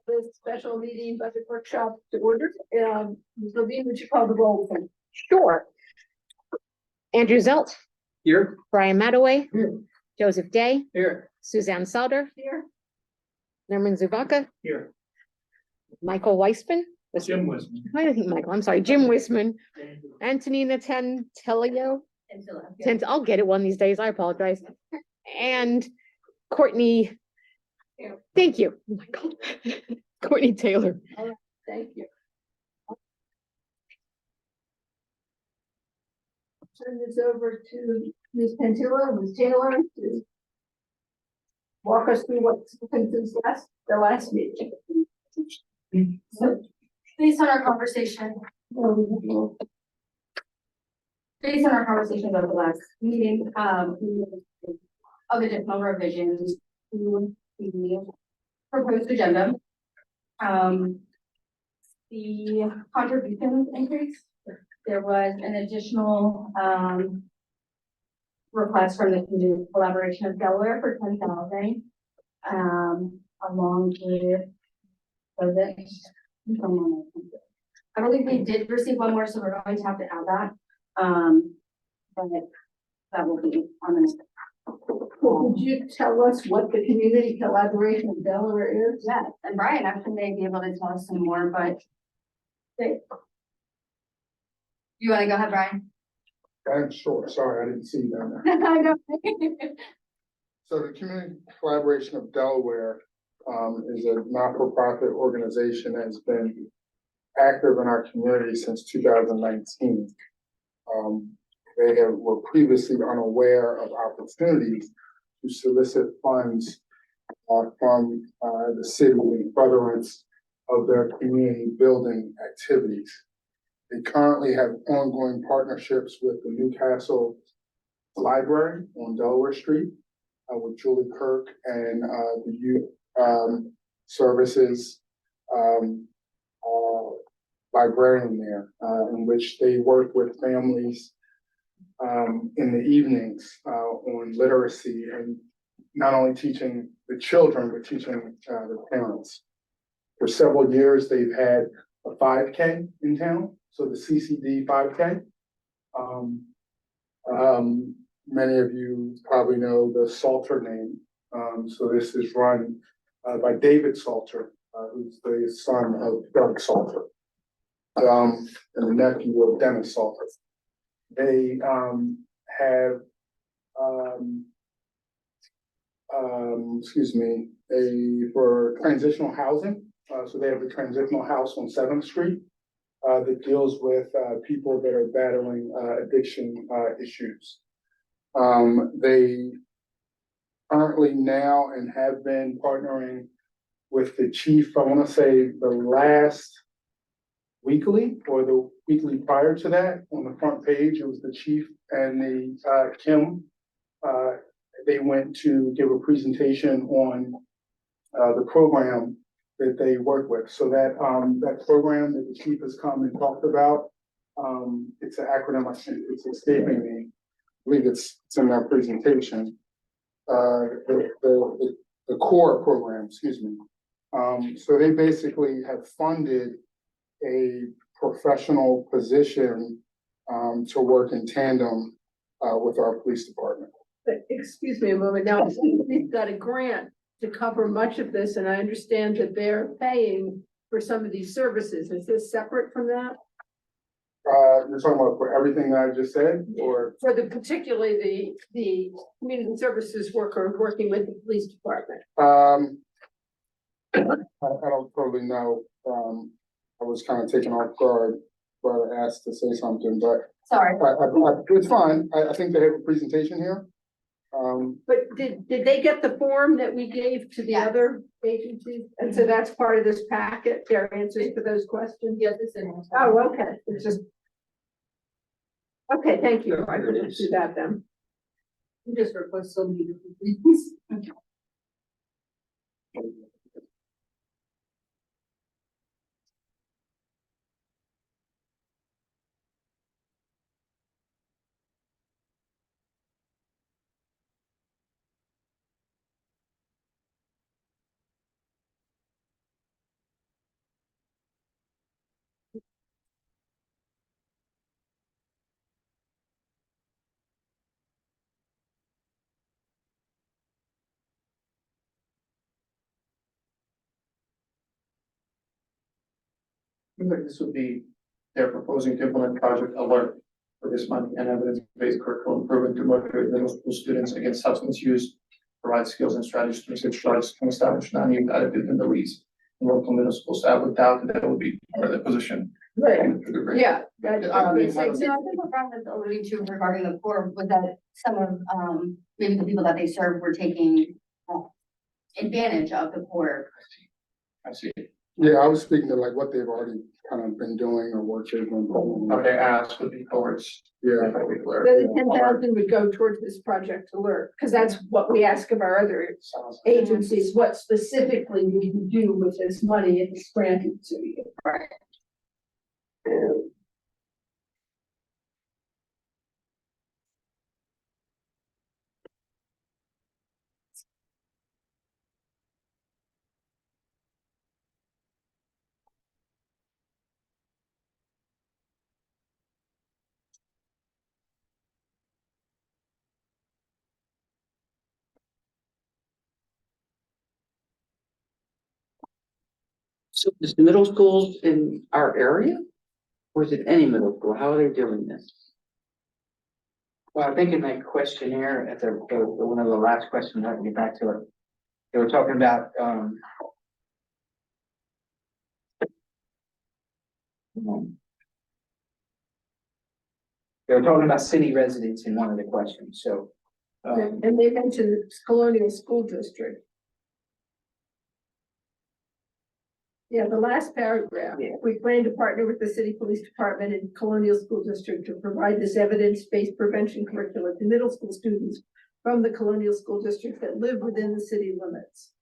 this special meeting budget workshop to order. Ms. Levine, would you call the roll, please? Sure. Andrew Zelt, Here. Brian Madaway, Here. Joseph Day, Here. Suzanne Sauter, Here. Norman Zubaka, Here. Michael Weissman. Jim was. I don't think Michael, I'm sorry, Jim Weissman, Antonina Tantilio. I'll get it one of these days. I apologize. And Courtney. Thank you. Oh my God. Courtney Taylor. Thank you. Turn this over to Ms. Pantillo, Ms. Taylor to walk us through what's happened since the last meeting. So, based on our conversation, over the last meeting, of additional revisions to the proposed agenda. The contributions increase, there was an additional, request from the Community Collaboration of Delaware for 10,000, along with, I believe we did receive one more, so we're going to have to add that. But that will be on the next. Could you tell us what the Community Collaboration of Delaware is? Yeah, and Brian actually may be able to tell us some more, but. You want to go ahead, Brian? I'm sure, sorry, I didn't see you down there. I know. So the Community Collaboration of Delaware is a not-for-profit organization that has been active in our community since 2019. They were previously unaware of opportunities to solicit funds from the city in furtherance of their community building activities. They currently have ongoing partnerships with the Newcastle Library on Delaware Street, with Julie Kirk and the Youth Services librarian there, in which they work with families in the evenings on literacy and not only teaching the children, but teaching the parents. For several years, they've had a 5K in town, so the CCD 5K. Many of you probably know the Salter name. So this is run by David Salter, who's the son of Doug Salter, and the nephew of Dennis Salter. They have, for transitional housing. So they have a transitional house on 7th Street that deals with people that are battling addiction issues. They currently now and have been partnering with the chief, I want to say the last weekly or the weekly prior to that. On the front page, it was the chief and the Kim. They went to give a presentation on the program that they work with. So that that program that the chief has come and talked about, it's an acronym, it's escaping me. I believe it's in their presentation. The core program, excuse me. So they basically have funded a professional position to work in tandem with our police department. But excuse me a moment. Now, we've got a grant to cover much of this, and I understand that they're paying for some of these services. Is this separate from that? You're talking about for everything that I just said, or? For the particularly the community services worker working with the police department. I don't totally know. I was kind of taken off guard, but asked to say something, but Sorry. it's fine. I think they have a presentation here. But did they get the form that we gave to the Yes. other agencies? And so that's part of this packet, their answers to those questions? Yes, it's in. Oh, okay. It's just. Okay, thank you. I didn't do that then. You just request so many different things. This would be, they're proposing to implement Project Alert for this money and evidence-based curriculum improvement to motivate middle school students against substance use, provide skills and strategies to research drugs, and establish non-youth attitude and beliefs in local middle schools. So I would doubt that would be part of the position. Right, To the grade. yeah. that- So I think what Brad was alluding to regarding the core was that some of, maybe the people that they serve were taking advantage of the core. I see. Yeah, I was speaking to like what they've already kind of been doing or what they've been doing. What they asked would be towards. Yeah, The 10,000 would go towards this Project Alert, because that's what we ask of our other agencies, what specifically would you do with this money if it's granted to you? Right. So is the middle schools in our area? Or is it any middle school? How are they doing this? Well, I think in that questionnaire at one of the last questions, I can get back to it. They were talking about, they were talking about city residents in one of the questions, so. And they mentioned Colonial School District. Yeah, the last paragraph. Yeah. We plan to partner with the city police department and Colonial School District to provide this evidence-based prevention curriculum to middle school students from the Colonial School District that live within the city limits.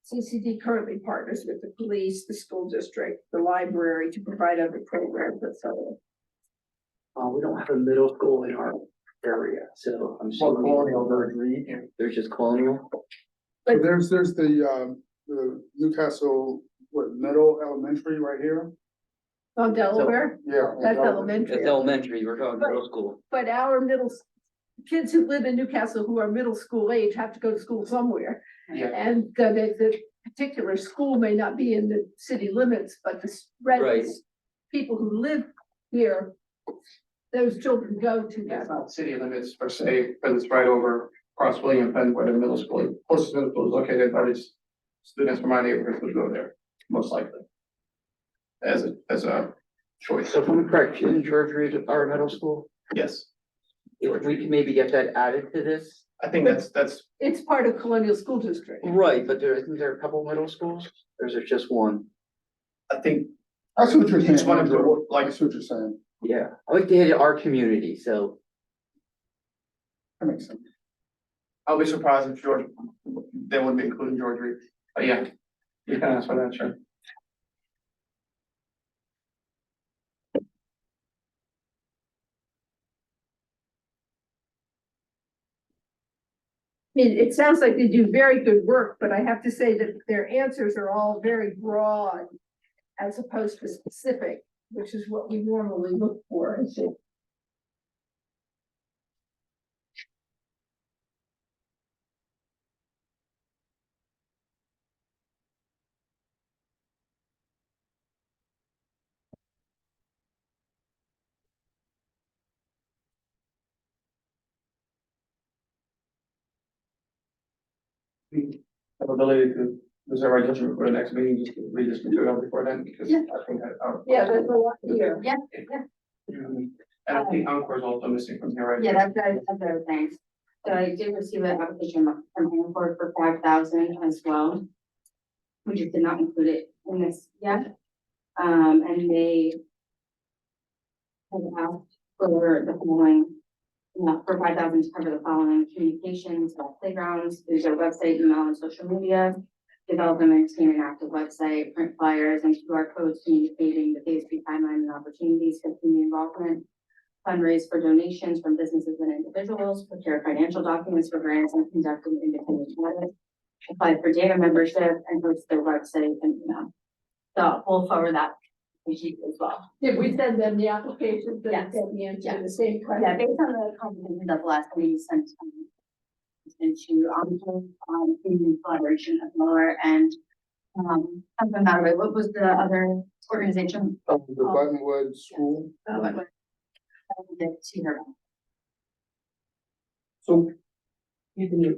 CCD currently partners with the police, the school district, the library to provide other programs, etc. We don't have a middle school in our area, so I'm Well, assuming Colonial Bird Reed, yeah. there's just Colonial. so there's the Newcastle, what, middle elementary right here? On Delaware, Yeah. that's elementary. It's elementary, we're talking middle school. But our kids who live in Newcastle who are middle school age have to go to school somewhere. Yeah. And the particular school may not be in the city limits, but the residents, people who live here, those children go to Yeah, it's that. not city limits per se, but it's right over across William Penn where the middle school, closest middle school is located, but it's students from my neighborhood would go there, most likely. As a choice. So if I'm correct, isn't George Reed our middle school? Yes, If we can maybe get that added to this? I think that's, It's part of Colonial School District. Right, but isn't there a couple middle schools? Or is there just one? I think I see what you're saying. Each one of the- Andrew. I like- see what you're saying. Yeah, I like to hit our community, so. That makes sense. I'll be surprised if George, they wouldn't be including George Reed, but yeah, you can ask for that, sure. I mean, it sounds like they do very good work, but I have to say that their answers are all very broad as opposed to specific, which is what we normally look for. I think. We have ability to reserve our judgment for the next meeting, just to read this material before then, because Yeah. I think that. Yeah, there's a lot here. Yeah, And I think Encore is also missing from here, right? yeah, that's other things. So I did receive an application from Hanford for 5,000 as well. We just did not include it in this yet. And they have asked for the following, for 5,000 to cover the following: communications, playgrounds, there's their website, email, and social media, develop and maintain an active website, print flyers and QR codes communicating the phase 3 timeline and opportunities for community involvement, fundraise for donations from businesses and individuals, prepare financial documents for grants, and conduct an independent audit, apply for data membership, and host their website and email. So we'll forward that to you as well. Did we send them the applications that Yes. had the answer Yeah. to the same Yeah, question? based on the conversation that the last meeting sent into community collaboration of lower and something out of it. What was the other organization? The Buttonwood School. Oh, I didn't see her. So.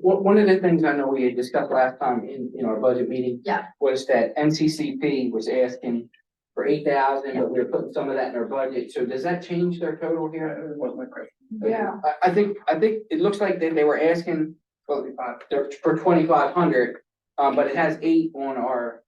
One of the things I know we had discussed last time in our budget meeting. Yeah. Was that NCCP was asking for 8,000, but we were putting some of that in our budget, so does that change their total here? That was my question. Yeah, I think it looks like they were asking for 2,500, but it has 8 on our,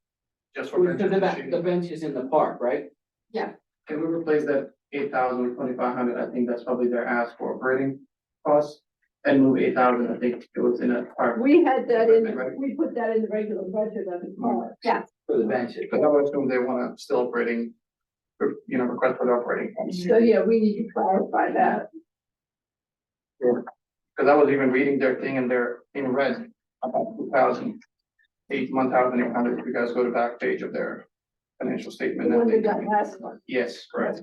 Just for. the benches in the park, right? Can we replace that 8,000 with 2,500? I think that's probably their ask for operating costs. And move 8,000, I think it was in a part. we had that in, Right. we put that in the regular budget of the park. For the benches. Because I would assume they wanna still operating, request for the operating funds. So, yeah, we need to clarify that. Because I was even reading their thing and they're in red about 2,000, 1,800, if you guys go to the back page of their financial The statement. one I we think- got last month. Yes, correct.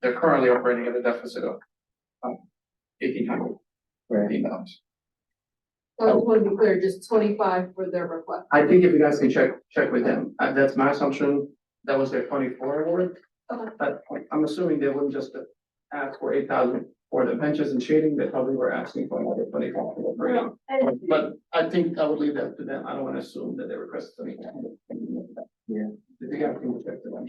They're currently operating at a deficit of 1,800. $18. So I want to be clear, just 25 for their request. I think if you guys can check with them, that's my assumption, that was their 24 award. Okay. But I'm assuming they wouldn't just ask for 8,000 for the benches and shading, they probably were asking for another 25 for operating. And But I think I would leave that to them, I don't wanna assume that they requested 25. Yeah. If you guys can check to them.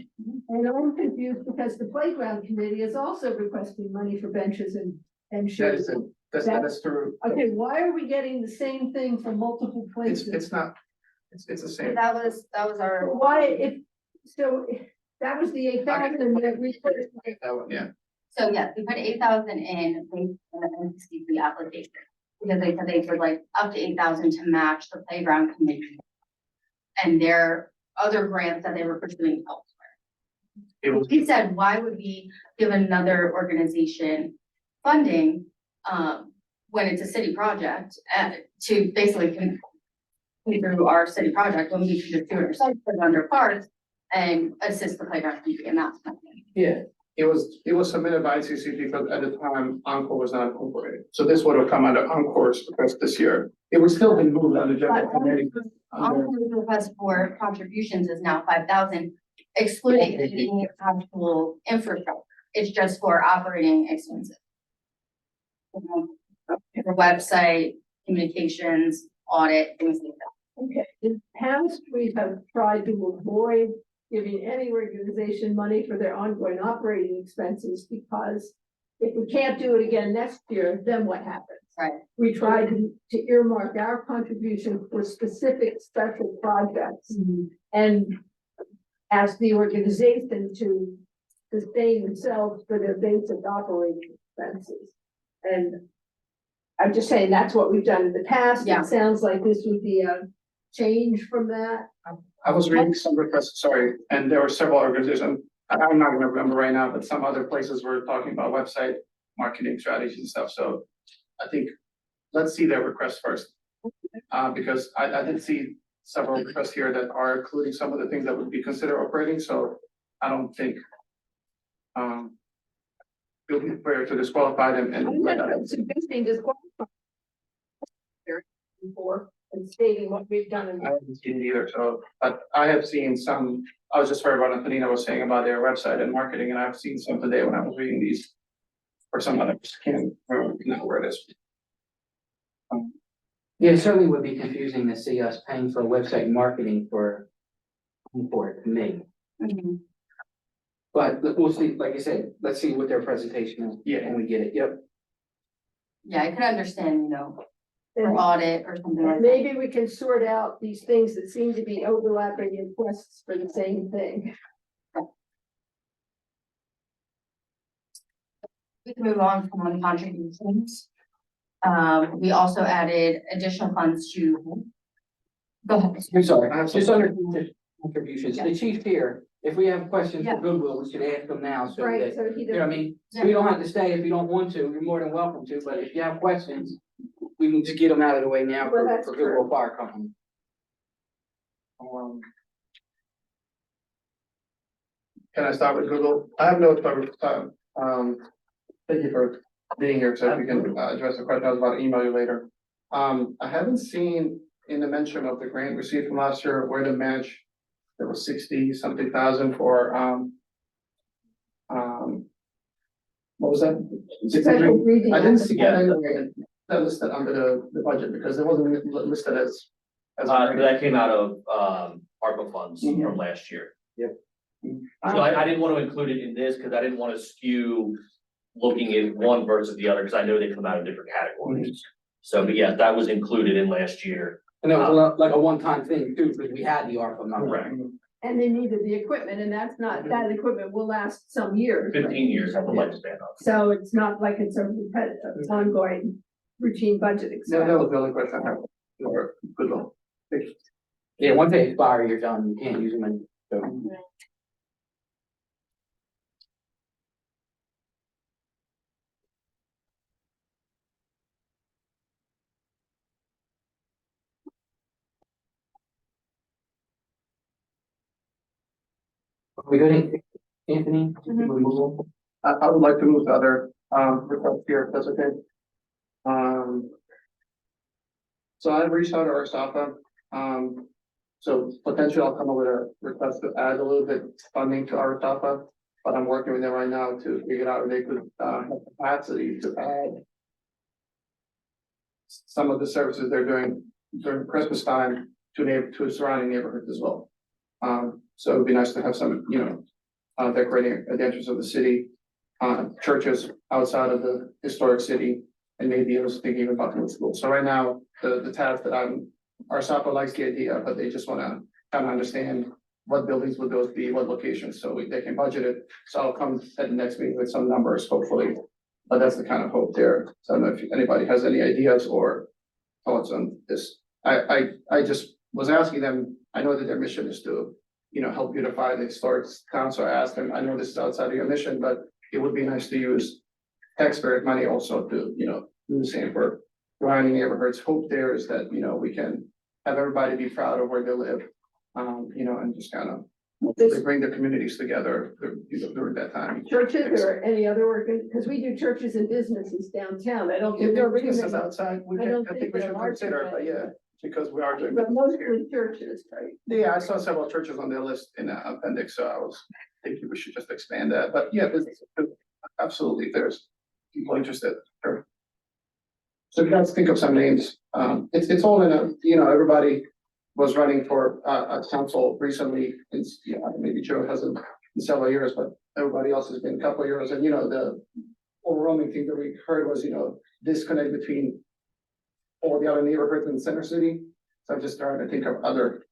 and I'm confused because the playground committee is also requesting money for benches and That shades. is it, that's true. Okay, why are we getting the same thing from multiple It's places? not, it's the same. That was our. Why, if that was the 8,000 that we put. That one, yeah. So yes, we put 8,000 in based on the NCCP application. Because they said they would like up to 8,000 to match the playground committee. And their other grants that they were pursuing elsewhere. It was, He said, why would we give another organization funding, when it's a city project, to basically pay through our city project, when we can just do it ourselves, put it under parks and assist the playground committee in that. Yeah. it was submitted by ICC because at the time Encore was not incorporated. So this would have come under Encore's request this year. It would still be moved under general committee. Our request for contributions is now 5,000, excluding any actual infrastructure. It's just for operating expenses. The website, communications, audit, things like that. Okay, in the past, we have tried to avoid giving any organization money for their ongoing operating expenses because if we can't do it again next year, then what happens? Right. We tried to earmark our contribution for specific special projects and ask the organization to sustain themselves for their basic operating expenses. And I'm just saying, that's what we've done in the past. Yeah. It sounds like this would be a change from that. I was reading some requests, sorry, and there were several organizations, I'm not gonna remember right now, but some other places were talking about website marketing strategies and stuff, so I think, let's see their requests first. Because I did see several requests here that are including some of the things that would be considered operating, so I don't think it'll be fair to disqualify them I'm and let not them. suggesting disqualify. Before and stating what we've done in I haven't seen it either, so, but I have seen some, I was just heard what Antonina was saying about their website and marketing, and I've seen some today when I was reading these. For some others, can't remember where it is. Yeah, it certainly would be confusing to see us paying for website marketing for it, to me. But we'll see, like I said, let's see what their presentation is. Yeah. And we get it, yep. Yeah, I could understand, for And audit or something like that. maybe we can sort out these things that seem to be overlapping requests for the same thing. We can move on from contributions. We also added additional funds to. Go ahead. I'm sorry, I have just some- under contributions, the chief here, if we have questions for Yeah. Goodwill, we should ask them now, so Right, that, so he you know what I doesn't. mean? You don't have to stay if you don't want to, you're more than welcome to, but if you have questions, we can just get them out of the way now Well, that's for Goodwill Fire Company. Can I start with Google? I have no trouble, thank you for being here, so we can address the question. I was about to email you later. I haven't seen in the mention of the grant received from last year, where the match, there was 60-something thousand for, what was that? Special reading. I didn't see that listed under the budget because it wasn't listed as. That came out of, ARPA funds Mhm. from last year. Yep. So I didn't want to include it in this because I didn't want to skew looking at one versus the other, because I know they come out of different categories. So, but yeah, that was included in last year. And it was like a one-time thing too, because we had the ARPA money. Correct. And they needed the equipment, and that's not, that equipment will last some years. right? 15 years at the lifespan of. So it's not like it's a repetitive, ongoing routine budget That expense. was the only question I had. Or, good one. Thank you. Yeah, once they expire, you're done, you can't use them and so. Are we good, Anthony? Removal? I would like to move to other, requests here, if that's okay. Um. So I reached out to our SAPA, so potentially I'll come up with a request to add a little bit funding to our SAPA. But I'm working with them right now to figure out if they could, have capacity to add. Some of the services they're doing during Christmas time to surrounding neighborhoods as well. So it'd be nice to have some, decorating at the entrance of the city, churches outside of the historic city. And maybe I was thinking about the school. So right now, the task that our SAPA likes the idea, but they just wanna kind of understand what buildings would those be, what locations, so they can budget it. So I'll come at the next meeting with some numbers, hopefully. But that's the kind of hope there. So I don't know if anybody has any ideas or thoughts on this. I just was asking them, I know that their mission is to, help beautify the historic town. So I asked them, I know this is outside of your mission, but it would be nice to use taxpayer money also to, do the same for surrounding neighborhoods. Hope there is that, we can have everybody be proud of where they live. And just kind of This bring the communities together during that time. churches or any other because we do churches and businesses downtown. I don't If think there are there are too businesses many, outside, I don't I think think we there should are consider, too but yeah, because we are doing. but business here. mostly churches, right? Yeah, I saw several churches on their list in the appendix, so I was thinking we should just expand that, but yeah, business, absolutely, if there's people interested, sure. So if you guys think of some names, it's all in a, everybody was running for a council recently, it's, maybe Joe hasn't in several years, but everybody else has been a couple of years, and the overwhelming thing that we heard was, disconnect between all the other neighborhoods in Center City. So I'm just starting to think of other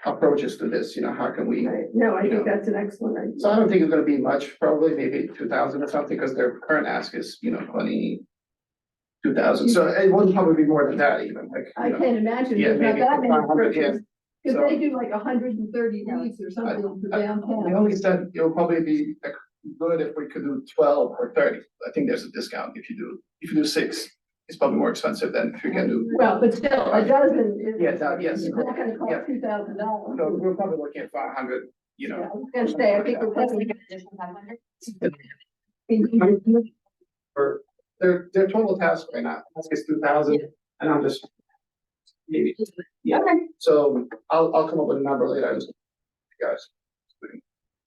approaches to this, how can we? Right. No, I You think know. that's an excellent idea. So I don't think it's gonna be much, probably maybe 2,000 or something, because their current ask is, 22,000, so it would probably be more than that even, like. I can't imagine, Yeah, there's not maybe that many 500, yeah. churches. Because So- they do like 130 weeks or something for They downtown. only said it'll probably be good if we could do 12 or 30. I think there's a discount if you do 6. It's probably more expensive than if you can do. Well, but still, a dozen is. Yeah, that- yes. It's not gonna Yeah. cost $2,000. So we're probably looking at 500, Yeah, I was gonna say, I think we're probably. for their total task right now, task is 2,000, and I'm just. Maybe, yeah, Okay, so I'll come up with a number later, you guys.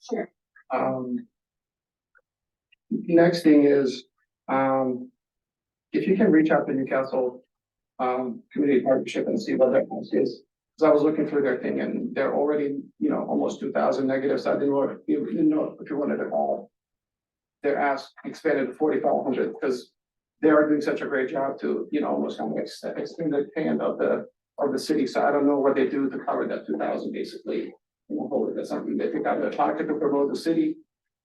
sure. Next thing is, if you can reach out to Newcastle, Community Partnership and see what their ask is. Cause I was looking through their thing and they're already, almost 2,000 negatives. I didn't know if you wanted to call. Their ask expanded to 4,500 because they are doing such a great job to, almost kind of extend the hand of the city. So I don't know what they do to cover that 2,000 basically. Hopefully that's something they pick out of their pocket to promote the city,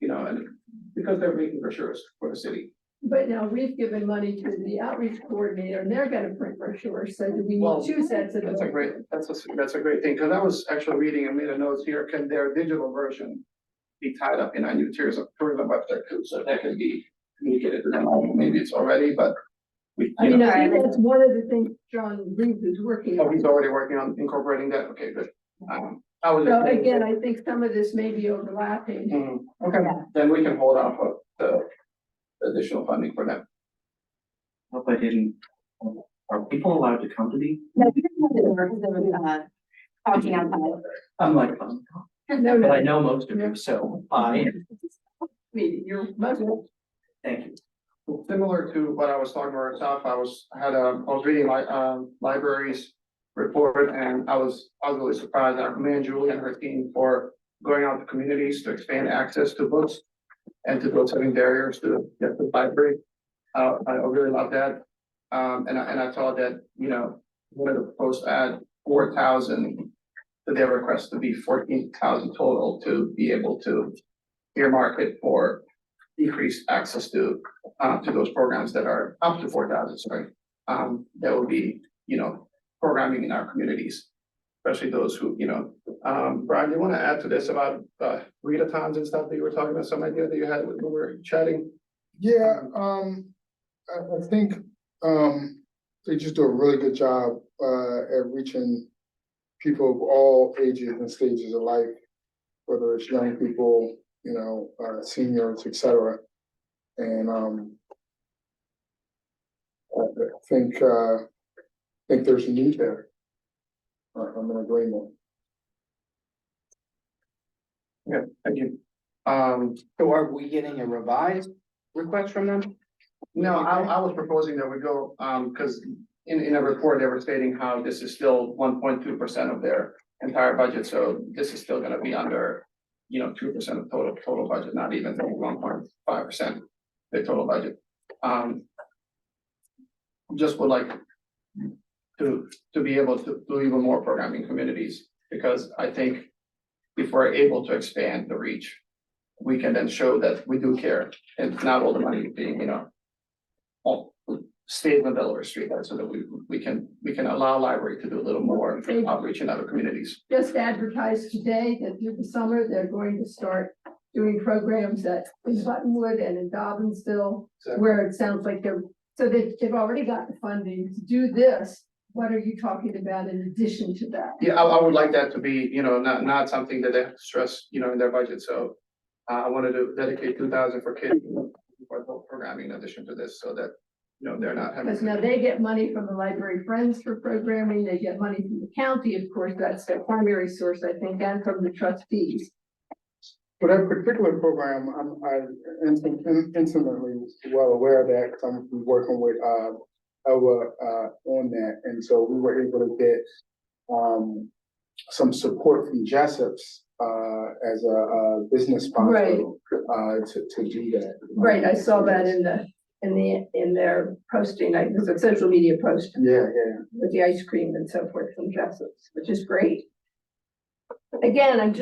and because they're making brochures for the city. But now we've given money to the outreach coordinator and they're gonna print brochures, so do we Well, need 2 sets of? That's a great, that's a great thing, because I was actually reading and made a note here, can their digital version be tied up in a new tourism website too, so that can be communicated to them, maybe it's already, but we, I mean, I think that's one of the things John Reeves is working oh, he's on. already working on incorporating that, okay, good. I was. So again, I think some of this may be overlapping. Okay, then we can hold off of the additional funding for them. Hope I didn't Are people allowed to come to these? No, we didn't have the door because there was, talking outside. I'm like, No, but I no, know most of you, so I, meeting, you're Muslim. thank you. Similar to what I was talking about myself, I was reading libraries report and I was really surprised. I commend Julie and her team for going out to communities to expand access to books and to those having barriers to get to the library. I really love that. And I thought that, you know, one of the posts add 4,000 to their request to be 14,000 total to be able to earmark it for increased access to those programs that are up to 4,000, sorry. That would be, you know, programming in our communities, especially those who, you know, Brian, do you want to add to this about readathons and stuff that you were talking about, some idea that you had when we were chatting? Yeah, I think, they just do a really good job, at reaching people of all ages and stages of life, whether it's young people, you know, seniors, et cetera. And, I think there's a need there. I'm in agreement. Yeah, thank you. So are we getting a revised request from them? No, I was proposing that we go, because in a report, they were stating how this is still 1.2% of their entire budget, so this is still gonna be under, you know, 2% of total budget, not even 1.5% the total budget. Just would like to be able to do even more programming communities, because I think if we're able to expand the reach, we can then show that we do care, and not all the money being, you know, all stay in the Delaware Street, so that we can allow library to do a little more outreach in other communities. Just advertised today that through the summer, they're going to start doing programs in Buttonwood and in Dobbinsville, where it sounds like they've already got the funding to do this. What are you talking about in addition to that? Yeah, I would like that to be, you know, not something that they have to stress, you know, in their budget, so I wanted to dedicate 2,000 for kids for adult programming in addition to this, so that, you know, they're not having. Because now they get money from the Library Friends for programming, they get money from the county, of course, that's their primary source, I think, and from the trustees. For that particular program, I'm intimately well aware of that, because I'm working with, Elva, on that, and so we were able to get, some support from Jessup's, as a business sponsor. Right. To do that. Right, I saw that in their posting, it was a social media post Yeah, with the ice cream and so forth from Jessup's, which is great. Again,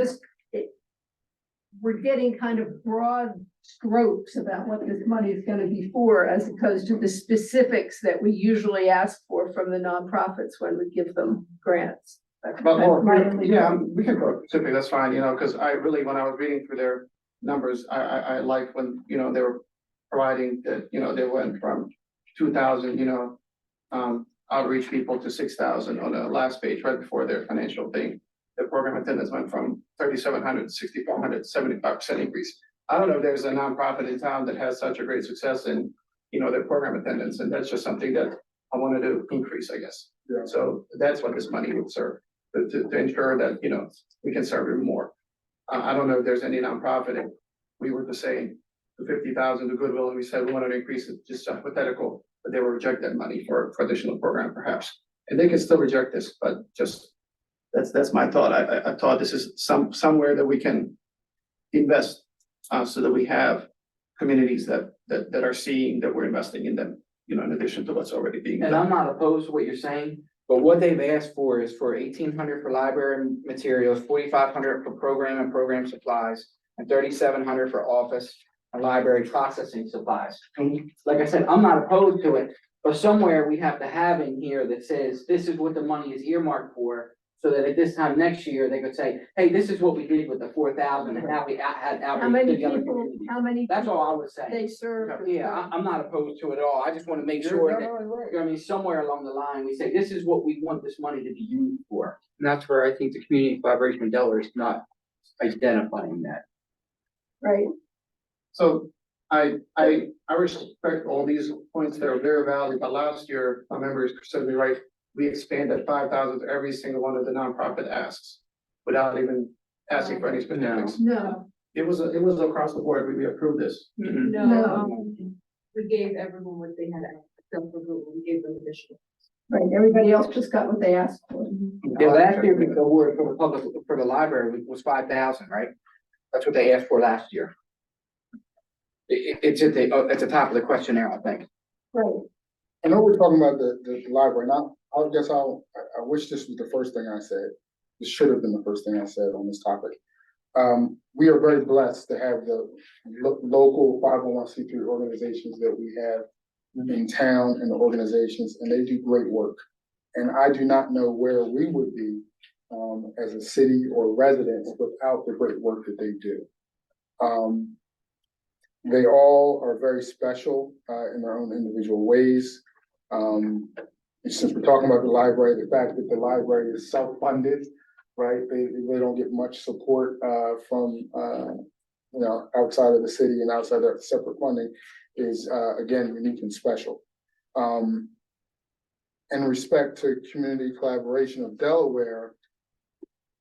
we're getting kind of broad strokes about what this money is gonna be for, as opposed to the specifics that we usually ask for from the nonprofits when we give them grants. That's But more, my only- yeah, we can go specific, that's fine, you know, because I really, when I was reading through their numbers, I like when, you know, they were providing that, you know, they went from 2,000, you know, outreach people to 6,000 on the last page, right before their financial thing. The program attendance went from 3,700 to 6,400, 75% increase. I don't know if there's a nonprofit in town that has such a great success in, you know, their program attendance, and that's just something that I wanted to increase, I guess. Yeah. So that's what this money would serve, to ensure that, you know, we can serve even more. I don't know if there's any nonprofit, if we were to say the 50,000 to Goodwill, and we said we wanted to increase it, just hypothetical, but they will reject that money for additional program perhaps. And they can still reject this, but just, that's my thought. I thought this is somewhere that we can invest, so that we have communities that are seeing that we're investing in them, you know, in addition to what's already being And done. I'm not opposed to what you're saying, but what they've asked for is for 1,800 for library materials, 4,500 for program and program supplies, and 3,700 for office and library processing supplies. And like I said, I'm not opposed to it, but somewhere we have to have in here that says, this is what the money is earmarked for. So that at this time next year, they could say, hey, this is what we did with the 4,000 and now we had How outreach many to the other people, communities. how many? That's people all I was saying. They serve. Yeah, I'm not opposed to it at all. I just want to make sure that, I mean, somewhere along the line, we say, this is what we want this money to be used for. And that's where I think the community collaboration in Delaware is not identifying that. Right, So I respect all these points that are very valid, but last year, my memory is certainly right. We expanded 5,000 to every single one of the nonprofit asks without even asking for any specifics. No, It was across the board. We approved this. no, We gave everyone what they had, we gave them additional. right, everybody else just got what they asked for. Yeah, last year, the award for the public, for the library was 5,000, right? That's what they asked for last year. It's at the top of the questionnaire, I think. Right, I know we're talking about the library, now, I wish this was the first thing I said. This should have been the first thing I said on this topic. We are very blessed to have the local 501c3 organizations that we have in town and the organizations, and they do great work. And I do not know where we would be, as a city or residents without the great work that they do. They all are very special, in their own individual ways. Since we're talking about the library, the fact that the library is self-funded, right? They don't get much support, from, outside of the city and outside their separate funding is, again, unique and special. In respect to community collaboration of Delaware,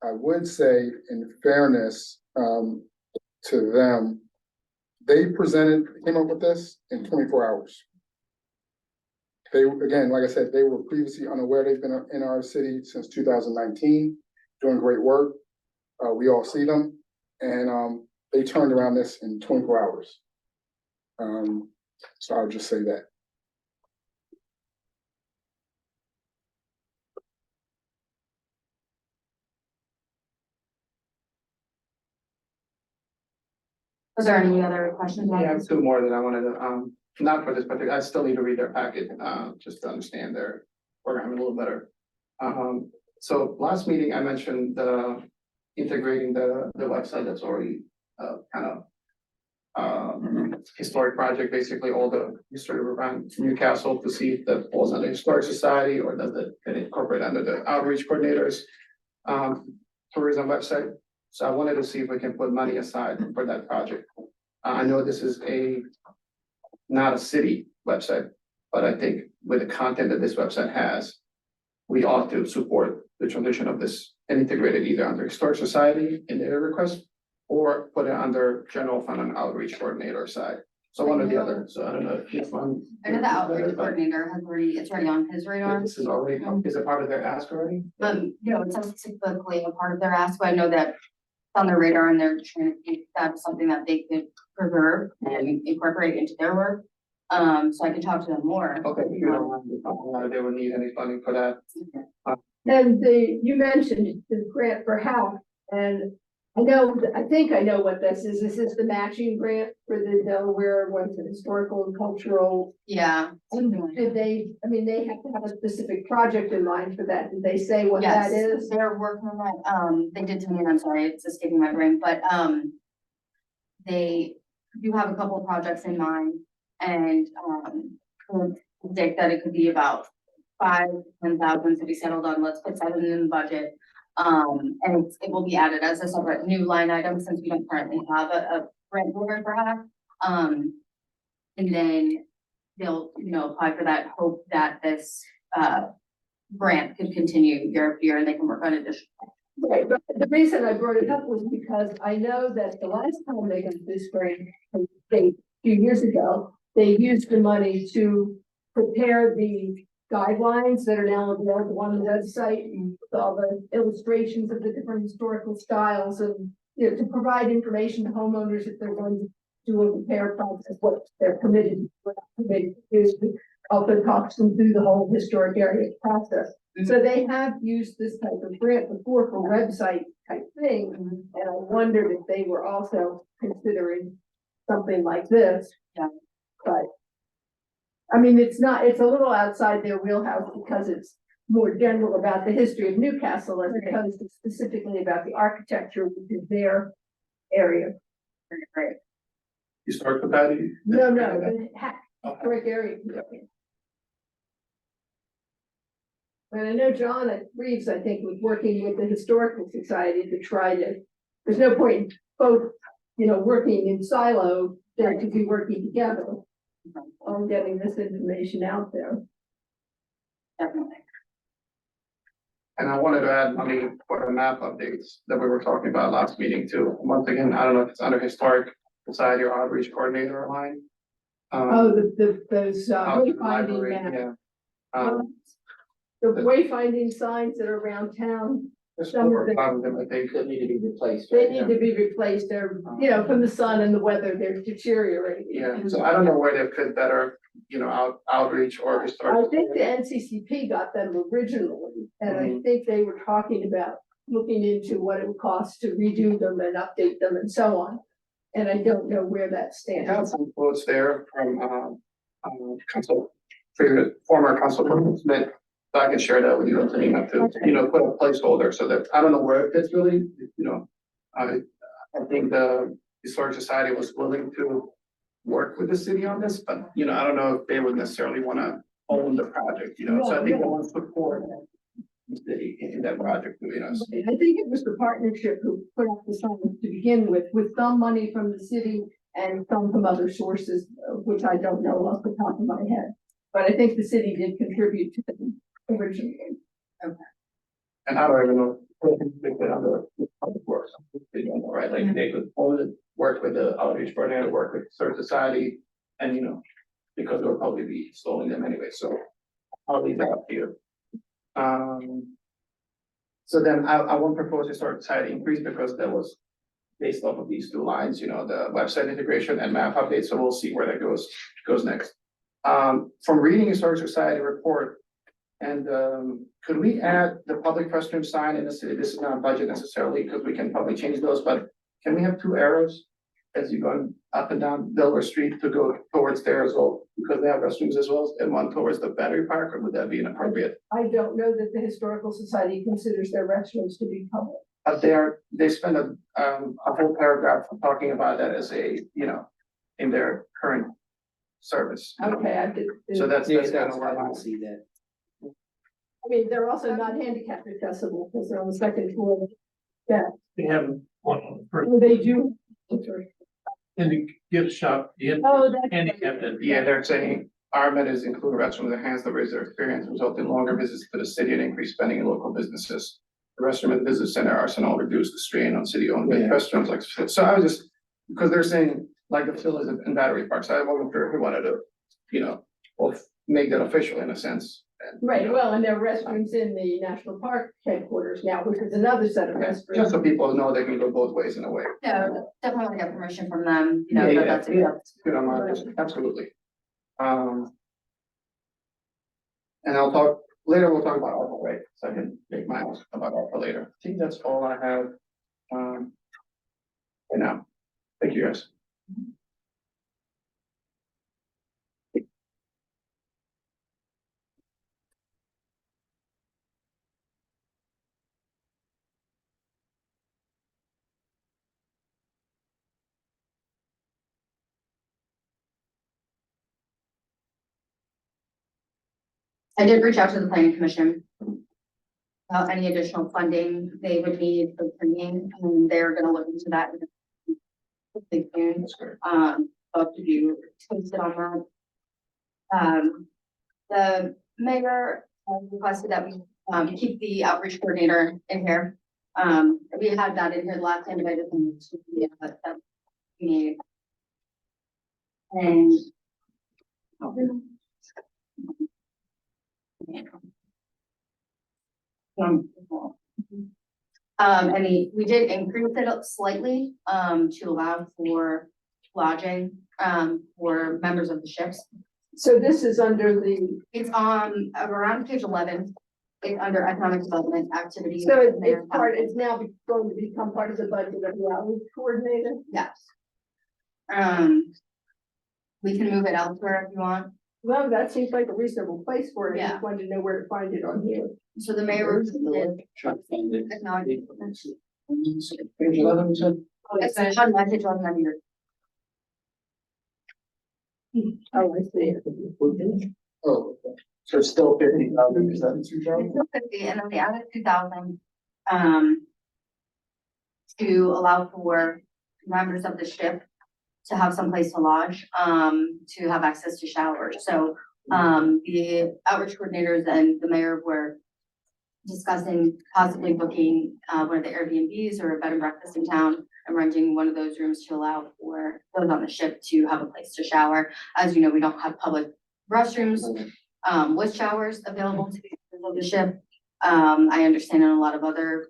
I would say in fairness, to them, they came up with this in 24 hours. They, again, like I said, they were previously unaware. They've been in our city since 2019, doing great work. We all see them, and they turned around this in 24 hours. So I'll just say that. Was there any other questions? on I have this? two more that I wanted to, not for this, but I still need to read their packet, just to understand their program a little better. So last meeting, I mentioned, integrating the website that's already, kind of, historic project, basically all the history around Newcastle, to see if that falls under Historic Society or does it get incorporated under the outreach coordinators, tourism website. So I wanted to see if we can put money aside for that project. I know this is not a city website, but I think with the content that this website has, we ought to support the transition of this and integrate it either under Historic Society in their request or put it under general fund and outreach coordinator side. So one or the other. So I don't know if one. I know the outreach coordinator has it's already on his radar. This is already, is it part of their ask already? It says typically a part of their ask, but I know that it's on their radar and they're trying to think that's something that they could preserve and incorporate into their work. So I can talk to them more. Okay, you know, they would need any funding for that. and you mentioned the grant for HAP, and I think I know what this is. This is the matching grant for the Delaware, what's it, historical and cultural. Yeah. Did they have to have a specific project in mind for that? Did they say what that Yes, is? they're working on that. They did to me, and I'm sorry, it's escaping my brain, but, they do have a couple of projects in mind and, predict that it could be about 5,000-10,000 to be settled on. Let's put that in the budget. And it will be added as a separate new line item since we don't currently have a grant holder for HAP. And then they'll, apply for that, hope that this, grant could continue year after year and they can work on additional. Right, but the reason I brought it up was because I know that the last time they got this grant, a few years ago, they used the money to prepare the guidelines that are now available on the website and with all the illustrations of the different historical styles and, to provide information to homeowners if they're going to do a repair process, what they're committed, what not committed to do. Also talks them through the whole historic area process. So they have used this type of grant before for website type thing, and I wondered if they were also considering something like this. Yeah. But, I mean, it's a little outside their wheelhouse because it's more general about the history of Newcastle as opposed to specifically about the architecture, which is their area. Great. You start with that? No, the historic area. And I know John Reeves, I think, was working with the Historical Society to try to, there's no point in both, working in silo there to be working together on getting this information out there. Definitely. And I wanted to add money for the map updates that we were talking about last meeting too. Once again, I don't know if it's under historic society or outreach coordinator line. Oh, those out in the wayfinding library, maps. yeah. Well, the wayfinding signs that are around town, There's some of 4 or them- 5 of them, I think. That need to be replaced. they right? need to be replaced. They're, you know, from the sun and the weather, they're deteriorating. Yeah, so I don't know where they fit better, you know, outreach or I historic. think the NCCP got them originally, and I Mhm. think they were talking about looking into what it would cost to redo them and update them and so on. And I don't know where that I have stands. some quotes there from, council, former council Smith. So I can share that with you, Antonina, to, you know, put a placeholder so that, I don't know where it fits really, you know. I think the Historic Society was willing to work with the city on this, but, you know, I don't know if they would necessarily wanna own the project, you know, so I think they want to put forward the city in that project, you know. so- I think it was the partnership who put up the signs to begin with some money from the city and some from other sources, which I don't know off the top of my head. But I think the city did contribute to them originally. And I don't even know, if they put under public works, they don't know, right, like they could only work with the outreach coordinator, work with Historic Society, and you know, because they'll probably be installing them anyway, so I'll leave that up to you. So then I won't propose Historic Society increase because that was based off of these 2 lines, you know, the website integration and map update, so we'll see where that goes next. From reading Historic Society report, and could we add the public restroom sign in the city? This is not budget necessarily, because we can probably change those, but can we have 2 arrows as you go up and down Delaware Street to go towards there as well? Because they have restrooms as well, and one towards the battery park, or would that be inappropriate? I don't know that the Historical Society considers their restrooms to be public. But they spend a whole paragraph talking about that as a, you know, in their current service. Okay, I did. So that's Yeah, kind that's, of I where don't I'm. see that. I mean, they're also not handicap accessible because they're on the second floor. They have one for, They do. in the gift shop, the Oh, that's. handicap that. Yeah, they're saying our amenities include restrooms that enhance the visitor experience, result in longer visits to the city and increased spending in local businesses. The restroom at the visit center arsenal reduce the strain on city-owned Yeah. restrooms like, so I was just, because they're saying like the facilities in battery parks, I wasn't sure if we wanted to, you know, well, make that official in a sense. and, you Right, know, well, and there are restrooms in the National Park headquarters now, which is another set of Just restrooms. so people know they can go both ways in a way. No, definitely get permission from them, you know, Yeah, that that's. yeah. Good on my, absolutely. And I'll talk, later we'll talk about ARPA, right, so I can make my house about ARPA later. I think that's all I have. For now, thank you guys. I did reach out to the planning commission. About any additional funding they would need for training, and they're gonna look into that. They can, That's great. up to you, posted on that. The mayor requested that we, keep the outreach coordinator in here. We had that in here last time, but I just wanted to, yeah, that we need. And. And we did increase it slightly, to allow for lodging, for members of the ships. So this is under the, It's on, around page 11, it's under economic development activities. so it's part, it's now going to become part of the budget of the outreach coordinator. Yes. We can move it elsewhere if you want. Well, that seems like a reasonable place for it. I Yeah. just wanted to know where to find it on here. So the mayor did acknowledge. Page 11, you said? It's on my page 11 here. Oh, I see. Oh, okay. So it's still 50,000, is that what you're It's still 50, and then we added 2,000, to allow for members of the ship to have some place to lodge, to have access to showers. So, the outreach coordinators and the mayor were discussing possibly booking, one of the Airbnbs or a bed and breakfast in town and renting one of those rooms to allow for those on the ship to have a place to shower. As you know, we don't have public restrooms, with showers available to people on the ship. I understand in a lot of other,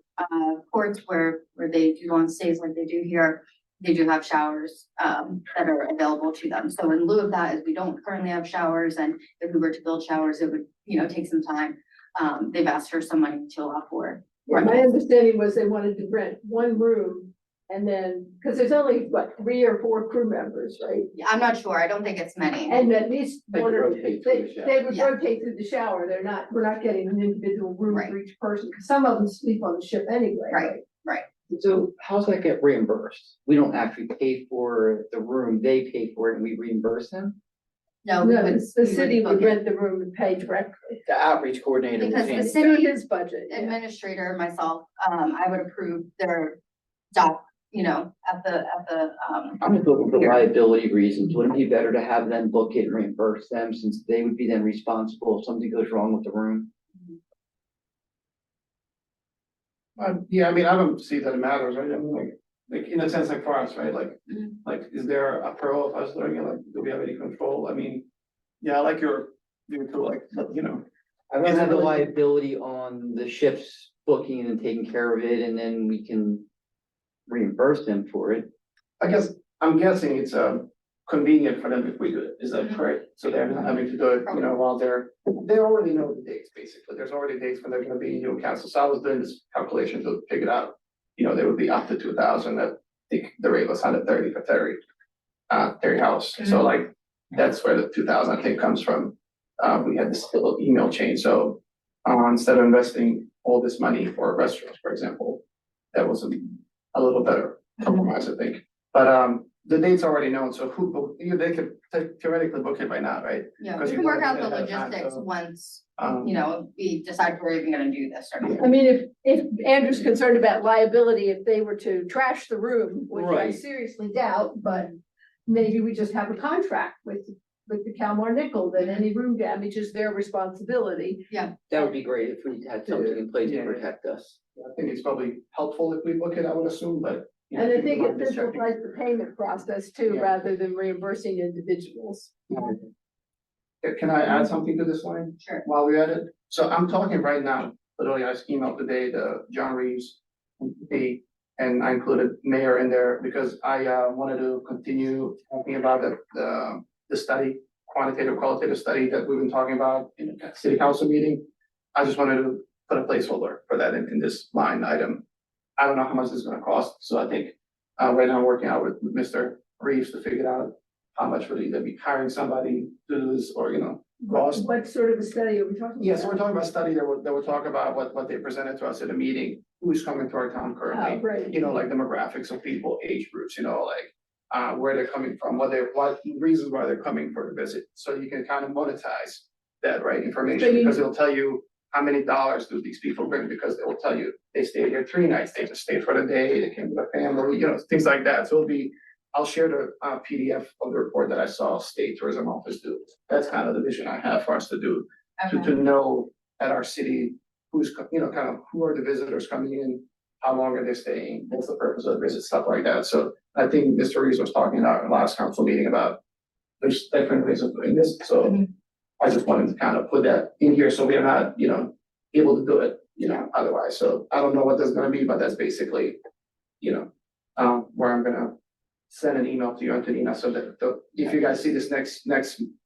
ports where they do long stays like they do here, they do have showers, that are available to them. So in lieu of that, as we don't currently have showers, and if we were to build showers, it would, take some time. They've asked for some money to allow for. Yeah, my understanding was they wanted to rent one room and then, because there's only, what, 3 or 4 crew members, right? I'm not sure. I don't think it's many. And at least They one or, rotate through the shower. they would Yeah. rotate through the shower. We're not getting an individual room Right. for each person, because some of them sleep on the ship anyway, Right. right? So how's that get reimbursed? We don't actually pay for the room, they pay for it and we reimburse them? No, we No, would. the we city would book it. rent the room and pay directly. The outreach coordinator. Because the retains- city- Through his budget, yeah. Administrator, myself, I would approve their doc, at the. I'm just looking for liability reasons. Wouldn't it be better to have them book it and reimburse them since they would be then responsible if something goes wrong with the room? Yeah, I mean, I don't see that it matters, right? I mean, like in a sense, like for us, right? Mhm. Like, is there a pro of us doing it? Like, do we have any control? I mean, yeah, I like your tool, like, I don't have the liability on the ship's booking and taking care of it and then we can reimburse them for it. I guess, I'm guessing it's convenient for them if we do it. Is that correct? So they're not having to do it, while they already know the dates, basically. There's already dates when they're gonna be in Newcastle. So I was doing this calculation to figure out, they would be up to 2,000. I think the rate was 130 for Terry House. So like, that's where the 2,000 I think comes from. We had this little email chain, so instead of investing all this money for restaurants, for example, that was a little better compromise, I think. But the date's already known, so they could theoretically book it right now, right? Yeah, Because we you can work know out the ahead of time, logistics so- once, Um, we decide we're even gonna do this or not. I mean, if Andrew's concerned about liability, if they were to trash the room, which I Right. seriously doubt, but maybe we just have a contract with the Calmar Nickel, that any room damage is their responsibility. That would be great if we had something in place to Yeah. protect us. I think it's probably helpful if we book it, I would assume, but. And I think it I'm just checking. simplifies the payment process too, Yeah. rather than reimbursing individuals. Can I add something to this line? Sure. While we're at it, so I'm talking right now, literally I emailed today the John Reeves. And I included mayor in there because I wanted to continue talking about the study, qualitative study that we've been talking about in the city council meeting. I just wanted to put a placeholder for that in this line item. I don't know how much it's gonna cost, so I think right now I'm working out with Mr. Reeves to figure out how much would either be hiring somebody to do this or, cost. What sort of a study are we talking about? Yes, we're talking about a study that will talk about what they presented to us at a meeting, who's coming to our town Oh, currently. right. Like demographics of people, age groups, where they're coming from, what reasons why they're coming for the visit. So you can kind of monetize that, right, So information, you- because it'll tell you how many dollars do these people bring, because it will tell you they stayed here 3 nights, they just stayed for the day, they came with a family, things like that. So I'll share the PDF of the report that I saw State Tourism Office do. That's kind of the vision I have for us to do, to know at our city who's, kind of who are the visitors coming in, how long are they staying, what's the purpose of the visit, stuff like that. So I think Mr. Reeves was talking about in the last council meeting about there's different ways of doing this, so Mhm. I just wanted to kind of put that in here so we're not, able to do it, otherwise. So I don't know what that's gonna be, but that's basically, where I'm gonna send an email to you, Antonina, so that if you guys see this next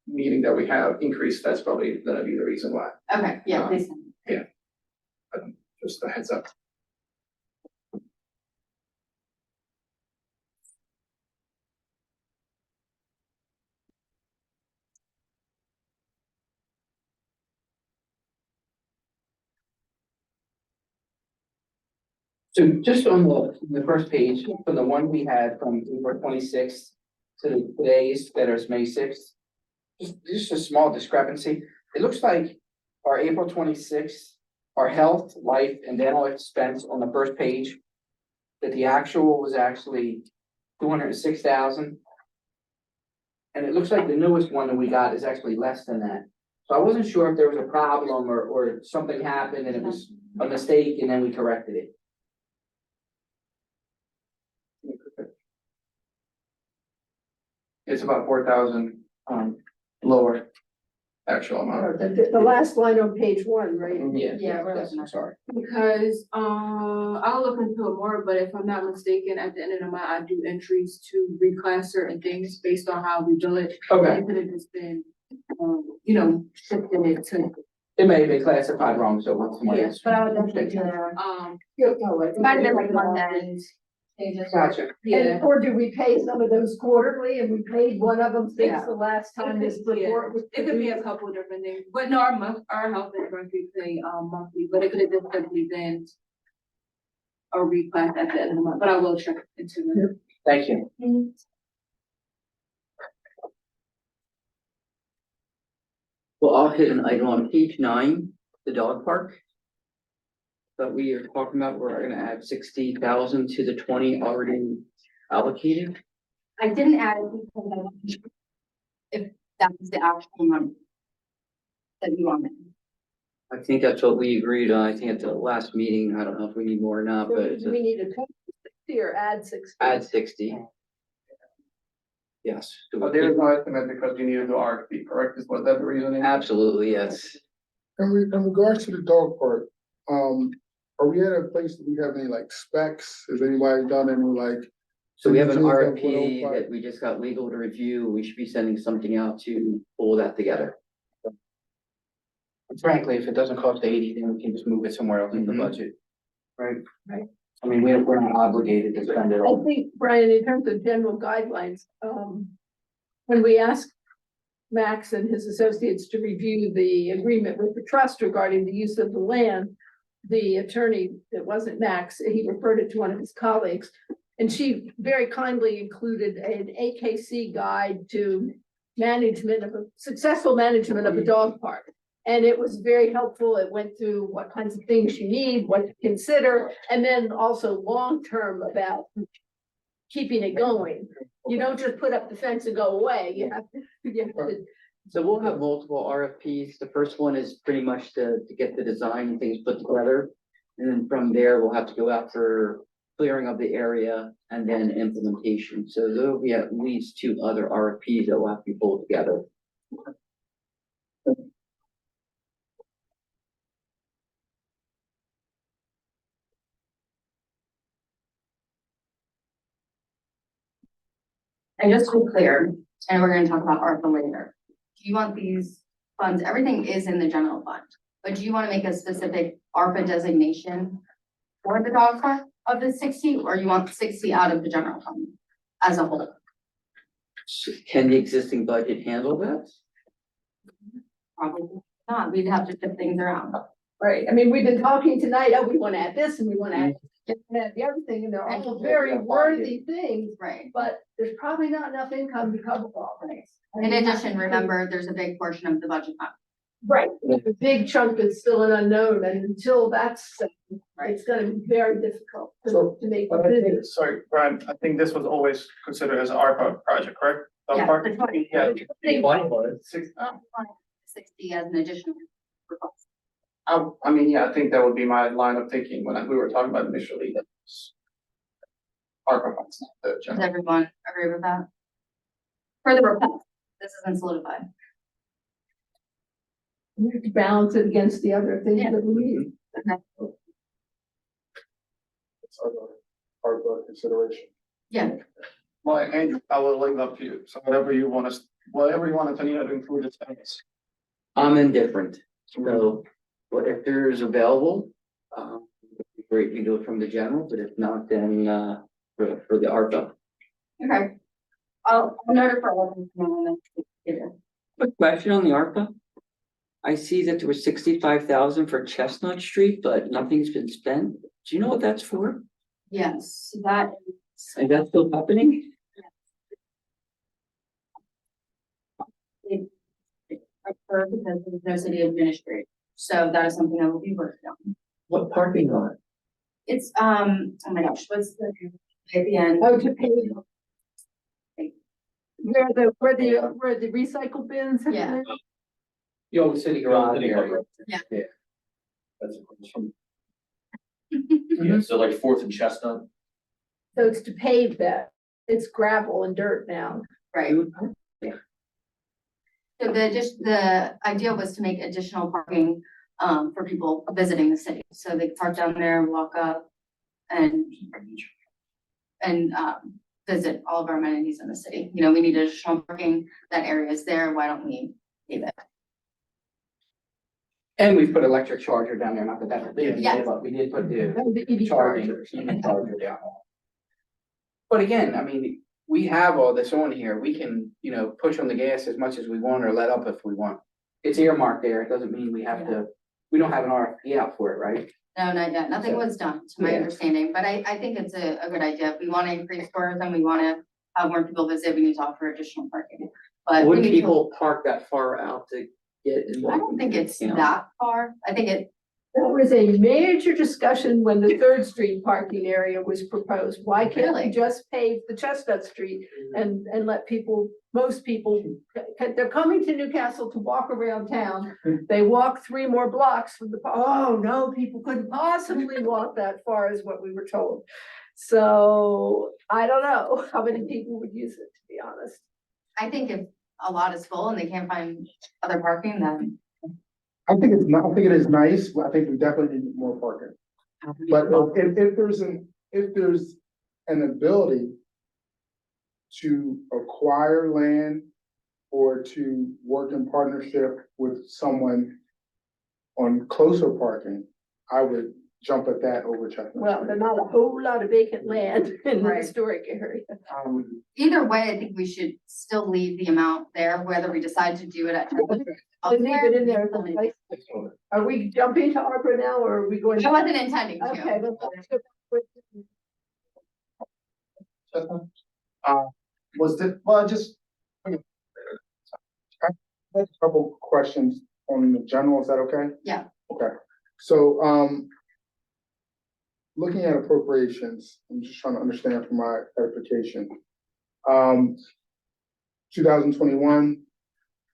meeting that we have increase, that's probably gonna be the reason why. Okay, yeah, please. Just a heads up. So just on the first page, from the one we had from April 26th to today's, that is May 6th. Just a small discrepancy. It looks like our April 26th, our health, life and dental expense on the first page. That the actual was actually 206,000 And it looks like the newest one that we got is actually less than that. So I wasn't sure if there was a problem or something happened and it was a mistake and then we corrected it. It's about 4,000, lower actual amount. The last line on page one, right? Yeah, we're Yes, looking I'm at sorry. Because, I'll look into it more, but if I'm not mistaken, at the end of the month, I do entries to reclass certain things based on how we do it. Okay, It could have just been, shifting it to, it may have been classified wrong, so once more. yes, but I would definitely do that. it. Might have been like month end. changes. Gotcha. Yeah, And, or do we pay some of those quarterly and we paid one of them since Yeah. the last time this report was? it could be a couple of different things, but no, our health insurance we pay, monthly, but it could have just simply been a reclass at the end of the month, but I will check into it. Thank you. Well, I'll hit an item on page 9, the dog park. That we are talking about, we're gonna add 60,000 to the 20 already allocated. I didn't add it because if that was the actual number that you wanted. I think that's what we agreed on, I think at the last meeting, I don't know if we need more or not, but it's Do we need to cut 60 or add 60? add 60. Yes. Do we But there is no estimate because you need to do RFP, correct? Was that the reasoning? Absolutely, yes. In regards to the dog park, are we at a place that we have any like specs? Has anybody done any like? So we have an images of RFP what that we just got legal to review, we should be sending something out to pull that together. Frankly, if it doesn't cost 80, then we can just move it somewhere else in the Mhm. budget. Right? Right. I mean, we're not obligated to spend it I all. think, Brian, in terms of general guidelines, when we asked Max and his associates to review the agreement with the trust regarding the use of the land, the attorney, that wasn't Max, he referred it to one of his colleagues, and she very kindly included an AKC guide to successful management of a dog park. And it was very helpful. It went through what kinds of things you need, what to consider, and then also long-term about keeping it going. You don't just put up the fence and go away. You have to. So we'll have multiple RFPs. The first one is pretty much to get the design and things put together. And then from there, we'll have to go out for clearing of the area and then implementation. So there'll be at least 2 other RFPs that will have to be pulled together. And just to be clear, and we're gonna talk about ARPA later. Do you want these funds, everything is in the general fund, but do you wanna make a specific ARPA designation for the dog park of the 60, or you want 60 out of the general fund as a whole? Can the existing budget handle that? Probably not, we'd have to shift things around. Right, I mean, we've been talking tonight, oh, we wanna add this and we wanna add the other thing, and they're all very worthy things, Right. but there's probably not enough income to cover all things. In addition, remember, there's a big portion of the budget fund. Right, a big chunk is still an unknown, and until that's, it's gonna be very difficult So, to make. But I think, decisions. sorry, Brian, I think this was always considered as an ARPA project, correct? Dog Yeah, park? the 20. Yeah. Six- 60 as an additional request. I mean, yeah, I think that would be my line of thinking when we were talking about initially that. ARPA funds, not the Does general. everyone agree with that? For the request, this isn't solidified. We have to balance it against the other things Yeah. that we need. It's our consideration. Yeah, Well, Andrew, I will leave it up to you. So whatever you want us, whatever you want Antonina to include, it's fine. I'm indifferent. So what if there's available? It'd be great we do it from the general, but if not, then for the ARPA. okay. I'll note it for all of them and then. Quick question on the ARPA. I see that there was 65,000 for Chestnut Street, but nothing's been spent. Do you know what that's for? Yes, that is. Is that still happening? Occurred because there's no city administrator, so that is something that will be worked on. What parking lot? It's, oh my gosh, what's the, at the end? Oh, to pay. Where the recycle bins have Yeah. been? The old city garage area. Yeah. That's a question. Yeah, so like Fourth and Chestnut. So it's to pave that. It's gravel and dirt now. Right. So the idea was to make additional parking, for people visiting the city, so they could park down there, walk up and, visit all of our amenities in the city. You know, we need additional parking, that area is there, why don't we leave it? And we put electric charger down there, not that that's a big Yeah. deal, but we did put the The EV charging, chargers. EV charger down. But again, I mean, we have all this on here, we can, you know, push on the gas as much as we want or let up if we want. It's earmarked there, it doesn't mean we have to, we don't have an RFP out for it, right? No, not yet, nothing was done, to my Yeah. understanding, but I think it's a good idea, if we wanna increase tourism, we wanna have more people visit, we need to offer additional parking. But we Would need to- people park that far out to get in? I don't think it's you know? that far, I think it, There was a major discussion when the Third Street parking area was proposed. Why can't we Really? just pave the Chestnut Street and let people, most people, they're coming to Newcastle to walk around town. They walk 3 more blocks from oh, no, people couldn't possibly walk that far is what we were told. So I don't know how many people would use it, to be honest. I think if a lot is full and they can't find other parking, then. I think it is nice, but I think we definitely need more parking. But if there's an ability to acquire land or to work in partnership with someone on closer parking, I would jump at that over Chestnut. Well, there's not a whole lot of vacant land in the Right. historic area. Either way, I think we should still leave the amount there, whether we decide to do it at. Leave it in there. Are we jumping to Arbor now, or are we going? I wasn't intending to. Okay, let's go. Was the, well, just. I have a couple questions on the general, is that okay? Yeah. Okay, so, looking at appropriations, I'm just trying to understand for my edification. 2021,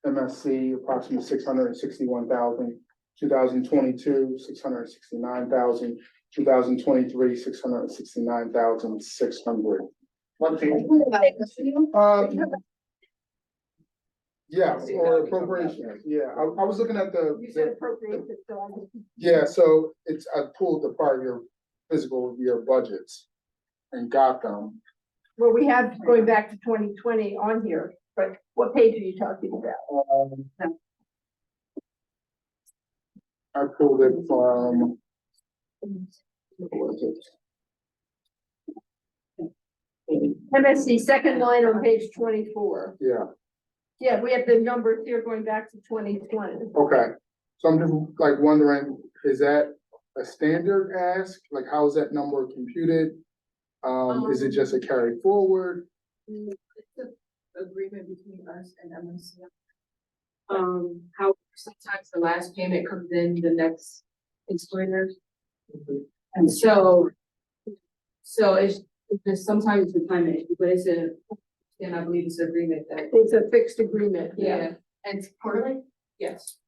MSC approximately 661,000, 2022, 669,000, 2023, 669,600. One thing, Yeah, or appropriations, yeah, I was looking at You said appropriated, so I just. yeah, so I pulled the part of your fiscal year budgets and got them. Well, we have going back to 2020 on here, but what page are you talking about? I pulled it from. What was it? MSC, second line on page 24. Yeah, Yeah, we have the numbers here going back to 2020. okay, so I'm just like wondering, is that a standard ask? Like, how is that number computed? Is it just a carry forward? It's an agreement between us and MSC. How sometimes the last payment comes in the next explainer. And so it's just sometimes the time issue, but it's and I believe it's an agreement that, It's a fixed agreement, yeah. yeah, And it's quarterly? yes.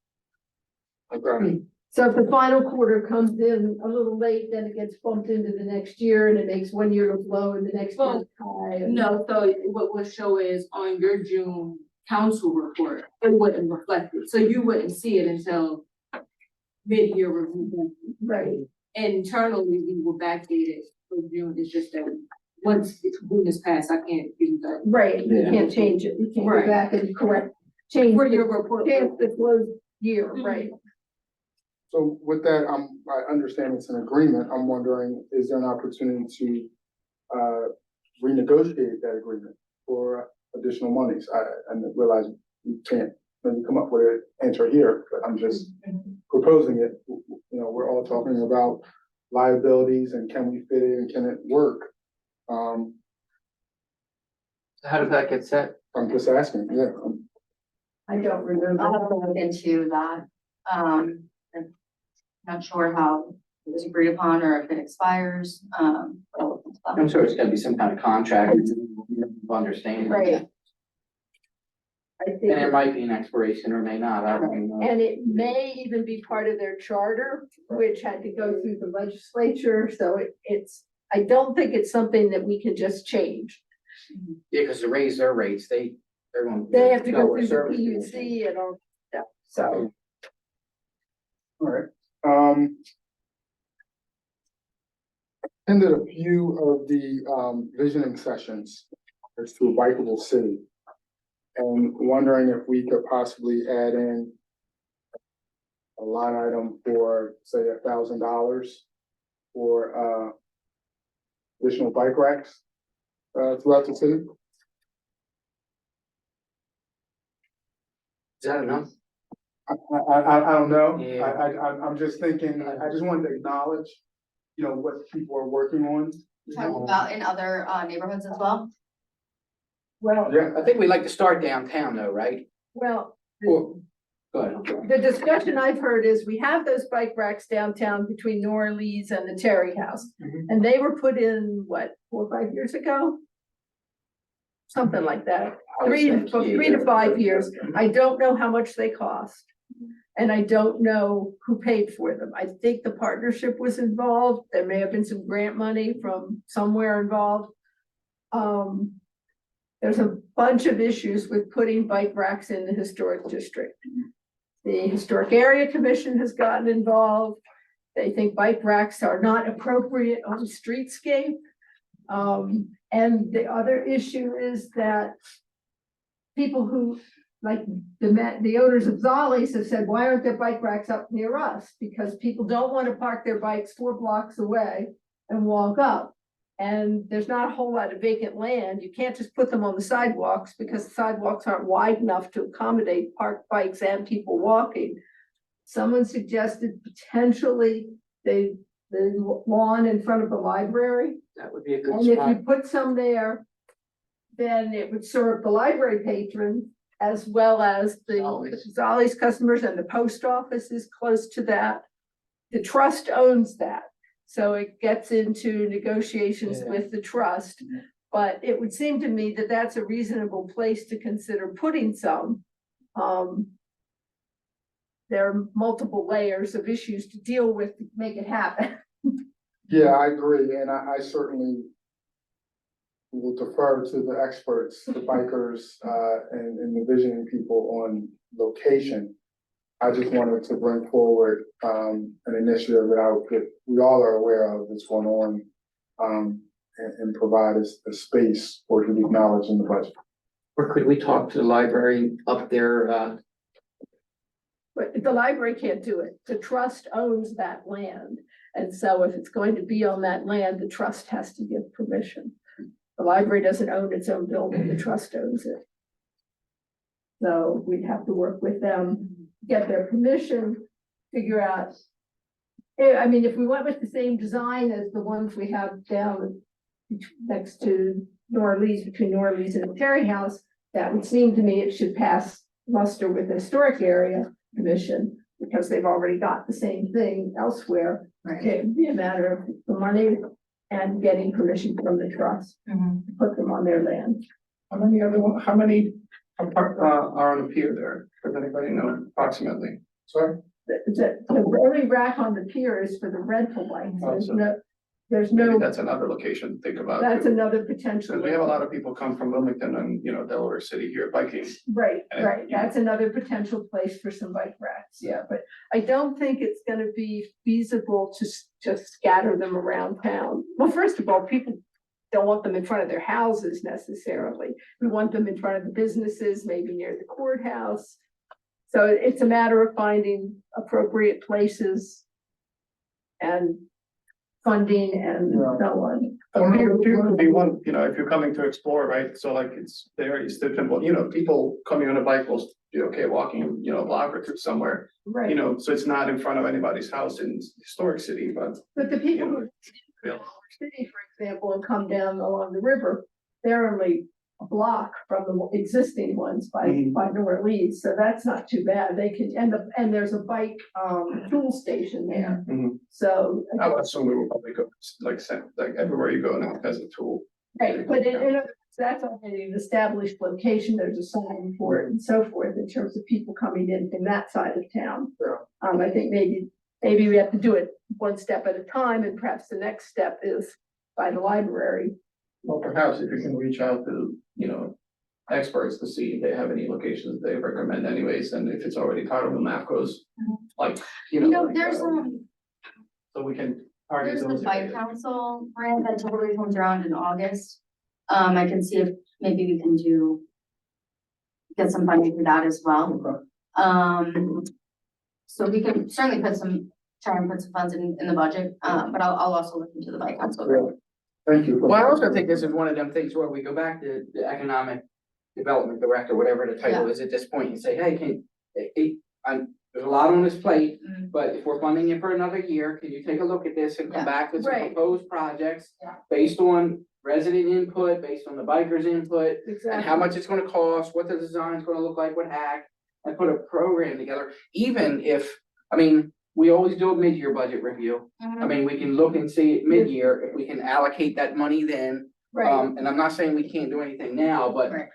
Okay, So if the final quarter comes in a little late, then it gets bumped into the next year and it makes one year look low and the next year look high. and- No, so what we'll show is on your June council report, it wouldn't reflect it, so you wouldn't see it until mid-year review. Right, Internally, we will backdate it for June, it's just that once June is passed, I can't give you that. right, you Yeah. can't change it, you can't go Right. back and correct, change For the, your report. change the closed year, Mhm. right? so with that, I understand it's an agreement, I'm wondering, is there an opportunity to renegotiate that agreement for additional monies? I realize you can't maybe come up with an answer here, but I'm just proposing it. You know, we're all talking about liabilities and can we fit it and can it work? How does that get set? I'm just asking, yeah. I don't remember. I'll have to look into that. I'm not sure how it was agreed upon or if it expires, but I'll look into that. I'm sure it's gonna be some kind of contract, understanding. Right. I think. And there might be an expiration or may not, I don't know. And it may even be part of their charter, which had to go through the legislature, so I don't think it's something that we can just change. Yeah, because to raise their rates, they're going. They have to go with through the service commission. PUC and all that, so. All right, attended a few of the visioning sessions as to a bikeable city. And wondering if we could possibly add in a line item for, say, $1,000 for additional bike racks throughout the city. Is that enough? I don't know. Yeah. I'm just thinking, I just wanted to acknowledge, what people are working on. Talking about in other neighborhoods as well? Well, Yeah, I think we'd like to start downtown though, right? well, well, Go ahead. the discussion I've heard is we have those bike racks downtown between New Orleans and the Terry House. Mhm. And they were put in, what, 4 or 5 years ago? Something like that, 3 to 5 years. I don't know how much they cost. And I don't know who paid for them. I think the partnership was involved. There may have been some grant money from somewhere involved. There's a bunch of issues with putting bike racks in the historic district. The Historic Area Commission has gotten involved. They think bike racks are not appropriate on the streetscape. And the other issue is that people who, like the owners of Zolli's have said, why aren't there bike racks up near us? Because people don't want to park their bikes 4 blocks away and walk up. And there's not a whole lot of vacant land. You can't just put them on the sidewalks because the sidewalks aren't wide enough to accommodate parked bikes and people walking. Someone suggested potentially the lawn in front of the library. That would be a good And if you spot. put some there, then it would serve the library patrons as well as the Zolli's customers, and the post office is close to that. The trust owns that, so it gets into negotiations Yeah. with the trust. But it would seem to me that that's a reasonable place to consider putting some. There are multiple layers of issues to deal with to make it happen. yeah, I agree, and I certainly will defer to the experts, the bikers, and the visioning people on location. I just wanted to bring forward, an initiative that we all are aware of that's going on, and provide a space for it to be acknowledged in the budget. Or could we talk to the library up there, But the library can't do it. The trust owns that land. And so if it's going to be on that land, the trust has to give permission. The library doesn't own its own building, the trust owns it. So we'd have to work with them, get their permission, figure out. I mean, if we went with the same design as the ones we have down next to New Orleans, between New Orleans and the Terry House, that would seem to me it should pass muster with the Historic Area Commission, because they've already got the same thing elsewhere. It would be a matter of the money and getting permission from the trust to put them on their land. How many are on the pier there? Does anybody know approximately? Sorry? The only rack on the pier is for the rental bikes. There's Maybe no, that's another location to think about. that's too. another potential. Because we have a lot of people come from Wilmington and, Delaware City here biking. Right, And, right. That's another potential place for some bike racks, yeah, but I don't think it's gonna be feasible to just scatter them around town. Well, first of all, people don't want them in front of their houses necessarily. We want them in front of the businesses, maybe near the courthouse. So it's a matter of finding appropriate places and funding and so on. Pier could be one, if you're coming to explore, right? So like it's very simple, people coming on a bike will be okay walking, a block or two somewhere. Right, So it's not in front of anybody's house in historic city, but but the people who Yeah. City, for example, and come down along the river, they're only a block from the existing ones by New Orleans, so that's not too bad. They can, and there's a bike, tool station there. Mhm. So, I would assume we will probably go like everywhere you go now has a tool. right, but in other words, So that's already an established location, there's a sign for it and so forth in terms of people coming in from that side of town. Yeah. I think maybe we have to do it one step at a time, and perhaps the next step is by the library. Well, perhaps if you can reach out to, experts to see if they have any locations they recommend anyways, and if it's already part of the MAPCO's, like, There's so we can target there's the those. bike council grant that totally comes around in August. I can see if maybe we can get some funding for that as well. So we can certainly try and put some funds in the budget, but I'll also look into the bike council grant. Thank you. Well, I also think this is one of them things where we go back to the economic development director, whatever the title is at this point, and say, hey, there's a lot on this plate, Mhm. but if we're funding it for another year, can you take a look at this and come back with some Right. proposed projects? Yeah. Based on resident input, based on the bikers' input, and Exactly. how much it's gonna cost, what the design's gonna look like with hack, and put a program together, even if, we always do a mid-year budget review. We can look and see it mid-year, if we can allocate that money then. Right, And I'm not saying we can't do anything now, but Right.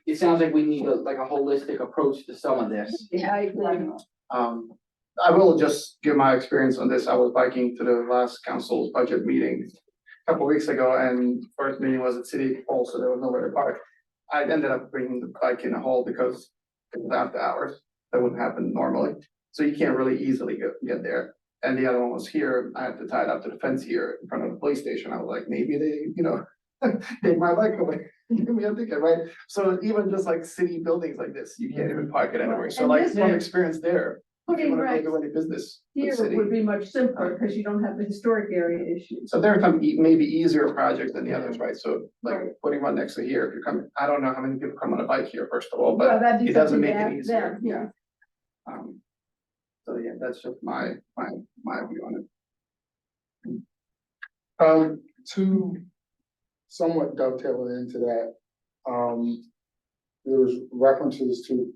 it sounds like we need a holistic approach to some of this. yeah, I agree. I will just give my experience on this. I was biking to the last council's budget meeting a couple weeks ago, and first meeting was at City Hall, so there was nowhere to park. I ended up bringing the bike in a hall because it was after hours. That wouldn't happen normally, so you can't really easily get there. And the other one was here. I had to tie it up to the fence here in front of the police station. I was like, maybe they, take my bike away, give me a ticket, right? So even just like city buildings like this, you can't even park it anywhere. So And like this from one- experience there. If you Putting wanna right go do any business with here the city. would be much simpler because you don't have the historic area issues. So there are some maybe easier projects than the others, right? So like Right. putting one next to here, if you come, I don't know how many people come on a bike here, first of all, Well, but that'd be it doesn't something make to it ask easier, them, yeah. So yeah, that's just my view on it. To somewhat dovetailing into that, there was references to,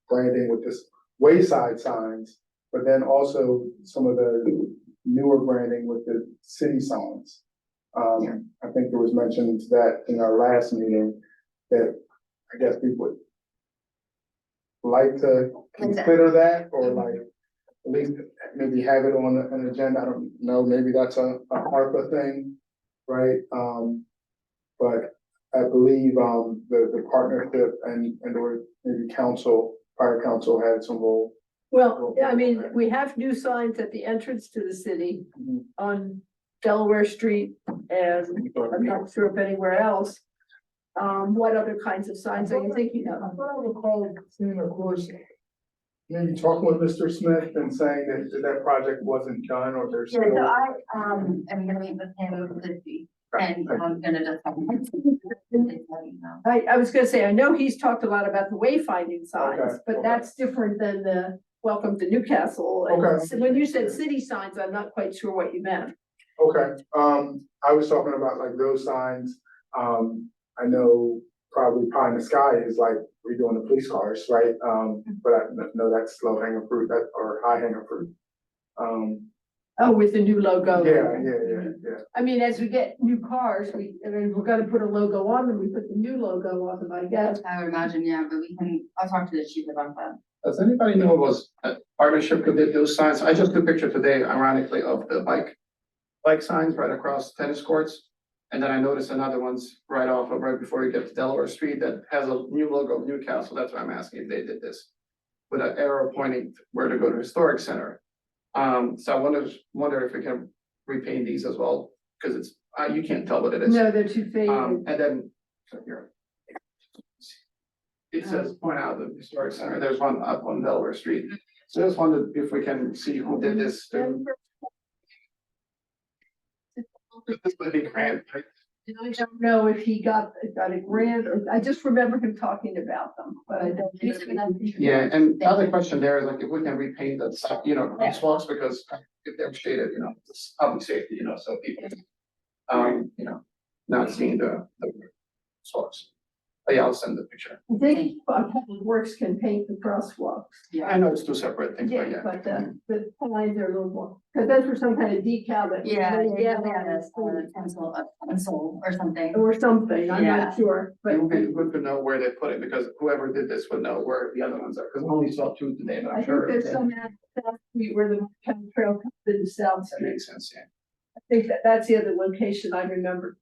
branding with this wayside signs, but then also some of the newer branding with the city signs. I think there was mentioned that in our last meeting, that I guess people would like to consider that, or like, at least maybe have it on an agenda, I don't know, maybe that's a ARPA thing, right? But I believe, the partnership and or maybe prior council had some role. Well, I mean, we have new signs at the entrance to the city Mhm. on Delaware Street, and I'm not sure if anywhere else. What other kinds of signs are you thinking I of? thought I recall seeing, of course, maybe talking with Mr. Smith and saying that that project wasn't done, or there's Yeah, so still. I, am gonna meet with him this week, and I'm gonna just. I was gonna say, I know he's talked a lot about the wayfinding signs, Okay, but okay. that's different than the welcome to Newcastle. Okay. So when you said city signs, I'm not quite sure what you meant. Okay, I was talking about like those signs, I know probably pie in the sky is like redoing the police cars, right? But I know that's low hanging fruit, or high hanging fruit. Oh, with the new logo. Yeah. I mean, as we get new cars, we're gonna put a logo on them, we put the new logo on them, I guess. I would imagine, yeah, but I'll talk to the chief about that. Does anybody know what was a partnership with those signs? I just took a picture today, ironically, of the bike signs right across tennis courts. And then I noticed another one's right before you get to Delaware Street that has a new logo of Newcastle. That's why I'm asking if they did this. With an arrow pointing where to go to Historic Center. So I wonder if we can repaint these as well, because it's, you can't tell what it is. No, they're too faded. And then, so here. It says point out the Historic Center. There's one up on Delaware Street. So I just wondered if we can see who did this. This would be grand. I don't know if he got a grant, or I just remember him talking about them, but I don't. Yeah, and the other question there is like, if we can repaint the, crosswalks, because if they're shaded, it's public safety, so people, not seeing the crosswalks. yeah, I'll send the picture. I think Public Works can paint the crosswalks. I know it's two separate things, but Yeah, yeah. but the lines are a little more, because that's for some kind of decal that. Yeah, they yeah, get on the street pencil or something. Or something, I'm Yeah. not sure, but. It would be good to know where they put it, because whoever did this would know where the other ones are, because I only saw two today, but I I'm think sure. there's that some at South Street where the county trail comes into South Street. makes sense, yeah. I think that's the other location I remember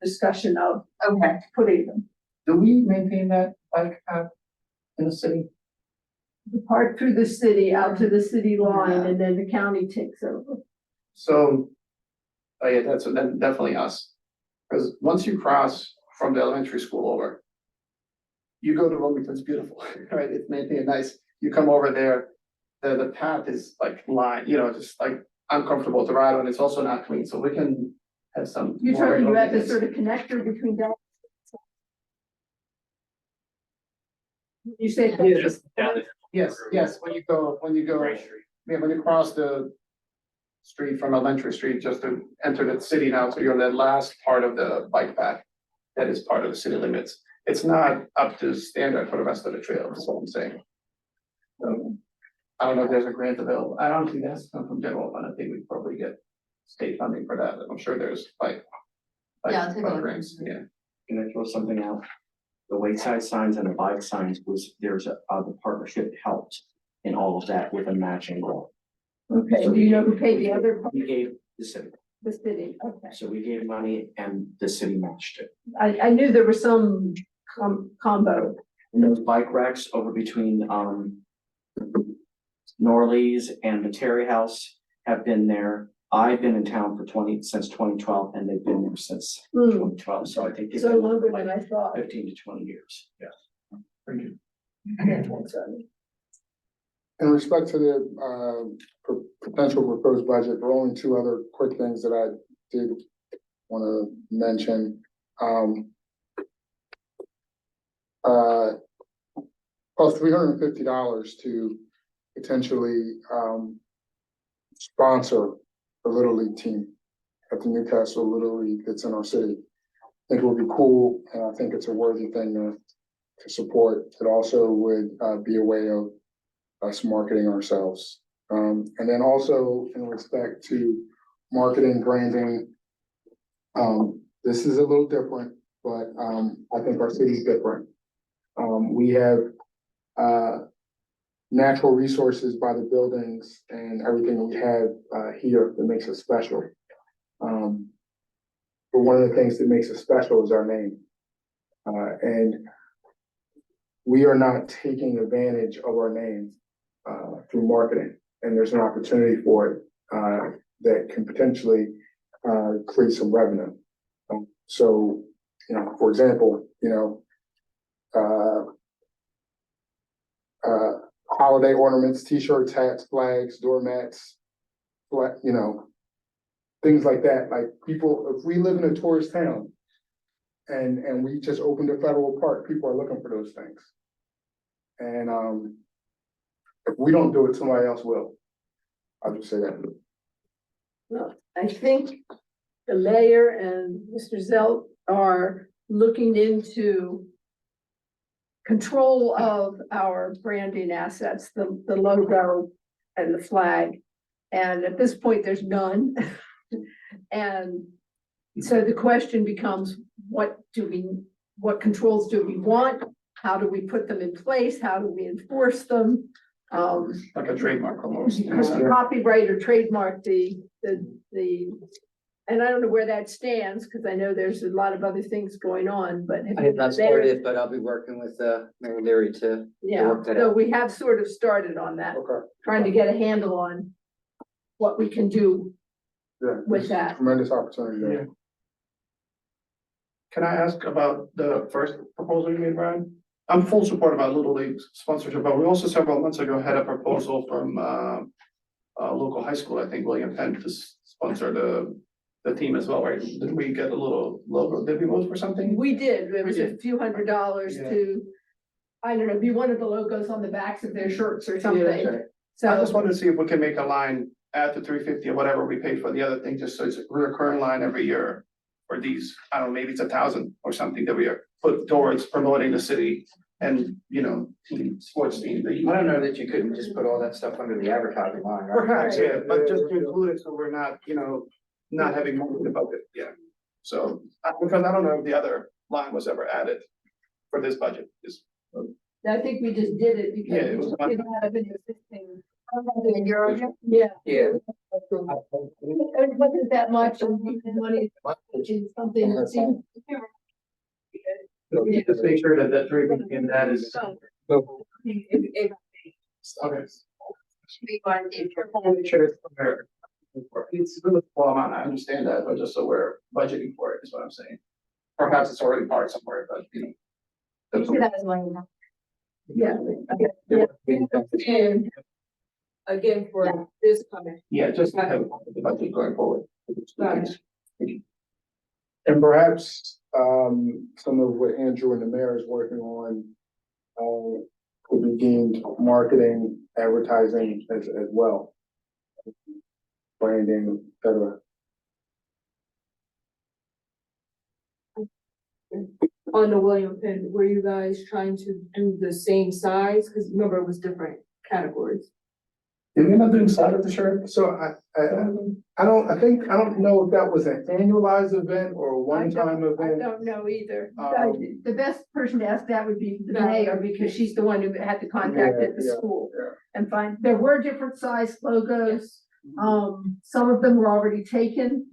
discussion of Okay. putting them. Do we maintain that bike path in the city? The part through the city, out to the city line, and then the county takes over. So, oh yeah, that's then definitely us. Because once you cross from the elementary school over, you go to Wilmington, it's beautiful, right? It's maintained nice. You come over there, the path is like line, just like uncomfortable to ride on. It's also not clean, so we can have some. You're more talking about the maintenance. sort of connector between that. You say. Just down the. Yes, when you go, Gray Street. yeah, when you cross the street from Elementary Street, just to enter the city now, so you're on that last part of the bike path. That is part of the city limits. It's not up to standard for the rest of the trail, that's what I'm saying. So, I don't know if there's a grant available. I don't think that's come from general fund. I think we probably get state funding for that. I'm sure there's Yeah, I'll take a look. grants, yeah. Can I throw something out? The wayside signs and the bike signs the partnership helped in all of that with a matching goal. Okay, do you know who paid the other, part? We gave the city, The city, okay. so we gave money and the city matched it. I knew there was some combo. And those bike racks over between, Norley's and the Terry House have been there. I've been in town since 2012, and they've been there since Hmm, 2012, so I think. they've so been longer like than I thought. 15 to 20 years, yeah. Thank you. In respect to the potential proposed budget, there are only two other quick things that I did want to mention. Cost $350 to potentially sponsor the Little League team at the Newcastle Little League that's in our city. I think it would be cool, and I think it's a worthy thing to support. It also would be a way of us marketing ourselves. And then also in respect to marketing, branding, this is a little different, but I think our city's different. We have natural resources by the buildings and everything we have here that makes us special. But one of the things that makes us special is our name. And we are not taking advantage of our name through marketing, and there's an opportunity for it that can potentially create some revenue. So, for example, holiday ornaments, t-shirts, hats, flags, doormats, things like that. Like people, if we live in a tourist town and we just opened a federal park, people are looking for those things. And if we don't do it, somebody else will. I'll just say that. Well, I think the mayor and Mr. Zelt are looking into control of our branding assets, the logo and the flag. And at this point, there's none. And so the question becomes, what controls do we want? How do we put them in place? How do we enforce them? Like a trademark almost. Copyright or trademark and I don't know where that stands, because I know there's a lot of other things going on, but. I have not started it, but I'll be working with Mary Leary to Yeah, work that so out. we have sort of started on that, Okay. trying to get a handle on what we can do Yeah. with that. Tremendous opportunity there. Yeah. Can I ask about the first proposal you made, Brian? I'm full support about Little League sponsorship, but we also several months ago had a proposal from a local high school, I think William Penn, to sponsor the team as well, right? Didn't we get a little logo? Did we vote for something? We did, it was a did. few $100s Yeah. to, I don't know, be one of the logos on the backs of their shirts or Okay. something. I just So, wanted to see if we can make a line at the $350 or whatever we paid for the other thing, just so it's a recurring line every year for these, I don't know, maybe it's 1,000 or something that we are put towards promoting the city and, you know, the sports team. that you- I don't know that you couldn't just put all that stuff under the advertising line, right? Perhaps, yeah, but just to include it so we're not, you know, not having money in the bucket, yeah. So, because I don't know if the other line was ever added for this budget, is. I think we just did it Yeah, it was because one- we didn't have an existing. Yeah. Yeah, it wasn't that much, and we had money in something that seemed. Just make sure that that three in that is. Okay. Make sure it's somewhere. It's really small amount, I understand that, but just so we're budgeting for it is what I'm saying. Perhaps it's already part somewhere, but you know. that's See that as well. Yeah. And again, for this coming, Yeah, just not have the budget going forward. Got And perhaps, some of what Andrew and the mayor is working on, could be deemed marketing, advertising as well. Branding, et cetera. on the William Penn, were you guys trying to do the same size? Cause remember it was different categories. Did we end up doing side of the shirt? So I don't know if that was an annualized event or a one-time I event. don't know either. Um, The best person to ask that would be the mayor, because she's the one who had the contact at the Yeah, school. yeah. And find, there were different size logos, some of them were already taken.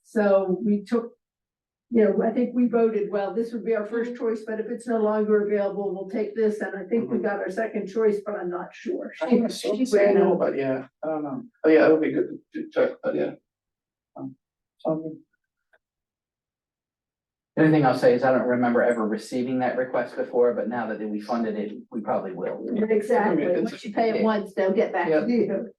So we took, you know, I think we voted, well, this would be our first choice, but if it's no longer available, we'll take this, and I think we got our second choice, but I'm not sure. I think it's annual, but yeah, I don't know. Oh, yeah, it would be good to check, but yeah. Something. The only thing I'll say is I don't remember ever receiving that request before, but now that we funded it, we probably will. Exactly, once you pay it once, they'll get back to you.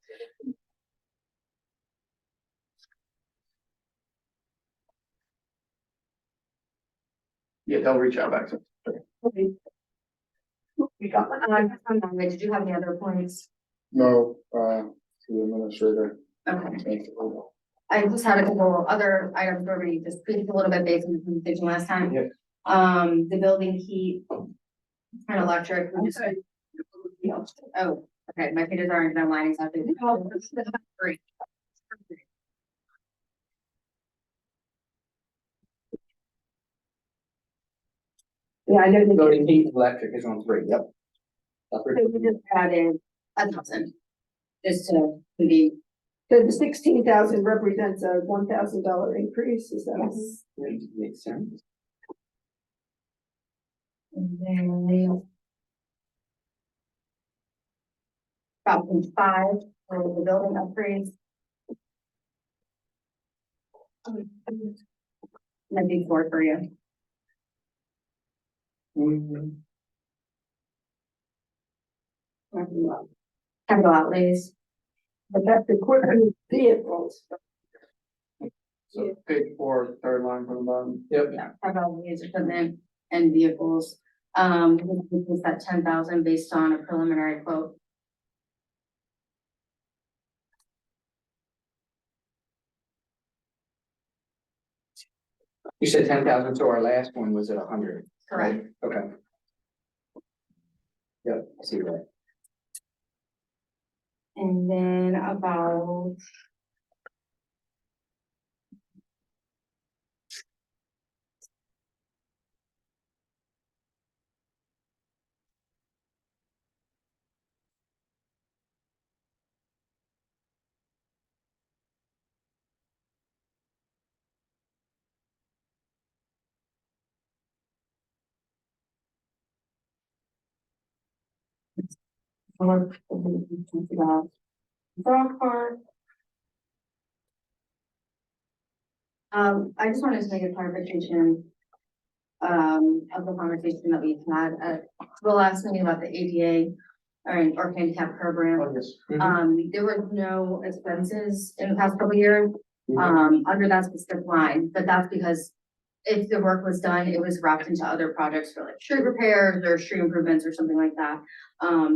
Yeah, they'll reach out back to. You got one? Did you have any other points? No, to the administrator. Okay. I just had a couple other items where we just tweaked a little bit based on the conversation last time. Yeah. The building heat and electric, we just. Oh, okay, my fingers aren't even lining up. Great. Yeah, I know. Building heat and electric is on 3, yep. So we just added 1,000. Just to be. So the 16,000 represents a $1,000 increase, is that? Makes sense. And then. About 5 for the building upgrades. That'd be 4 for you. Capital outlays. But that's equipment vehicles. So page 4, third line from the bottom. Yep. Yeah, capital outlays, equipment and vehicles. It's that 10,000 based on a preliminary quote. You said 10,000, so our last one was at 100. Correct. Okay. Yep, I see that. And then about. Dog park. I just wanted to make a clarification. Of the conversation that we've had at the last meeting about the ADA or handicap program. Oh, yes. There were no expenses in the past couple of years, under that specific line, but that's because if the work was done, it was wrapped into other projects for like street repairs or street improvements or something like that.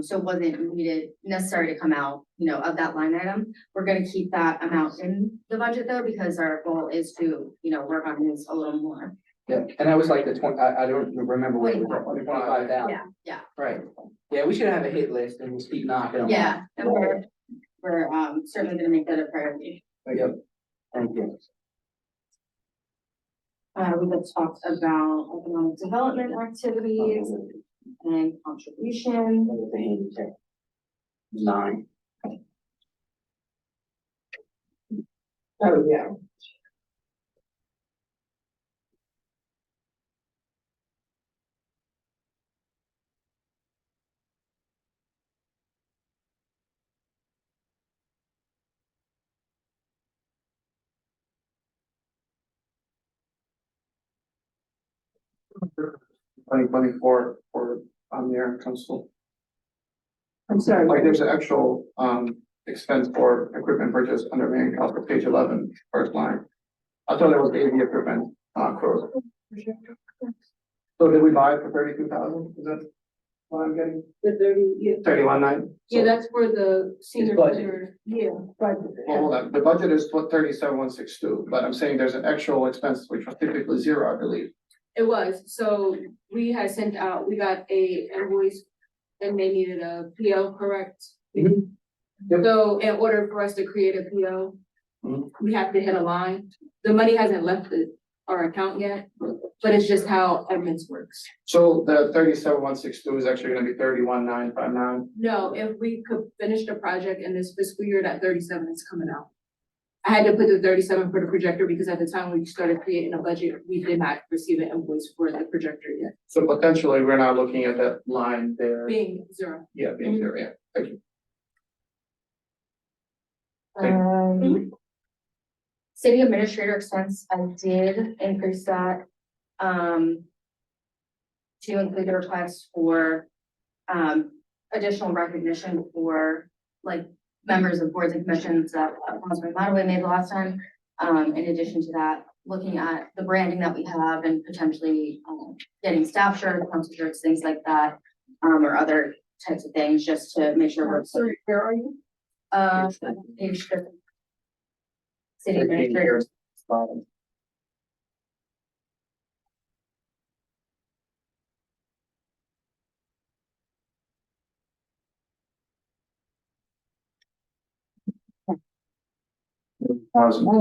So it wasn't needed necessary to come out, you know, of that line item. We're gonna keep that amount in the budget though, because our goal is to, you know, work on this a little more. Yeah, and that was like the I don't remember what it was, 25,000. Yeah, Right, yeah, we should have a hit list and we'll keep knocking them. yeah, and we're certainly gonna make that a priority. Yep, thank you. We just talked about economic development activities and contribution. The handicap. 9. Oh, yeah. Twenty twenty-four for, mayor and council. I'm sorry. Like, there's an actual, expense for equipment purchase under mayor and council, page 11, first line. I thought it was AV equipment, quote. So did we buy it for 32,000? Is that what I'm getting? The 30, yeah. 31,900? Yeah, that's for the senior budget. center, yeah, but Well, hold on, the budget is what 37,162, but I'm saying there's an actual expense, which was typically 0, I believe. it was, so we had sent out, we got a invoice and they needed a PO, correct? Mhm. Yep. So in order for us to create a PO, Mhm. we have to hit a line. The money hasn't left our account yet, but it's just how Edmonds works. So the 37,162 is actually gonna be 31,959. No, if we could finish the project in this fiscal year, that 37 is coming out. I had to put the 37 for the projector because at the time we started creating a budget, we did not receive an invoice for the projector yet, So potentially, we're not looking at that line there. being 0. Yeah, being there, yeah, thank you. City administrator expense, I did increase that, to include the request for, additional recognition for, like, members of boards and commissions that Councilman Mataway made the last time. In addition to that, looking at the branding that we have and potentially, getting staff shirts, council shirts, things like that, or other types of things, just to make sure we're. Sorry, where are you? Page 50. City administrator. Oh,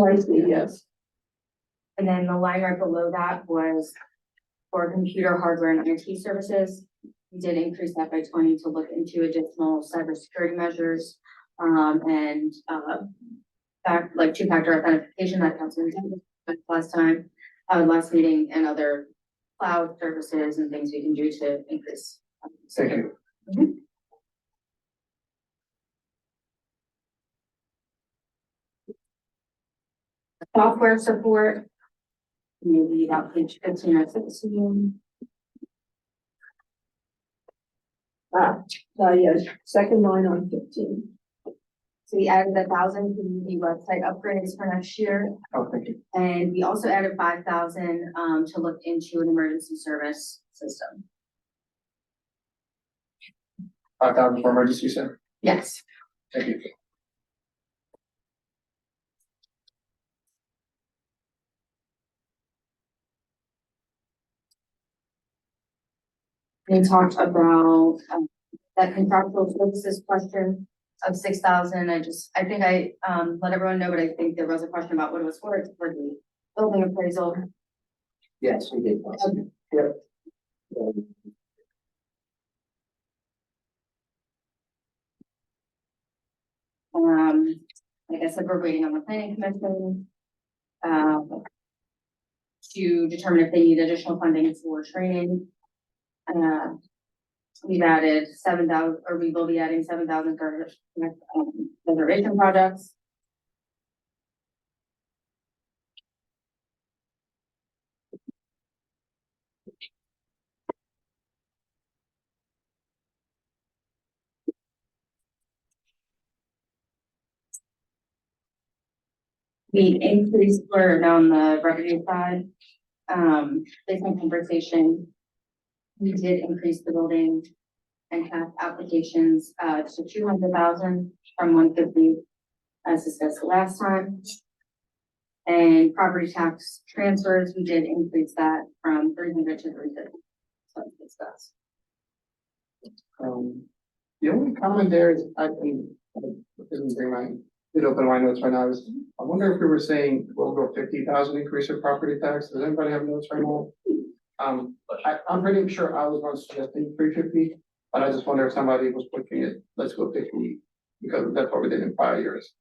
I see, yes. And then the line right below that was for computer hardware and IT services. We did increase that by 20 to look into additional cybersecurity measures, and, like two-factor authentication that Councilman did last time, last meeting, and other cloud services and things we can do to increase. Thank you. Software support. Maybe about page 15 or 16. Yes, second line on 15. So we added 1,000 to the website upgrades for next year. Oh, thank you. And we also added 5,000 to look into an emergency service system. 5,000 for emergency center, Yes. thank you. We talked about that contractual services question of 6,000. I think I let everyone know, but I think there was a question about what it was for. It's for the building appraisal. Yes, we did. Yep. Like I said, we're waiting on the planning commission to determine if they need additional funding for training. We've added 7,000, or we will be adding 7,000 for reservation projects. We increased, we're on the revenue side. based on conversation, we did increase the building and have applications, to 200,000 from 150, as discussed last time. And property tax transfers, we did increase that from 300 to 350. So it's discussed. The only comment there is, I can, didn't bring my, did open my notes right now, is, I wonder if we were saying, we'll go 50,000 increase in property tax, does anybody have notes right now? I'm pretty sure I was once suggesting 350, but I just wonder if somebody was pushing it, let's go 50, because that's what we did in prior years.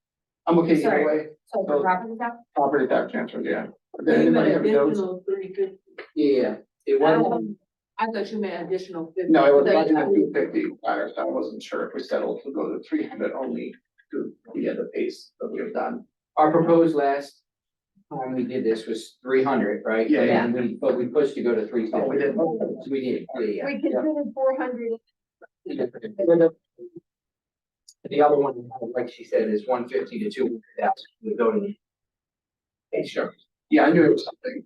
I'm okay either Sorry. way, So for property tax, property tax transfers, yeah. Does anybody have notes? Additional 350. Yeah, it wasn't, I thought you meant additional 50. No, it was So, budgeted 250, so I wasn't sure if we settled to go to 300 only to get the pace that we have done. our proposed last time we did this was 300, right? Yeah, yeah. And but we pushed to go to 350. Oh, we did. We did, yeah. We considered 400. The other one, like she said, is 150 to 200,000 with voting. Okay, sure. Yeah, I knew it was something.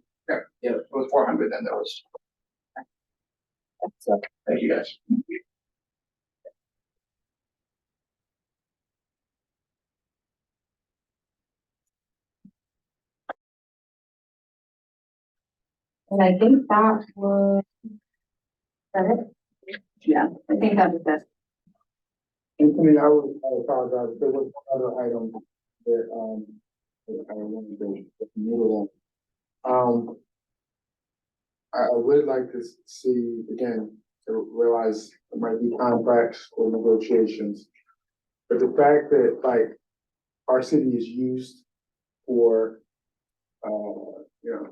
Yeah, it was 400, then there was. So, thank you guys. and I think that was, that it? Yeah, I think that was it. Anthony, I apologize, there was one other item that, that I wanted to noodle on. I would like to see, again, to realize there might be contracts or negotiations. But the fact that, like, our city is used for,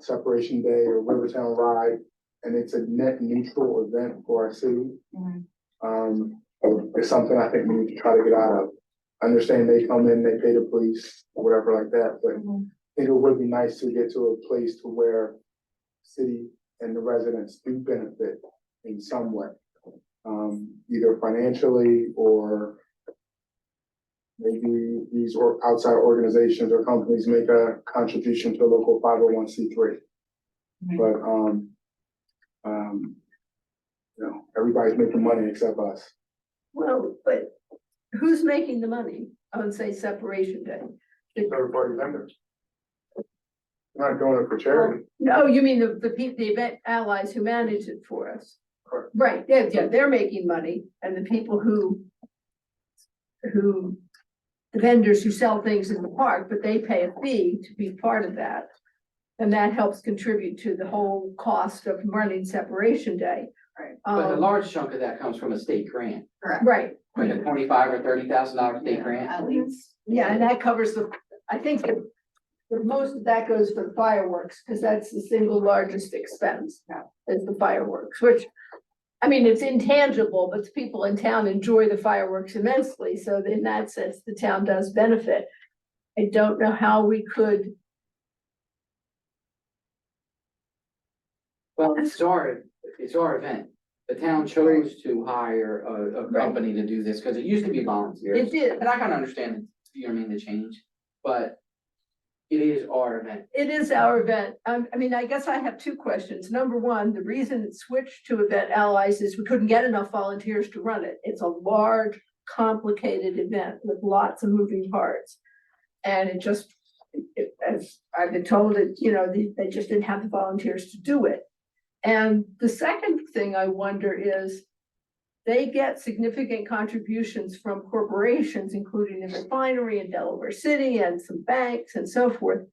Separation Day or Rivertown Ride, and it's a net neutral event for our city. It's something I think we need to try to get out of. I understand they come in, they pay the police, or whatever like that, but I think it would be nice to get to a place to where city and the residents do benefit in some way. Either financially or maybe these outside organizations or companies make a contribution to a local 501c3. But, everybody's making money except us. Well, but who's making the money on, say, Separation Day? Third-party vendors. We're not doing it for charity. No, you mean the event allies who manage it for us? Correct. Right, yeah, they're making money, and the people who, the vendors who sell things in the park, but they pay a fee to be part of that. And that helps contribute to the whole cost of running Separation Day. Right. But a large chunk of that comes from a state grant, Correct. Right, like a $25,000 or $30,000 state grant. At least. yeah, and that covers I think the most of that goes for the fireworks, because that's the single largest expense. Is the fireworks, which, I mean, it's intangible, but the people in town enjoy the fireworks immensely, so in that sense, the town does benefit. I don't know how we could, Well, it's our event. The town chose to hire a company to do this, because it used to be volunteers. it did, And I can understand, the change, but it is our event. it is our event. I mean, I guess I have two questions. Number one, the reason it switched to Event Allies is we couldn't get enough volunteers to run it. It's a large, complicated event with lots of moving parts. And as I've been told, they just didn't have the volunteers to do it. And the second thing I wonder is, they get significant contributions from corporations, including the refinery in Delaware City and some banks and so forth.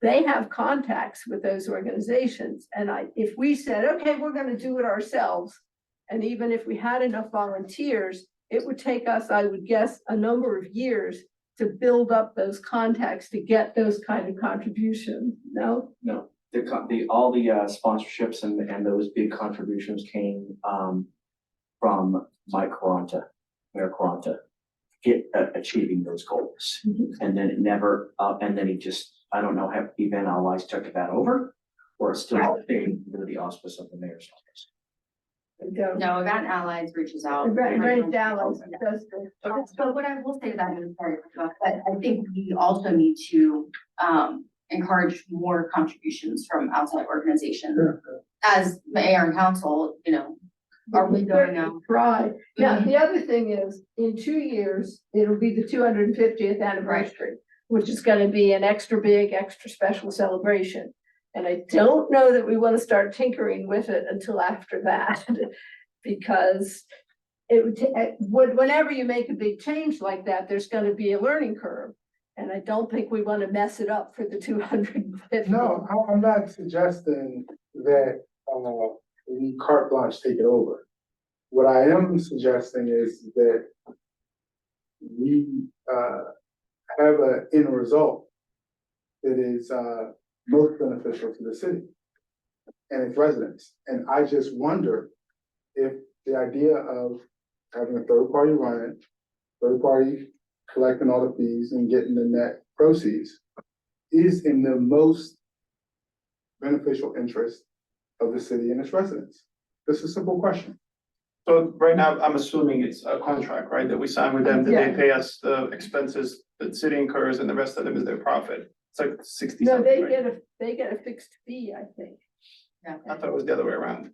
They have contacts with those organizations. And if we said, okay, we're gonna do it ourselves, and even if we had enough volunteers, it would take us, I would guess, a number of years to build up those contacts to get those kind of contributions, no? No, all the sponsorships and those big contributions came, from Mike Quaranta, Mayor Quaranta, achieving those goals. And then it never, and then he just, I don't know, have Event Allies took that over, or it's still under the auspice of the mayor's office. No, Event Allies reaches out. Event Allies does So what I will say to that is, sorry, but I think we also need to, encourage more contributions from outside organizations. As mayor and council, you know, are we going out? Try. Now, Mhm. the other thing is, in 2 years, it'll be the 250th anniversary, which is gonna be an extra big, extra special celebration. And I don't know that we wanna start tinkering with it until after that, because it whenever you make a big change like that, there's gonna be a learning curve. And I don't think we wanna mess it up for the 250th. No, I'm not suggesting that, we carte blanche take it over. What I am suggesting is that we, have a end result that is, most beneficial to the city and its residents. And I just wonder if the idea of having a third party run it, third party collecting all the fees and getting the net proceeds is in the most beneficial interest of the city and its residents. This is a simple question. So right now, I'm assuming it's a contract, right, that we sign with them, that they Yeah. pay us the expenses that the city incurs and the rest of them is their profit. It's like 60 No, something, right? they get a fixed fee, I think. I thought it was the other way around.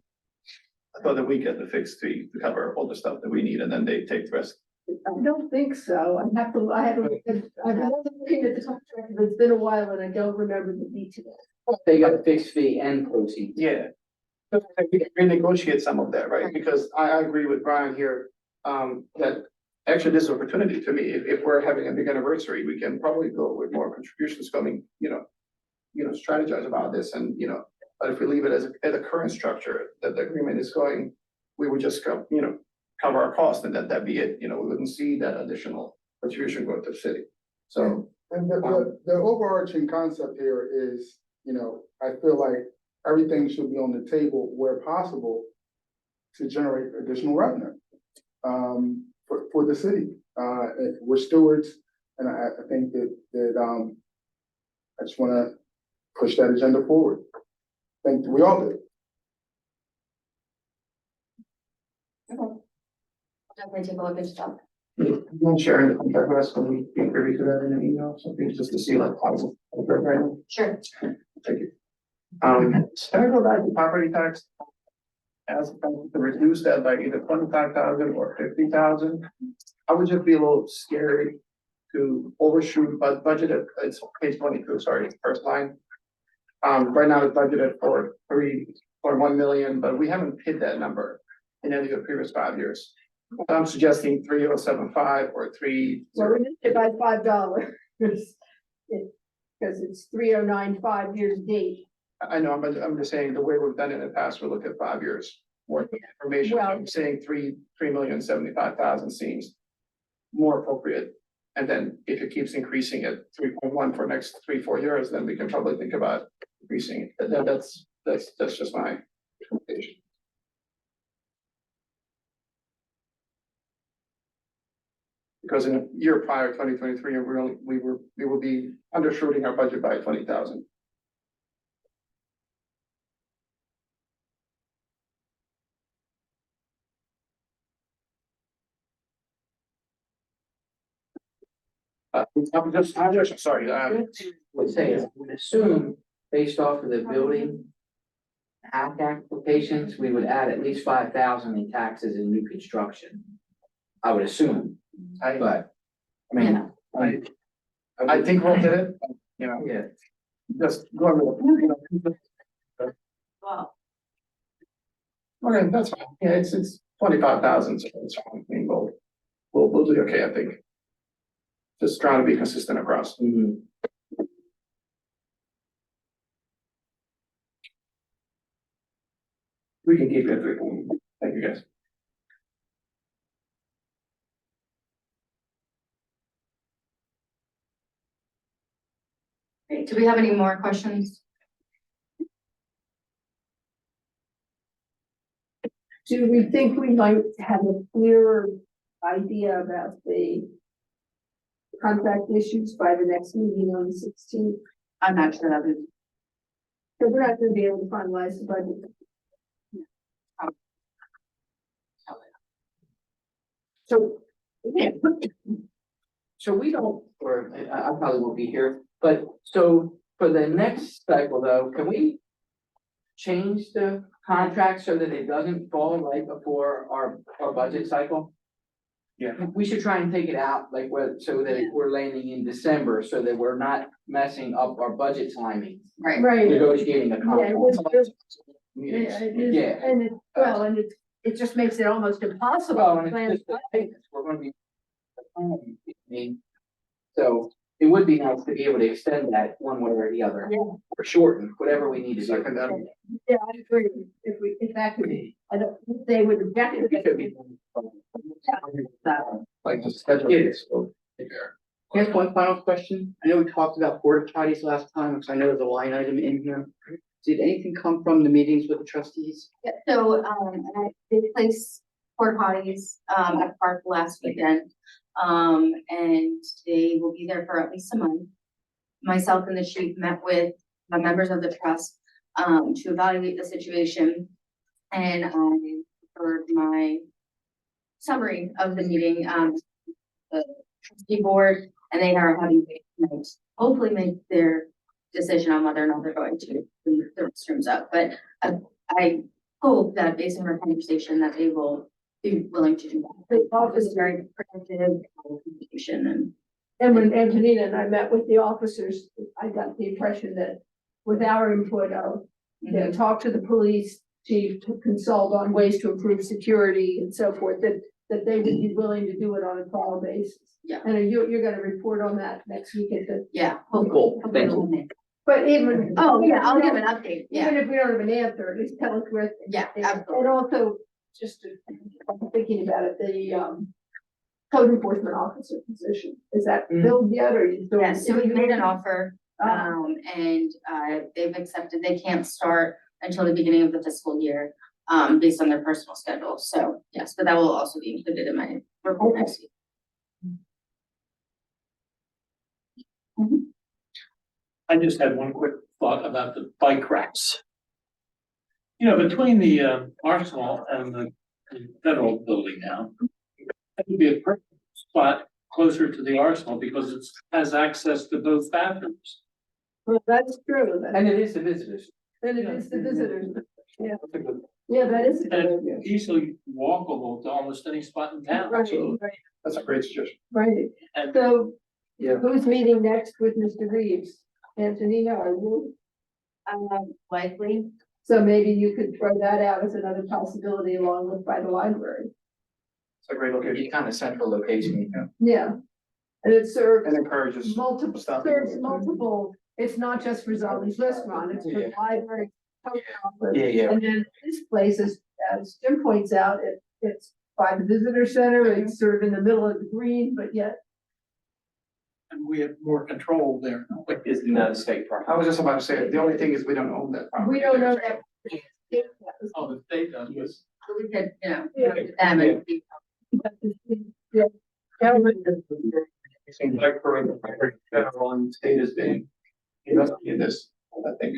I thought that we get the fixed fee to cover all the stuff that we need and then they take the rest. I don't think so. I haven't, I've been looking at the contract, but it's been a while and I don't remember the details. They got a fixed fee and proceeds. Yeah. But we can renegotiate some of that, right? Because I agree with Brian here, that actually this is opportunity to me. If we're having a big anniversary, we can probably go with more contributions coming, strategize about this and, but if we leave it as a current structure, that the agreement is going, we would just cover our cost and that'd be it. We wouldn't see that additional contribution go to the city. So, And the overarching concept here is, I feel like everything should be on the table where possible to generate additional revenue, for the city. We're stewards, and I think that I just wanna push that agenda forward. I think we all do. Definitely take a look at stuff. you can share the contract with us when we can review that in an email, something just to see like how it's right now. Sure. Thank you. Can I go back to property tax? As to reduce that by either 25,000 or 50,000. I would just be a little scary to overshoot, but budgeted, it's page 22, sorry, first line. Right now it's budgeted for 3.1 million, but we haven't hit that number in any of the previous 5 years. I'm suggesting 3,075 or 3. So we just divide $5. Because it's 3,095 years date. I know, but I'm just saying the way we've done it in the past, we look at 5 years worth of information. Well- I'm saying 3,075,000 seems more appropriate. And then if it keeps increasing at 3.1 for next 3-4 years, then we can probably think about increasing it. That's just my recommendation. Because in a year prior, 2023, we will be undershooting our budget by 20,000. I'm just sorry. Would say, I would assume, based off of the building act applications, we would add at least 5,000 in taxes in new construction. I would assume, but, I mean, I think we'll hit it, yeah. just going with. Wow. Okay, that's fine. Yeah, it's 25,000, so it's fine. I mean, we'll do okay, I think. Just trying to be consistent across. Mhm. We can keep it at 3. Thank you, guys. Great. Do we have any more questions? Do we think we might have a clearer idea about the contract issues by the next meeting on the 16th? I'm not sure that is. Because we're not gonna be able to finalize the budget. So, so we don't, or I probably won't be here, but so For the next cycle though, can we change the contract so that it doesn't fall right before our budget cycle? Yeah. We should try and take it out, like, so that we're landing in December, so that we're not messing up our budget timing, Right. Right. negotiating a Yeah, contract. yeah, it is, Yeah. and it just makes it almost impossible. Well, to and plan. it's just, we're gonna be. So it would be nice to be able to extend that one way or the other, Yeah. or shorten, whatever we need to do. Second, that. Yeah, I agree. If that could be, I don't, they would object to It could be. Like the schedule. It is. Here's one final question. I know we talked about porta potties last time, because I know there's a line item in here. Did anything come from the meetings with the trustees? Yeah, so, I did place porta potties, at Park last weekend. And they will be there for at least a month. Myself and the chief met with the members of the trust, to evaluate the situation. And I heard my summary of the meeting, the trustee board, and they are having, hopefully make their decision on whether or not they're going to leave the restrooms up, but I hope that based on our conversation that they will be willing to do that. The office is very protective of communication And when Antonina and I met with the officers, I got the impression that with our input of, talk to the police chief to consult on ways to improve security and so forth, that they would be willing to do it on a trial basis. Yeah. And you're gonna report on that next week at the, Yeah. Cool, thank you. but even. Oh, yeah, I'll give an update, yeah, Even if we don't have an answer, at least tell us where. yeah, And absolutely. also, just to, I'm thinking about it, the, code enforcement officer position, is that filled yet, or you still? Yeah, so we made an offer, Uh, and, they've accepted, they can't start until the beginning of the fiscal year, based on their personal schedule, so, yes, but that will also be included in my report next week. I just had one quick thought about the bike racks. You know, between the Arsenal and the federal building now, it would be a perfect spot closer to the Arsenal because it has access to both bathrooms. Well, that's true, And it is the visitors. then it is the visitors, yeah, that is. a good And idea. it's easily walkable to almost any spot in town, Right, so. right, That's a great suggestion. right, And so, Yeah. who's meeting next with Mr. Reeves? Antonina, are you? Likely, So maybe you could throw that out as another possibility along with by the library, It's a great It'd location be kind of central location. yeah. And it serves and encourages. multiple, stuff. serves multiple, it's not just for Zollie's Restaurant, it's for the library. post office. Yeah. And then this place is, as Jim points out, it's by the visitor center, it's sort of in the middle of the green, but yet. and we have more control there. Is not a state property. I was just about to say, the only thing is we don't own that property. We don't know that. Oh, the state does, yes. so we could, Yeah. Seems like for the federal and state is being invested in this, I think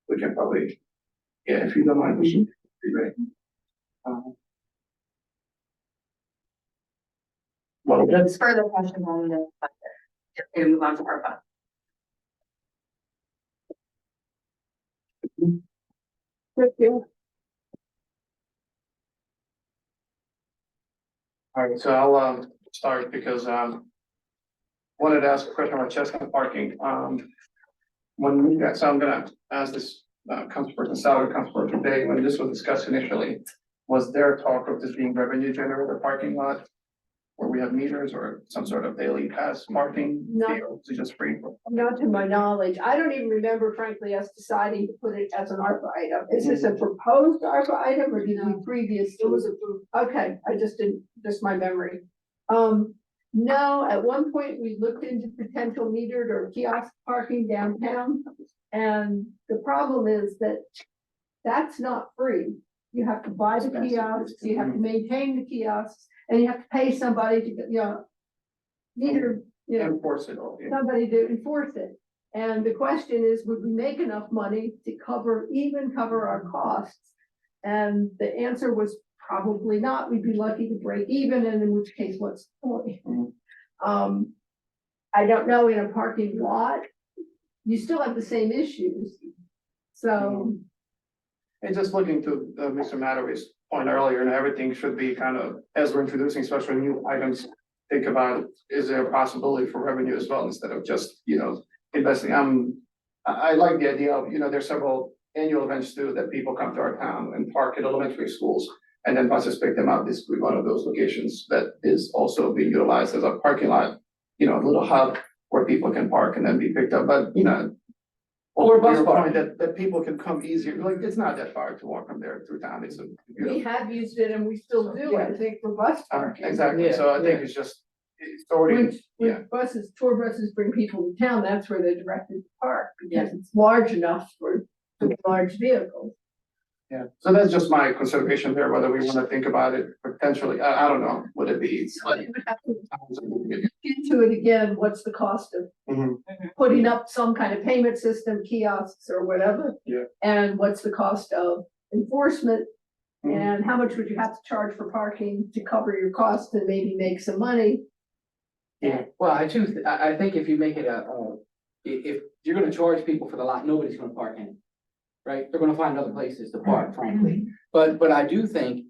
we can probably, yeah, if you don't mind, we should be ready. Well, There's further questions on the budget. Just gonna move on to ARPA. Thank you. all right, so I'll start because wanted to ask a question about Chestnut parking. When we got, so I'm gonna ask this councilperson, salary councilperson today, when this was discussed initially, was there talk of this being revenue generator parking lot? Where we have meters or some sort of daily pass parking? No. fee, or is it just free? Not to my knowledge, I don't even remember frankly us deciding to put it as an ARPA item, is this a proposed ARPA item or did we previous? It was approved. Okay, I just didn't, just my memory. No, at one point we looked into potential metered or kiosk parking downtown. And the problem is that that's not free. You have to buy the kiosks, you have to maintain the kiosks, and you have to pay somebody to, meter, Enforce it all, yeah. somebody to enforce it. And the question is, would we make enough money to cover our costs? And the answer was probably not. We'd be lucky to break even, and in which case, what's the point? I don't know, in a parking lot, you still have the same issues. So, And just looking to Mr. Matterly's point earlier, and everything should be kind of, as we're introducing especially new items, think about, is there a possibility for revenue as well, instead of just, investing. I like the idea of, there's several annual events too, that people come to our town and park at elementary schools. And then buses pick them up. This could be one of those locations that is also being utilized as a parking lot, a little hub where people can park and then be picked up, but, Or bus your point parking. that people can come easier, like, it's not that far to walk from there through town, it's a. we have used it and we still do, I think, for bus parking. Exactly, so I think Yeah. it's just, it's already, yeah. When tour buses bring people to town, that's where they're directed to park, because it's large enough for large vehicles. Yeah, so that's just my consideration there, whether we wanna think about it potentially, I don't know, would it be? So we would have to look into it again, what's the cost of Mhm. putting up some kind of payment system, kiosks or whatever? Yeah. And what's the cost of enforcement? Mhm. And how much would you have to charge for parking to cover your costs and maybe make some money? Well, I think if you make it if you're gonna charge people for the lot, nobody's gonna park in it. Right? They're gonna find other places to park, frankly. But I do think,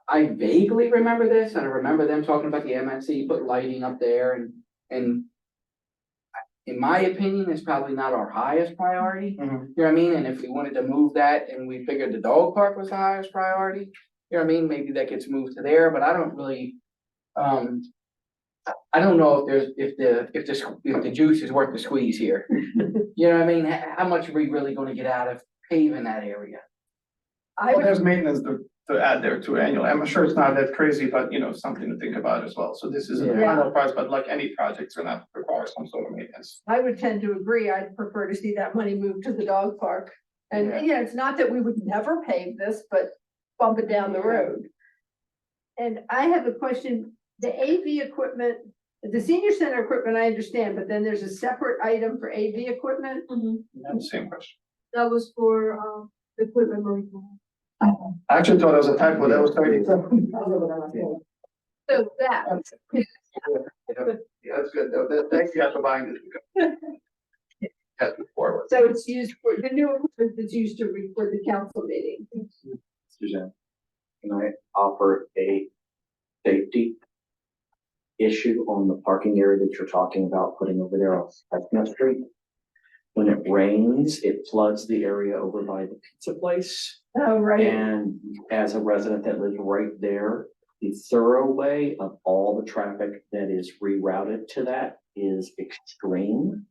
I vaguely remember this, and I remember them talking about the MNC, put lighting up there and in my opinion, it's probably not our highest priority. Mhm. You know what I mean? And if we wanted to move that and we figured the dog park was the highest priority, you know what I mean? Maybe that gets moved to there, but I don't really, I don't know if the juice is worth the squeeze here. You know what I mean? How much are we really gonna get out of paving that area? I Well, would, there's maintenance to add there too annually, I'm sure it's not that crazy, but, something to think about as well, so this isn't the Yeah. final price, but like any project's gonna require some sort of maintenance. I would tend to agree. I'd prefer to see that money moved to the dog park. And, Yeah. it's not that we would never pave this, but bump it down the road. And I have a question, the AV equipment, the senior center equipment, I understand, but then there's a separate item for AV equipment? Same question. That was for, the equipment rental. I actually thought it was a typo, that was 37. So that, Yeah, that's good, though, thank you for buying this. Yeah, forward. so it's used for, the new equipment that's used to record the council meeting. Suzanne, can I offer a safety issue on the parking area that you're talking about putting over there on Chestnut Street? When it rains, it floods the area over by the pizza place. Oh, right. And as a resident that lives right there, the thoroughway of all the traffic that is rerouted to that is extreme.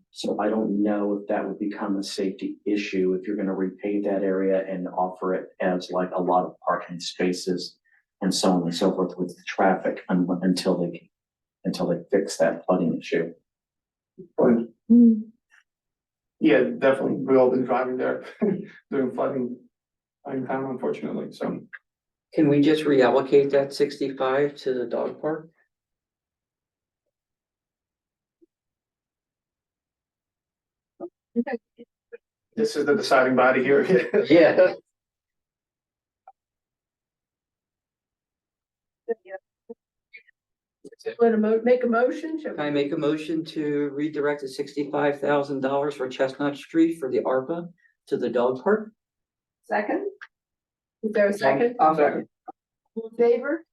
So I don't know if that would become a safety issue if you're gonna repave that area and offer it as like a lot of parking spaces and so on and so forth with the traffic until they fix that flooding issue. Yeah, definitely, we've all been driving there during flooding in town, unfortunately, so. Can we just reallocate that 65 to the dog park? This is the deciding body here. Yeah. Make a motion, shall Can I make a motion to redirect the $65,000 for Chestnut Street for the ARPA to the dog park? second? Is there a second? I'll second. All in favor?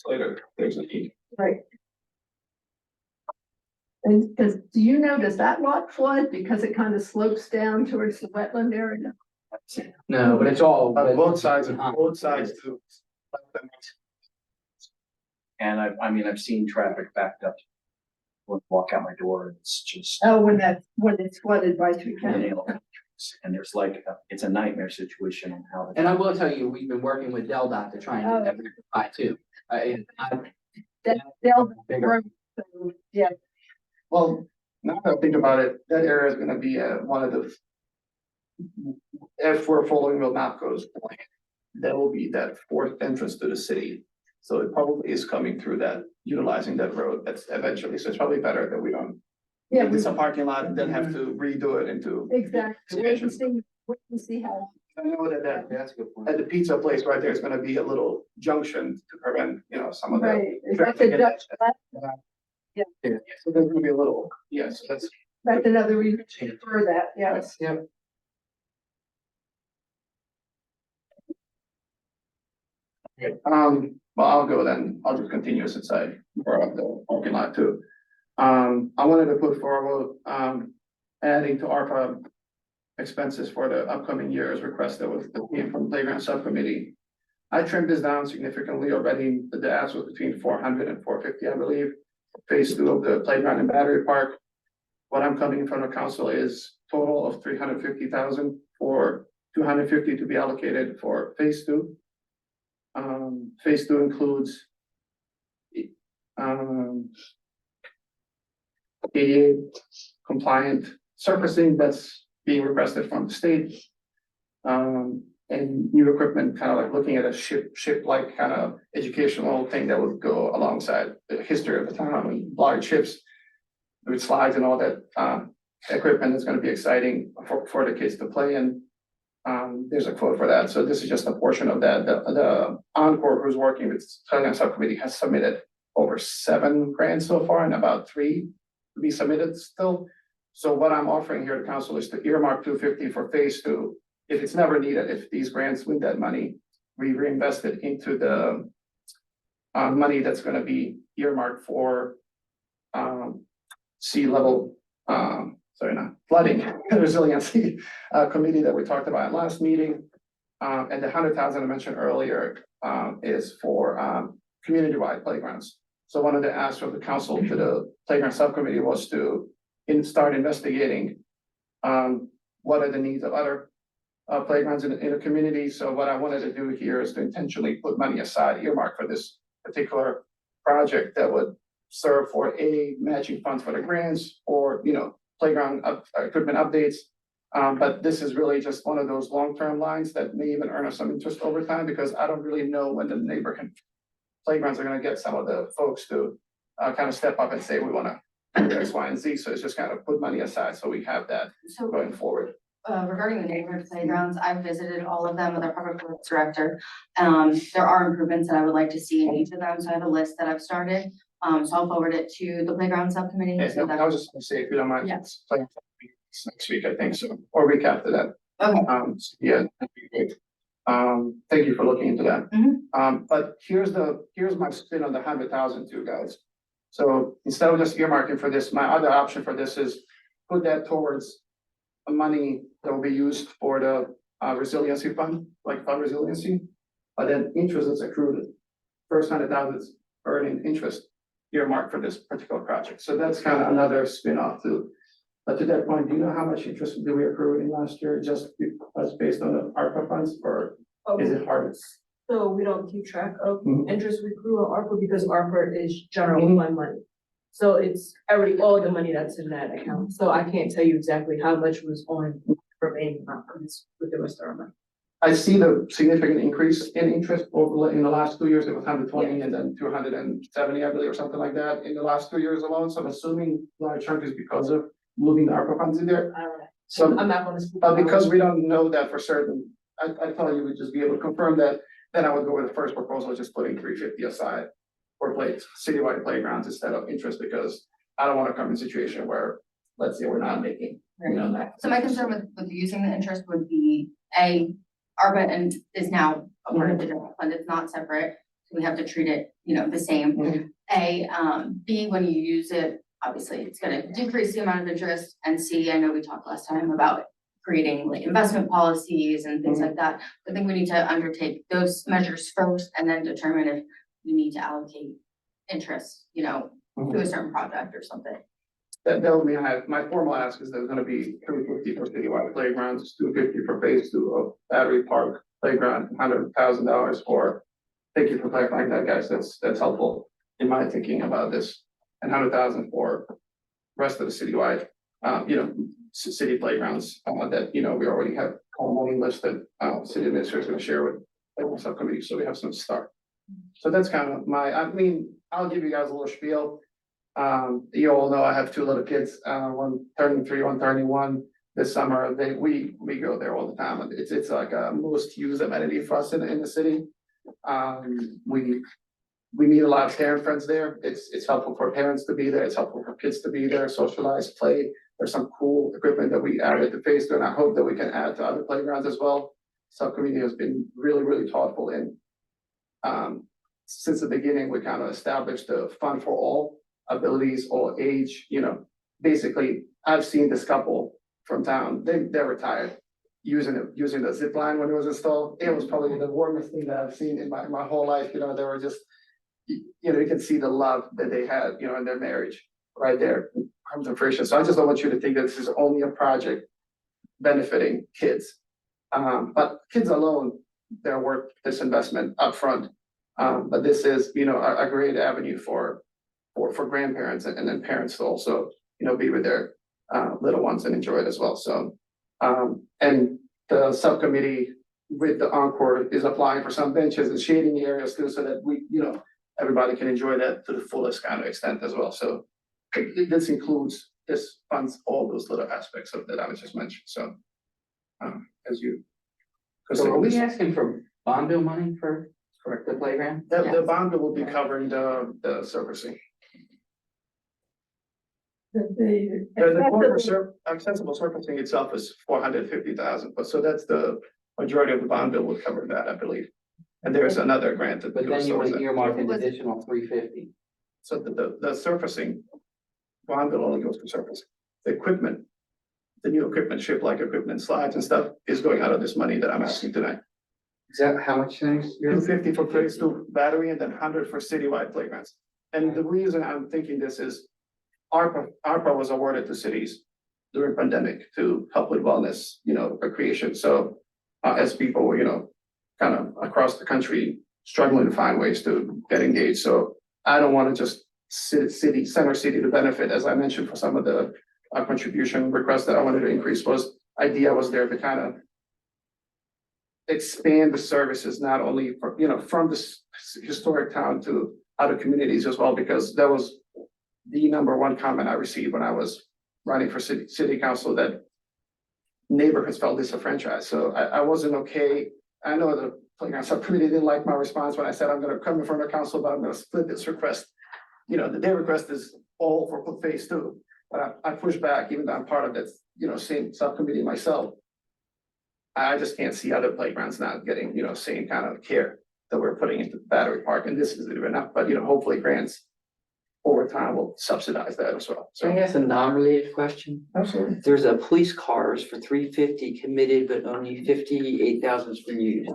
Later, there's a need. Right. And does that lot flood because it kind of slopes down towards the wetland area? No, but it's all. Both sides too. And I've seen traffic backed up. When I walk out my door, it's just. Oh, when it's flooded by three counties. And there's it's a nightmare situation on how. And I will tell you, we've been working with DelDOT to try and get that rectified too. They'll, Bigger. yeah, Well, now that I think about it, that area is gonna be one of the. If we're following Will Napco's plan, that will be that fourth entrance to the city. So it probably is coming through that, utilizing that road, that's eventually, so it's probably better that we don't. yeah, It's a parking lot and then have to redo it into. exactly. Wait and see how I know that That's a good point. at the pizza place right there is gonna be a little junction to prevent, some of the. Right, that's traffic a, and Dutch- Yeah, so there's gonna be a little, yes, that's another reason for that, yes. yeah. Okay, well, I'll go then, I'll just continue since I brought up the parking lot too. I wanted to put forward, adding to ARPA expenses for the upcoming years requested with the team from playground subcommittee. I trimmed this down significantly already, the ask was between 400 and 450, I believe. Phase 2 of the playground and battery park. What I'm coming in front of council is total of 350,000 for 250 to be allocated for phase 2. Phase 2 includes ADA compliant surfacing that's being requested from the state. And new equipment, kind of like looking at a ship-like kind of educational thing that would go alongside the history of the town, and large ships with slides and all that, equipment is gonna be exciting for the kids to play in. There's a quote for that, so this is just a portion of that. The Encore, who's working with Playground Subcommittee, has submitted over 7 grants so far and about 3 to be submitted still. So what I'm offering here to council is to earmark 250 for phase 2. If it's never needed, if these grants win that money, we reinvest it into the money that's gonna be earmarked for sea level, flooding and resiliency committee that we talked about last meeting. And the 100,000 I mentioned earlier is for community-wide playgrounds. So one of the asks of the council to the playground subcommittee was to start investigating what are the needs of other playgrounds in the community. So what I wanted to do here is to intentionally put money aside, earmark for this particular project that would serve for matching funds for the grants or, playground equipment updates. But this is really just one of those long-term lines that may even earn us some interest over time, because I don't really know when the neighborhood playgrounds are gonna get some of the folks to kind of step up and say, we wanna do X, Y, and Z. So it's just kind of put money aside so we have that So going forward. regarding the neighborhood playgrounds, I've visited all of them with our public works director. There are improvements that I would like to see in each of them, so I have a list that I've started. So I'll forward it to the playground subcommittee. Yeah, so no, that- I was just gonna say, if you don't mind. Yes. Playing next week, I think so, or week after that. Okay, Yeah, that'd be great. Thank you for looking into that. But here's my spin on the 100,000 too, guys. So instead of just earmarking for this, my other option for this is put that towards money that will be used for the resiliency fund, like fund resiliency. But then interest is accrued. First 100,000 is earning interest earmarked for this particular project. So that's kind of another spin-off too. But to that point, do you know how much interest did we accrue in last year, just based on the ARPA funds, or is it hard? So we don't keep track of Mhm. interest we accrue on ARPA because ARPA is general Mhm. fund money. So it's already all the money that's in that account. So I can't tell you exactly how much was on remaining amount because it's with the rest of our money. I see the significant increase in interest over in the last 2 years. It was 120 and then 270, I believe, or something like that in the last 2 years alone. So I'm assuming large chunk is because of moving the ARPA funds in there. I don't know. So, I'm not gonna speak. because we don't know that for certain, I thought you would just be able to confirm that. Then I would go with the first proposal, just putting 350 aside for citywide playgrounds instead of interest, because I don't want to come in a situation where, let's say, we're not making, that. so my concern with using the interest would be, ARPA and is now a part of the general fund, it's not separate. So we have to treat it, the same. Mhm. B, when you use it, obviously, it's gonna decrease the amount of interest, and C, I know we talked last time about creating like investment policies and things like that. I think we need to undertake those measures first and then determine if we need to allocate interest, to a certain project or something. That would mean my formal ask is there's gonna be 350 for citywide playgrounds, 250 for phase 2 of battery park playground, $100,000 for. Thank you for clarifying that, guys. That's helpful in my thinking about this. And 100,000 for rest of the citywide, city playgrounds, that, we already have only listed, city administrator is gonna share with the subcommittee, so we have some start. So that's kind of I'll give you guys a little spiel. You all know I have 2 little kids, one turning 3, one turning 1. this summer, we go there all the time, and it's like a most used amenity for us in the city. We meet a lot of parent friends there, it's helpful for parents to be there, it's helpful for kids to be there, socialize, play. There's some cool equipment that we added to Phase 2, and I hope that we can add to other playgrounds as well. Subcommittee has been really thoughtful in. Since the beginning, we kind of established the fun for all abilities, all age, basically, I've seen this couple from town, they're retired. Using the zip line when it was installed, it was probably the warmest thing that I've seen in my whole life, they were just. You can see the love that they had, in their marriage right there comes to fruition. So I just don't want you to think that this is only a project benefiting kids. But kids alone, they're worth this investment upfront. But this is, a great avenue for grandparents and then parents to also, be with their little ones and enjoy it as well. So, and the subcommittee with the Encore is applying for some benches and shading areas too, so that we, everybody can enjoy that to the fullest kind of extent as well. So this funds all those little aspects of that I was just mentioned. So, as you. So are we asking for bond bill money for the playground? The bond bill will be covering the servicing. The accessible surfacing itself is 450,000, but so that's the majority of the bond bill will cover that, I believe. And there's another grant that. But then you want to earmark an additional 350. So the surfacing bond bill only goes for surfacing. The equipment, the new equipment, ship-like equipment, slides and stuff is going out of this money that I'm asking tonight. Is that how much things? 250 for Phase 2 battery and then 100 for citywide playgrounds. And the reason I'm thinking this is ARPA was awarded to cities during pandemic to help with wellness, recreation. So as people were, kind of across the country struggling to find ways to get engaged. So I don't want to just center city to benefit, as I mentioned, for some of the contribution requests that I wanted to increase idea was there to kind of expand the services, not only for, from this historic town to other communities as well, because that was the number one comment I received when I was running for city council, that neighborhoods felt disenfranchised. So I wasn't okay. I know the playground subcommittee didn't like my response when I said I'm going to come in front of council, but I'm going to split this request. Their request is all for Phase 2, but I pushed back, even though I'm part of that, same subcommittee myself. I just can't see other playgrounds not getting, same kind of care that we're putting into Battery Park, and this is enough. But hopefully grants over time will subsidize that as well. So I guess a non-related question. Absolutely. There's a police cars for 350 committed, but only 58,000 is for used.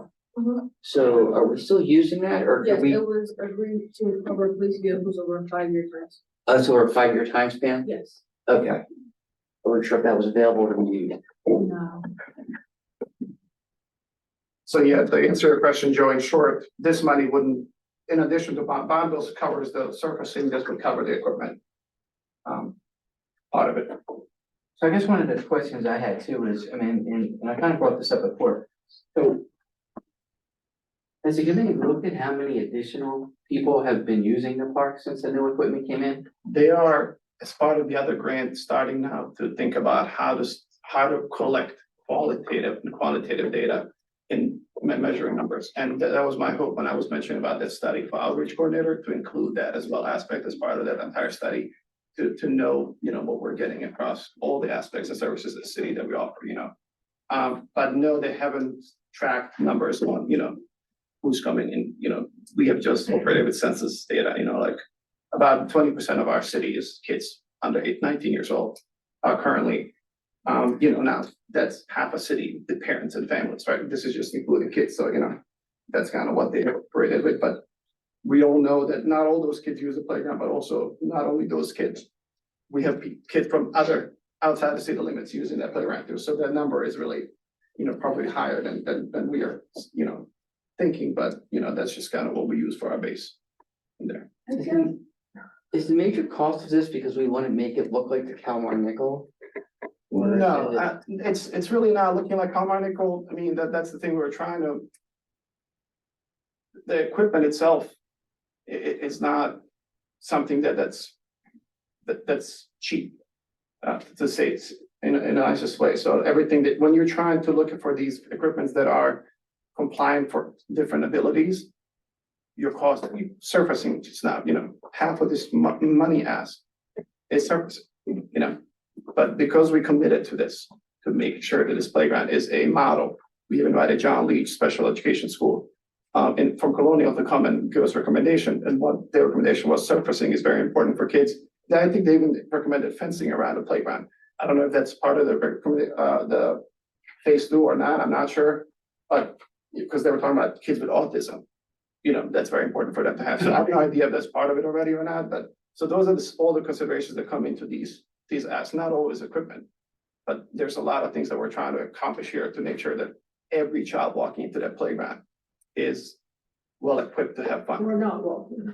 So are we still using that, or Yes, can we, it was agreed to cover police vehicles over a 5-year term. so we're a 5-year time span? Yes. Okay. I wasn't sure if that was available to be used. No. So yeah, to answer your question, Joe, in short, this money wouldn't, in addition to bond bills covers the surfacing, this would cover the equipment. Part of it. So I guess one of the questions I had too is, and I kind of brought this up before. So has the committee looked at how many additional people have been using the park since the new equipment came in? They are, as part of the other grant, starting now to think about how to collect qualitative and quantitative data in measuring numbers. And that was my hope when I was mentioning about that study for outreach coordinator, to include that as well aspect as part of that entire study, to know, what we're getting across all the aspects and services of the city that we offer, but no, they haven't tracked numbers on, who's coming in, we have just operated with census data, like about 20% of our city is kids under 19 years old, currently. Now that's half a city, the parents and families, right? This is just including kids. So, that's kind of what they operated with, but we all know that not all those kids use the playground, but also not only those kids, we have kids from other outside the city limits using that playground too. So that number is really, probably higher than we are, thinking, but that's just kind of what we use for our base in there. Is the major cost of this because we want to make it look like the Kalmar Nickel? No, it's really not looking like Kalmar Nickel. I mean, that's the thing we're trying to. The equipment itself is not something that's cheap. To say in the nicest way. So everything that, when you're trying to look for these equipments that are compliant for different abilities, your cost, surfacing just now, half of this money asked is surfacing, But because we committed to this, to make sure that this playground is a model, we have invited John Leach Special Education School and from Colonial to come and give us recommendation, and what their recommendation was, surfacing is very important for kids. I think they even recommended fencing around the playground. I don't know if that's part of the phase 2 or not, I'm not sure, but because they were talking about kids with autism, that's very important for them to have. So I have no idea if that's part of it already or not, but so those are all the considerations that come into these asks, not always equipment. But there's a lot of things that we're trying to accomplish here to make sure that every child walking into that playground is well equipped to have fun. Or not walking,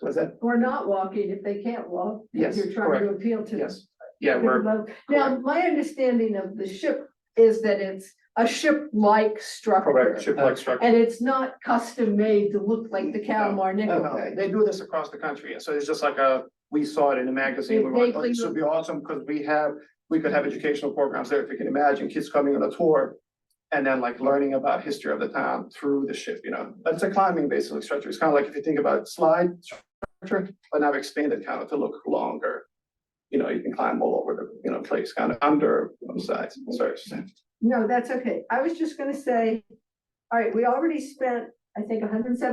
Was that? or not walking if they can't walk. if Yes, You're trying to correct. appeal to. Yes. Yeah, we're, Now, my understanding of the ship is that it's a ship-like structure. correct, ship-like structure. And it's not custom made to look like the Calamar nickel. No, they do this across the country, and so it's just like we saw it in the magazine, we were like, oh, this would be awesome, because we could have educational programs there, if you can imagine, kids coming on a tour. And then like learning about history of the town through the ship, but it's a climbing basically structure, it's kind of like if you think about slide structure, but now expanded kind of to look longer. You can climb all over the, place, kind of under one side, sorry. No, that's okay. I was just gonna say, all right, we already spent, I think,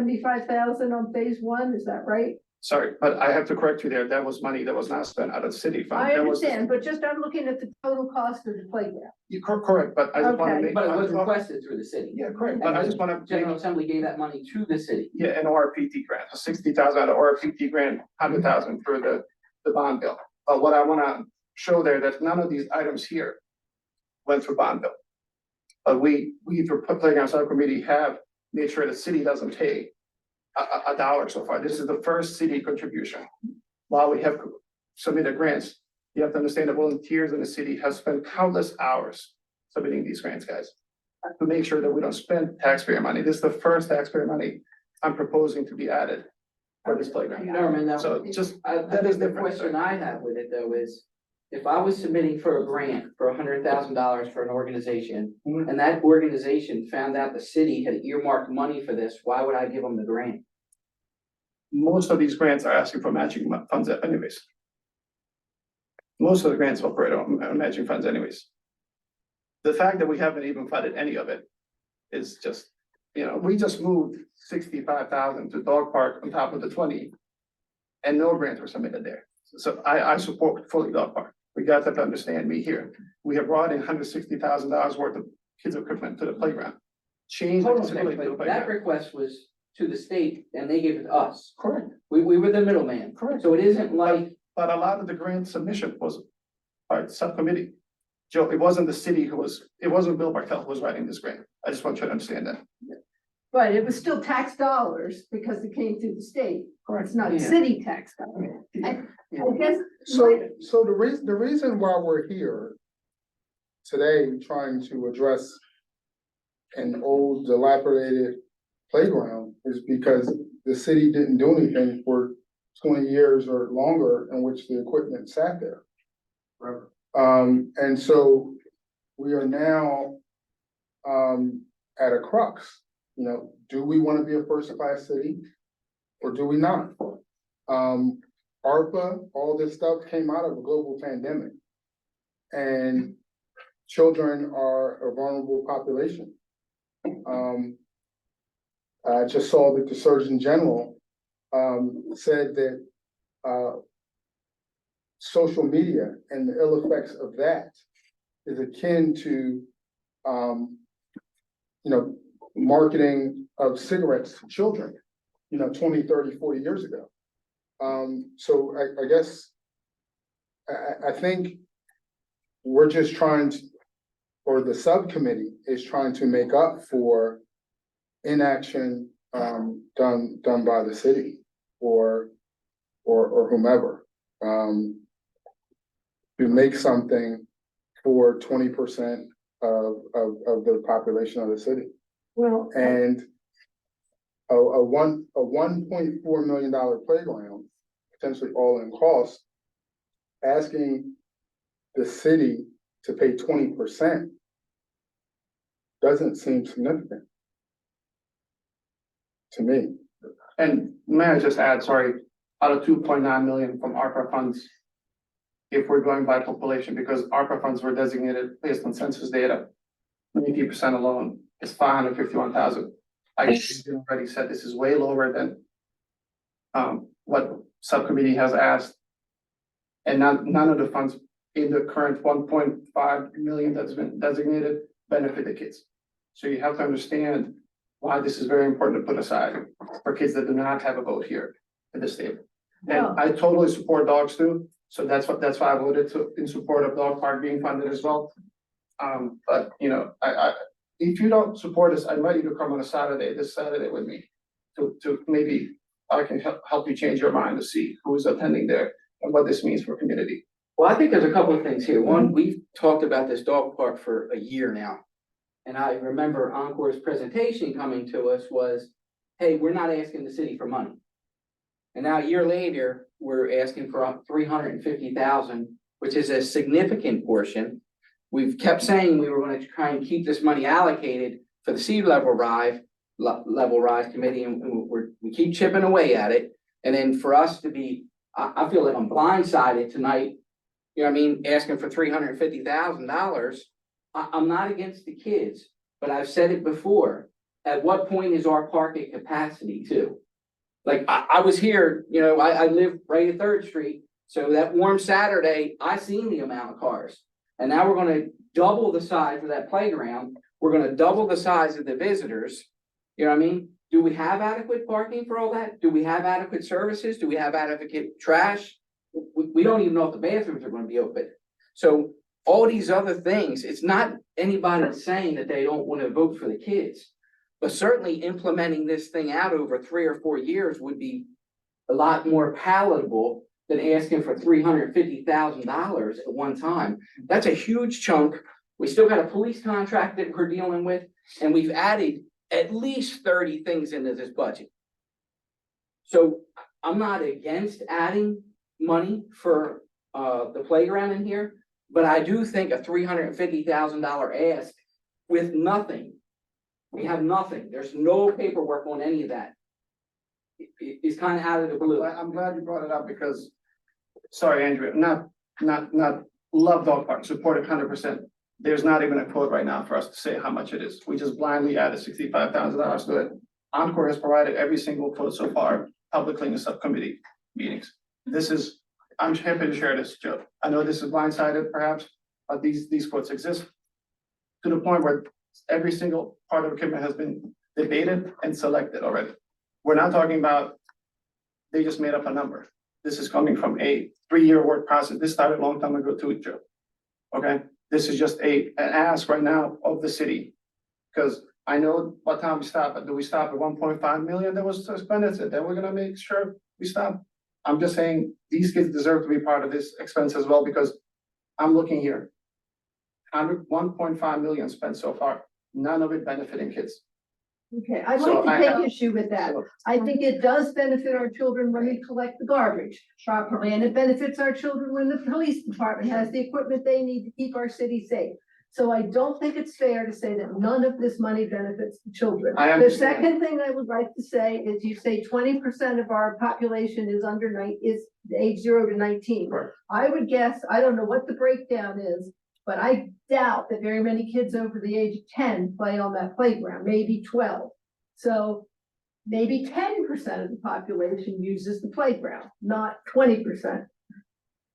175,000 on phase 1, is that right? Sorry, but I have to correct you there, that was money that was not spent out of the city fund. I That was- understand, but just I'm looking at the total cost of the playground. Correct, but I just want to Okay. make. But it was requested through the city. Yeah, correct, but I just want to. General Assembly gave that money to the city. Yeah, an ORPT grant, so 60,000 out of ORPT grant, 100,000 for the bond bill. But what I wanna show there, that none of these items here went through bond bill. But we through playground subcommittee have made sure the city doesn't pay a dollar so far. This is the first city contribution. While we have submitted grants, you have to understand that volunteers in the city have spent countless hours submitting these grants, guys. To make sure that we don't spend taxpayer money. This is the first taxpayer money I'm proposing to be added for this playground. Norman, now, So just, I that is think the different, question sir. I have with it though is, if I was submitting for a grant for $100,000 for an organization, Mhm. and that organization found out the city had earmarked money for this, why would I give them the grant? Most of these grants are asking for matching funds anyways. Most of the grants operate on matching funds anyways. The fact that we haven't even funded any of it is just, we just moved 65,000 to dog park on top of the 20. And no grants were submitted there. So I support fully dog park. We got to understand me here. We have brought in $160,000 worth of kids equipment to the playground. Change the Hold on a facility second, to the but that playground. request was to the state and they gave it to us. Correct, We were the middleman. correct. So it isn't like, But a lot of the grant submission was by subcommittee. Joe, it wasn't the city it wasn't Bill Bartel who was writing this grant. I just want you to understand that. But it was still tax dollars because it came through the state, or it's not Yeah. city tax dollars. I guess. So the reason why we're here today trying to address an old dilapidated playground is because the city didn't do anything for 20 years or longer in which the equipment sat there. And so we are now at a crux, do we want to be a first class city or do we not? ARPA, all this stuff came out of a global pandemic. And children are a vulnerable population. I just saw that the Surgeon General said that social media and the ill effects of that is akin to marketing of cigarettes to children, 20, 30, 40 years ago. So I guess I think we're just trying to, or the subcommittee is trying to make up for inaction done by the city or whomever. To make something for 20% of the population of the city. Well, And a $1.4 million playground, potentially all in cost, asking the city to pay 20% doesn't seem significant to me. And may I just add, sorry, out of 2.9 million from ARPA funds, if we're going by population, because ARPA funds were designated based on census data, 90% alone is 551,000. I already said this is way lower than what subcommittee has asked. And none of the funds in the current 1.5 million that's been designated benefit the kids. So you have to understand why this is very important to put aside for kids that do not have a vote here in the state. And I totally support dogs too, so that's why I voted in support of dog park being funded as well. But you know, if you don't support us, I invite you to come on this Saturday with me to maybe I can help you change your mind to see who is attending there and what this means for community. Well, I think there's a couple of things here. One, we've talked about this dog park for a year now. And I remember Encore's presentation coming to us was, hey, we're not asking the city for money. And now a year later, we're asking for 350,000, which is a significant portion. We've kept saying we were going to try and keep this money allocated for the sea level rise committee, and we keep chipping away at it. And then for us to be, I feel like I'm blindsided tonight. You know what I mean? Asking for $350,000. I'm not against the kids, but I've said it before. At what point is our park at capacity too? Like I was here, you know, I live right at 3rd Street. So that warm Saturday, I seen the amount of cars. And now we're gonna double the size of that playground. We're gonna double the size of the visitors. You know what I mean? Do we have adequate parking for all that? Do we have adequate services? Do we have adequate trash? We don't even know if the bathrooms are gonna be open. So all these other things, it's not anybody saying that they don't want to vote for the kids. But certainly implementing this thing out over 3 or 4 years would be a lot more palatable than asking for $350,000 at one time. That's a huge chunk. We still got a police contract that we're dealing with, and we've added at least 30 things into this budget. So I'm not against adding money for the playground in here, but I do think a $350,000 ask with nothing. We have nothing. There's no paperwork on any of that. It's kind of out of the blue. I'm glad you brought it up because, sorry, Andrew, not love dog park, support it 100%. There's not even a quote right now for us to say how much it is. We just blindly added $65,000 to it. Encore has provided every single quote so far publicly in the subcommittee meetings. I'm happy to share this, Joe. I know this is blindsided perhaps, but these quotes exist to the point where every single part of equipment has been debated and selected already. We're not talking about, they just made up a number. This is coming from a 3-year work process. This started a long time ago too, Joe. Okay, this is just an ask right now of the city. Because I know what time we stop at. Do we stop at 1.5 million that was expended? Then we're gonna make sure we stop. I'm just saying these kids deserve to be part of this expense as well, because I'm looking here. 1.5 million spent so far, none of it benefiting kids. Okay, I'd So like to take issue with that. I think it does benefit our children when we collect the garbage properly, and it benefits our children when the police department has the equipment they need to keep our city safe. So I don't think it's fair to say that none of this money benefits the children. I The understand. second thing I would like to say is you say 20% of our population is is age 0 to 19. Right. I would guess, I don't know what the breakdown is, but I doubt that very many kids over the age of 10 play on that playground, maybe 12. So maybe 10% of the population uses the playground, not 20%.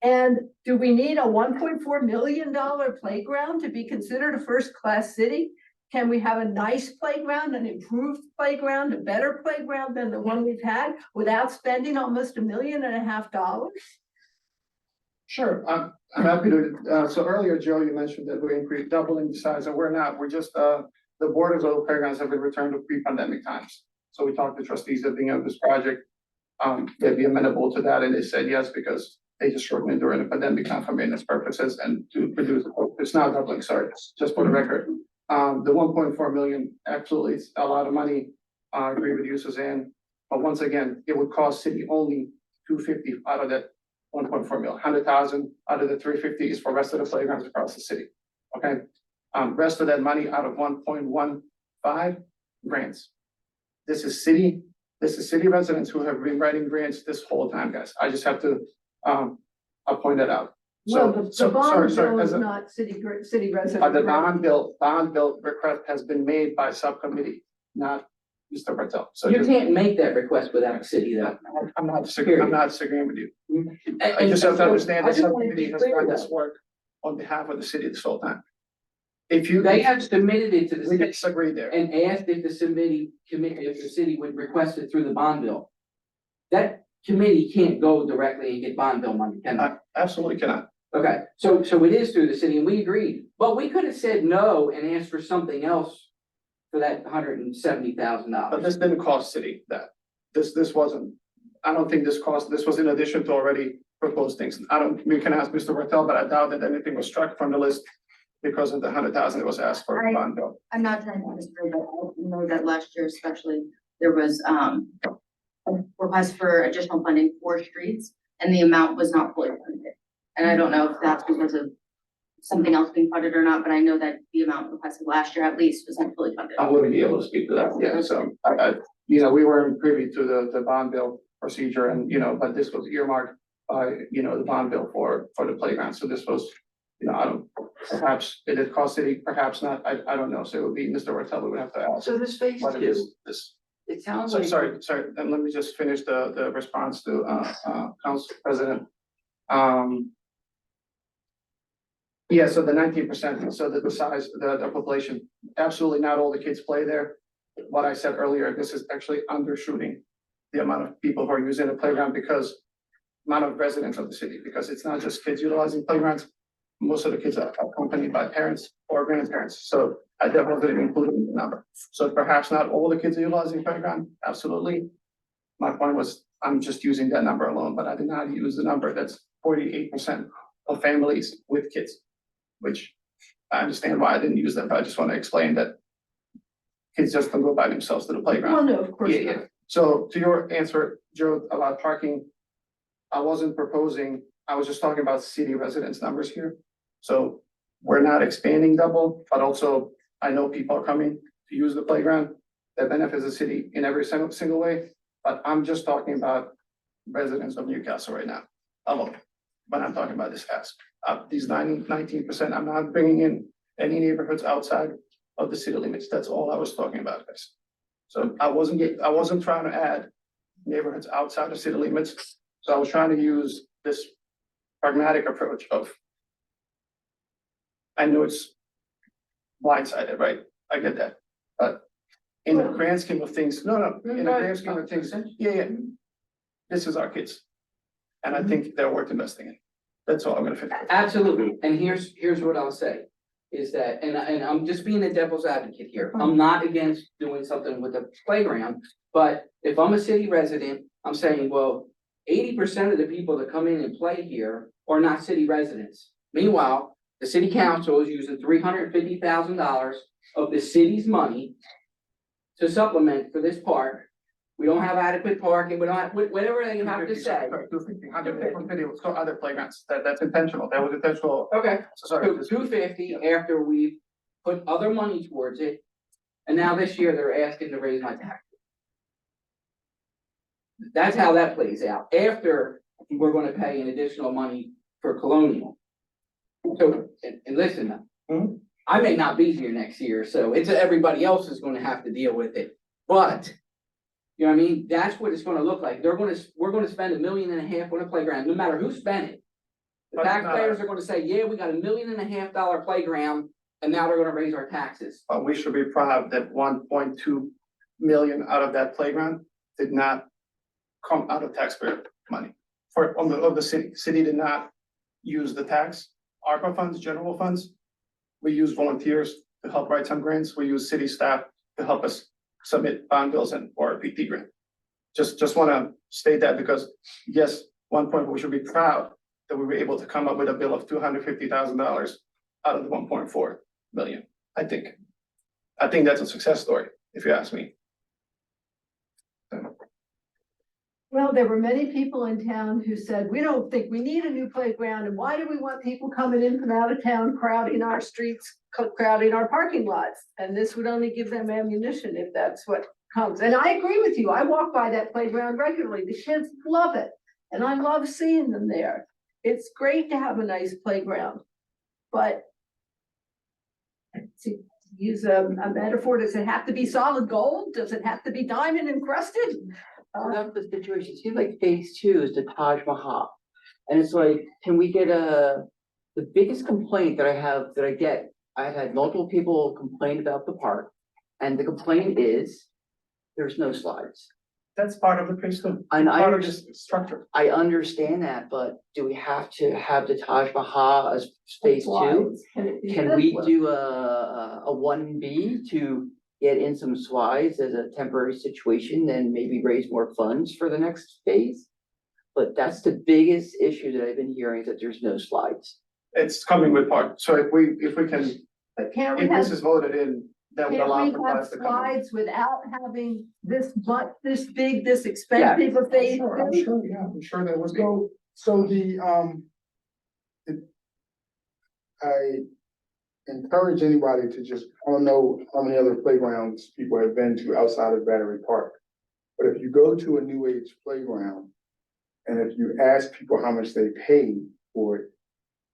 And do we need a $1.4 million playground to be considered a first-class city? Can we have a nice playground, an improved playground, a better playground than the one we've had without spending almost $1.5 million? Sure, I'm happy to, so earlier, Joe, you mentioned that we're doubling the size, and we're not, we're just, the board of those playgrounds have been returned to pre-pandemic times. So we talked to trustees that being of this project, they'd be amenable to that, and they said yes, because they just shortened it during the pandemic time for maintenance purposes and to produce, it's not doubling, sorry, just for the record. The 1.4 million, absolutely, it's a lot of money, I agree with you, Suzanne, but once again, it would cost city only 250 out of that 1.4 million, 100,000 out of the 350 is for rest of the playgrounds across the city. Okay, rest of that money out of 1.15 grants. This is city residents who have been writing grants this whole time, guys. I just have to, I'll point that out. Well, So, the so, bond sorry, bill as is a, not city residents. the bond bill request has been made by subcommittee, not Mr. Bartel. So You just, can't make that request without the city though. I'm not disagreeing with you. I And just have to so, understand I that just wanna be subcommittee has clear done though. this work on behalf of the city this whole time. If you, They have submitted it to the we can city disagree there. and asked if if the city would request it through the bond bill. That committee can't go directly and get bond bill money, can they? Absolutely cannot. Okay, so it is through the city and we agreed, but we could have said no and asked for something else for that $170,000. But this didn't cost city that. This wasn't, I don't think this was in addition to already proposed things. We can ask Mr. Bartel, but I doubt that anything was struck from the list because of the 100,000 that was asked for the bond bill. I'm not trying to disagree, but I know that last year especially, there was, a request for additional funding for streets, and the amount was not fully funded. And I don't know if that's because of something else being funded or not, but I know that the amount requested last year at least was not fully funded. I wouldn't be able to speak to that, yeah, so we weren't privy to the bond bill procedure and, but this was earmarked by, the bond bill for the playground, so this was, I don't, perhaps it did cost city, perhaps not, I don't know, so it would be Mr. Bartel who would have to ask. So this phase What it two, is, this, it sounds so like. sorry, then let me just finish the response to, Council President. Yeah, so the 19%, so the size, the population, absolutely not all the kids play there. What I said earlier, this is actually undershooting the amount of people who are using the playground because amount of residents of the city, because it's not just kids utilizing playgrounds. Most of the kids are accompanied by parents or grandparents, so I definitely didn't include it in the number. So perhaps not all the kids are utilizing playground, absolutely. My point was, I'm just using that number alone, but I did not use the number that's 48% of families with kids. Which I understand why I didn't use that, but I just want to explain that kids just don't go by themselves to the playground. Well, no, of course Yeah, not. yeah. So to your answer, Joe, about parking, I wasn't proposing, I was just talking about city residents numbers here. So we're not expanding double, but also I know people are coming to use the playground that benefits the city in every single way. But I'm just talking about residents of Newcastle right now, alone, when I'm talking about this ask. These 19%, I'm not bringing in any neighborhoods outside of the city limits. That's all I was talking about, guys. So I wasn't trying to add neighborhoods outside of city limits. So I was trying to use this pragmatic approach of, I know it's blindsided, right? I get that. But in the grand scheme of things, no, in the grand scheme of things, yeah. This is our kids. And I think they're worth investing in. That's all I'm gonna finish. Absolutely, and here's what I'll say, is that, and I'm just being a devil's advocate here, I'm not against doing something with the playground. But if I'm a city resident, I'm saying, well, 80% of the people that come in and play here are not city residents. Meanwhile, the city council is using $350,000 of the city's money to supplement for this park. We don't have adequate parking, we don't have, whatever they have to say. 250, let's go other playgrounds. That's intentional. That was intentional. Okay, So sorry. so 250 after we put other money towards it, and now this year they're asking to raise my tax. That's how that plays out, after we're gonna pay an additional money for Colonial. So, and listen, I may not be here next year, so it's, everybody else is gonna have to deal with it, but. You know what I mean? That's what it's gonna look like. We're gonna spend $1.5 million on a playground, no matter who spent it. The But, taxpayers are gonna say, yeah, we got $1.5 million playground, and now they're gonna raise our taxes. But we should be proud that 1.2 million out of that playground did not come out of taxpayer money. Of the city. City did not use the tax, ARPA funds, general funds. We use volunteers to help write some grants. We use city staff to help us submit bond bills and or PT grant. Just wanna state that because yes, one point we should be proud that we were able to come up with a bill of $250,000 out of the 1.4 million. I think that's a success story, if you ask me. Well, there were many people in town who said, we don't think we need a new playground, and why do we want people coming in from out of town crowding our streets, crowding our parking lots? And this would only give them ammunition if that's what comes. And I agree with you. I walk by that playground regularly. The kids love it. And I love seeing them there. It's great to have a nice playground. But to use a metaphor, does it have to be solid gold? Does it have to be diamond encrusted? So that's the situation. It seems like phase two is the Taj Mahal. And it's like, can we get the biggest complaint that I get, I've had multiple people complain about the park. And the complaint is, there's no slides. That's part of the phase two. And Part of this structure. I understand that, but do we have to have the Taj Mahal as phase two? Slides. Can it be Can we simpler? do a 1B to get in some slides as a temporary situation and maybe raise more funds for the next phase? But that's the biggest issue that I've been hearing, is that there's no slides. It's coming with part, so if we can, But can't we if have, this is voted in, that would allow can't for we have class to come in. slides without having this much, this big, this expensive of phase Sure, I'm two? sure, yeah. I'm sure there was. So I encourage anybody to just, I don't know how many other playgrounds people have been to outside of Battery Park. But if you go to a new age playground, and if you ask people how much they pay for it,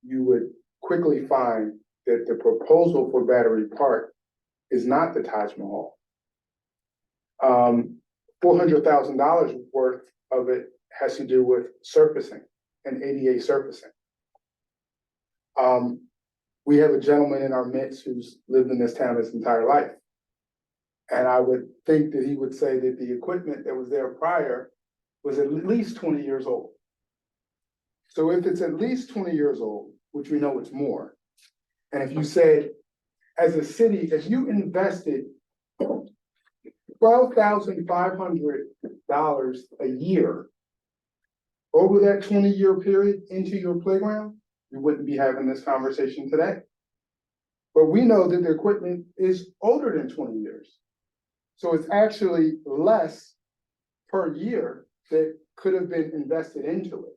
you would quickly find that the proposal for Battery Park is not the Taj Mahal. $400,000 worth of it has to do with surfacing and ADA surfacing. We have a gentleman in our midst who's lived in this town his entire life. And I would think that he would say that the equipment that was there prior was at least 20 years old. So if it's at least 20 years old, which we know it's more, and if you said, as a city, if you invested $12,500 a year over that 20-year period into your playground, we wouldn't be having this conversation today. But we know that the equipment is older than 20 years. So it's actually less per year that could have been invested into it.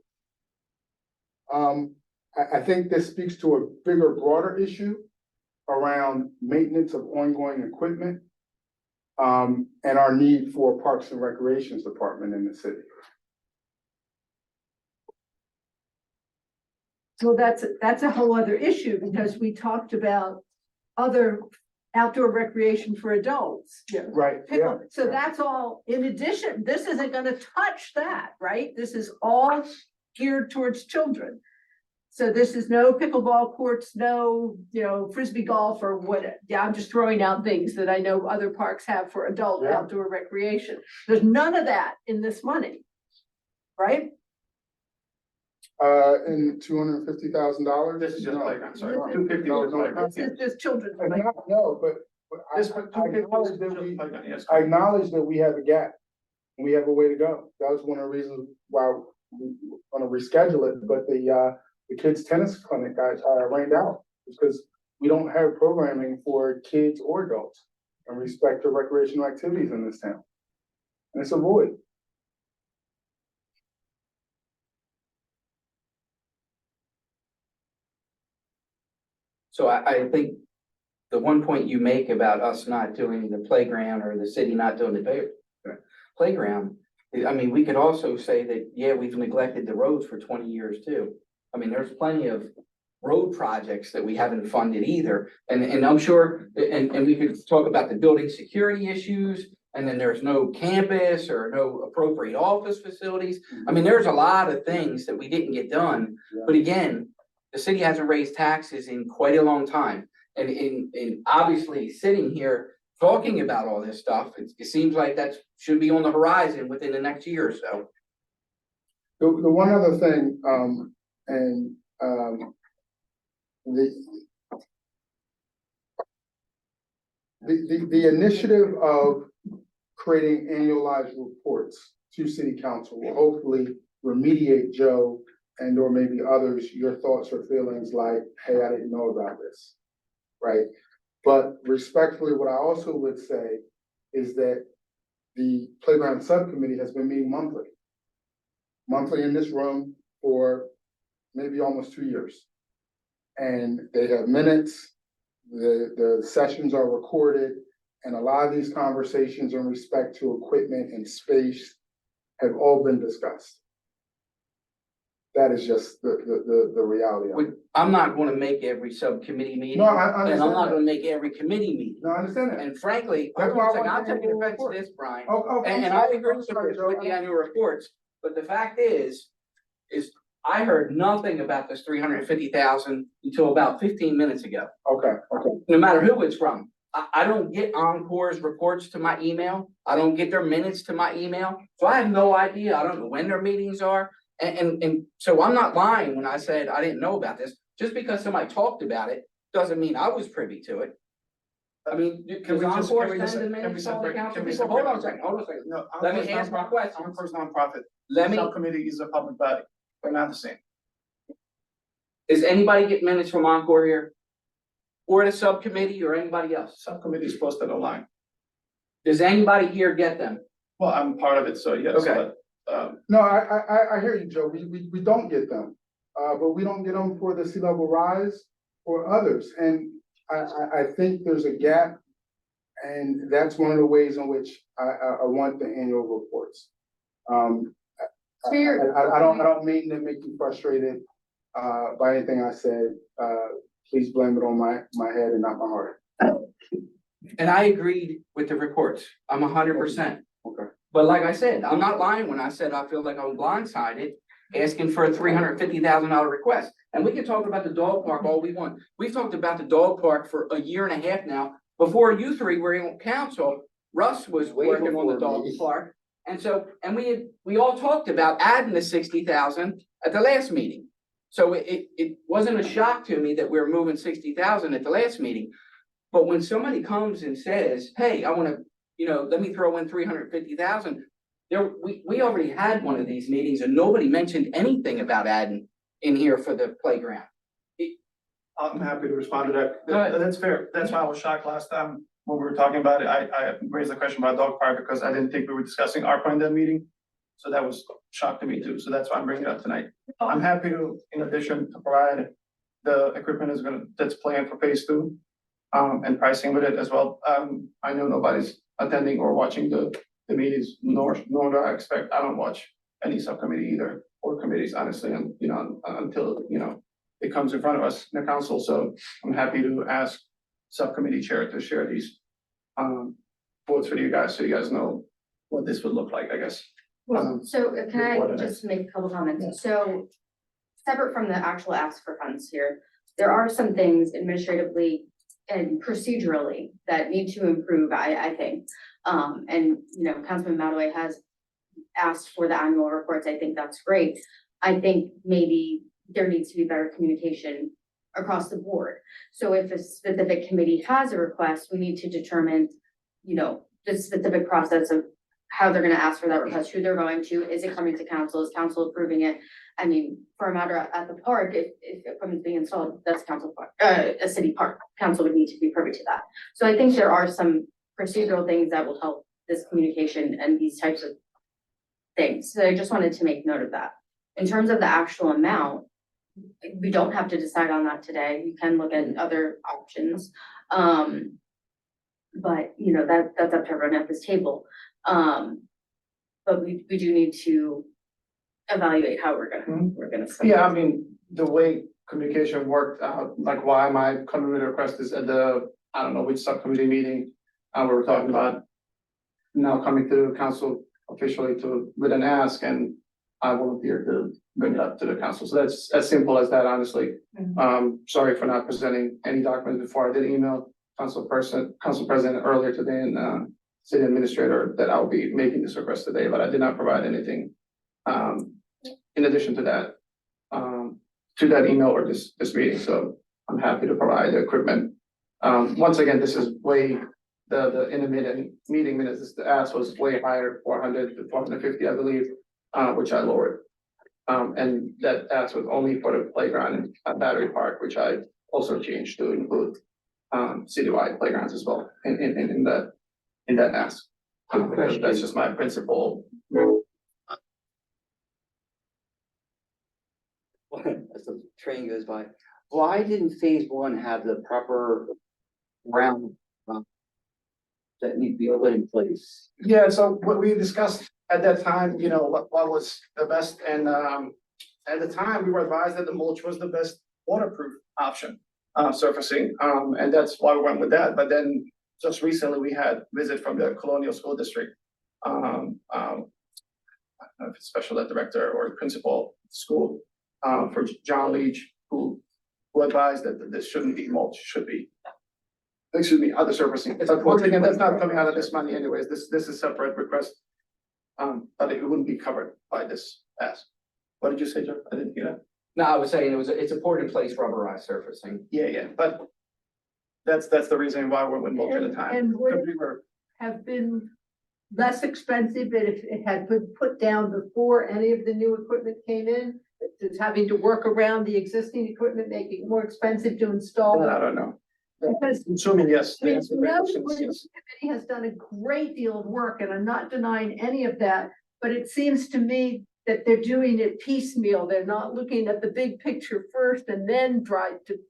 I think this speaks to a bigger, broader issue around maintenance of ongoing equipment, and our need for a Parks and Recreations Department in the city. So that's a whole other issue, because we talked about other outdoor recreation for adults. Right, yeah. Pickle, so that's all in addition. This isn't gonna touch that, right? This is all geared towards children. So this is no pickleball courts, no, frisbee golf or what, yeah, I'm just throwing out things that I know other parks have for adult Yeah. outdoor recreation. There's none of that in this money, right? And $250,000. This is just playground, sorry, This is- $250 playground. This is just children's. No, but I This acknowledge that we, playground, yes. I acknowledge that we have a gap. And we have a way to go. That was one of the reasons why we want to reschedule it, but the kids tennis clinic got rained out. Because we don't have programming for kids or adults in respect to recreational activities in this town. And it's a void. So I think the one point you make about us not doing the playground or the city not doing the playground, I mean, we could also say that, yeah, we've neglected the roads for 20 years too. I mean, there's plenty of road projects that we haven't funded either. And I'm sure, and we could talk about the building security issues, and then there's no campus or no appropriate office facilities. I mean, there's a lot of things that we didn't get done. But again, the city hasn't raised taxes in quite a long time. And obviously sitting here talking about all this stuff, it seems like that should be on the horizon within the next year or so. The one other thing, the initiative of creating annualized reports to city council will hopefully remediate Joe and or maybe others, your thoughts or feelings like, hey, I didn't know about this, right? But respectfully, what I also would say is that the playground subcommittee has been meeting monthly. monthly in this room for maybe almost 2 years. And they have minutes, the sessions are recorded, and a lot of these conversations in respect to equipment and space have all been discussed. That is just the reality of it. I'm not gonna make every subcommittee meeting, No, I and I'm understand not that. gonna make every committee meeting. No, I understand that. And frankly, That's hold on a why I second, want I'm the taking annual offense to report. this, Brian. Oh, And I agree with the annual reports, but the fact is I heard nothing about this 350,000 until about 15 minutes ago, Okay, no matter who it's from. I don't get Encore's reports to my email. I don't get their minutes to my email. So I have no idea. I don't know when their meetings are. And so I'm not lying when I said I didn't know about this. Just because somebody talked about it doesn't mean I was privy to it. I mean, Can does we just- Encore can we just- send the can we minutes to all the separate- council can we people? Hold on a separate- second, hold on a second. No. Let me answer my question. I'm a first nonprofit. Let me, Subcommittee is a public body. They're not the same. does anybody get minutes from Encore here? Or the subcommittee or anybody else? Subcommittee is posted online. Does anybody here get them? Well, I'm part of it, so yes, Okay. but, no, I hear you, Joe, we don't get them, but we don't get them for the sea level rise or others, and I think there's a gap. And that's one of the ways in which I want the annual reports. So you're- I don't mean to make you frustrated, by anything I said, please blame it on my head and not my heart. And I agreed with the reports. I'm 100%. Okay. But like I said, I'm not lying when I said I feel like I was blindsided asking for a $350,000 request. And we can talk about the dog park all we want. We've talked about the dog park for a year and a half now. Before you three were in council, Russ was Way working on the before dog me. park. And so, and we all talked about adding the 60,000 at the last meeting. So it wasn't a shock to me that we were moving 60,000 at the last meeting. But when somebody comes and says, hey, I wanna, let me throw in 350,000. We already had one of these meetings and nobody mentioned anything about adding in here for the playground. I'm happy to respond to that. Go ahead. That's fair. That's why I was shocked last time when we were talking about it. I raised the question about dog park because I didn't think we were discussing ARPA in that meeting. So that was shock to me too. So that's why I'm bringing it up tonight. I'm happy to, in addition, to provide the equipment that's planned for phase 2. And pricing with it as well. I know nobody's attending or watching the meetings, nor do I expect, I don't watch any subcommittee either, or committees, honestly, and, until, it comes in front of us in the council, so I'm happy to ask subcommittee chair to share these quotes for you guys, so you guys know what this would look like, I guess. So can I before the just make a couple comments? So separate from the actual ask for funds here, there are some things administratively and procedurally that need to improve, I think. And, Councilman Mataway has asked for the annual reports. I think that's great. I think maybe there needs to be better communication across the board. So if a specific committee has a request, we need to determine, the specific process of how they're gonna ask for that request, who they're going to, is it coming to council, is council approving it? I mean, for a matter at the park, if equipment's being installed, that's council park, a city park, council would need to be privy to that. So I think there are some procedural things that will help this communication and these types of things. So I just wanted to make note of that. In terms of the actual amount, we don't have to decide on that today. You can look at other options. But that's up to everyone at this table. But we do need to evaluate how we're gonna. Yeah, I mean, the way communication worked out, like why my committee request is at the, I don't know which subcommittee meeting, we were talking about now coming to council officially with an ask, and I volunteered to bring it up to the council. So that's as simple as that, honestly. Sorry for not presenting any documents before. I did email council president earlier today and city administrator that I'll be making this request today, but I did not provide anything in addition to that, to that email or this meeting. So I'm happy to provide the equipment. Once again, this is way, the intermittent meeting minutes, the ask was way higher, 400 to 450, I believe, which I lowered. And that ask was only for the playground and Battery Park, which I also changed to include citywide playgrounds as well in that ask. That's just my principle. as the train goes by, why didn't phase one have the proper round that need to be put in place? Yeah, so what we discussed at that time, you know, what was the best, and at the time, we were advised that the mulch was the best waterproof option, surfacing, and that's why we went with that, but then just recently, we had visit from the Colonial School District. I don't know if it's special ed director or principal school, for John Leach, who advised that this shouldn't be mulch, should be. Excuse me, other surfacing. But once again, that's not coming out of this money anyways. This is separate request. But it wouldn't be covered by this ask. What did you say, Jeff? I didn't hear that. No, I was saying it's a poured in place rubberized surfacing. Yeah, but that's the reason why we went mulch at the time. And would Because we were, have been less expensive if it had been put down before any of the new equipment came in? It's having to work around the existing equipment, making it more expensive to install. I don't know. Because Assuming yes. I the mean, answer to that no, question is the yes. committee has done a great deal of work, and I'm not denying any of that, but it seems to me that they're doing it piecemeal. They're not looking at the big picture first and then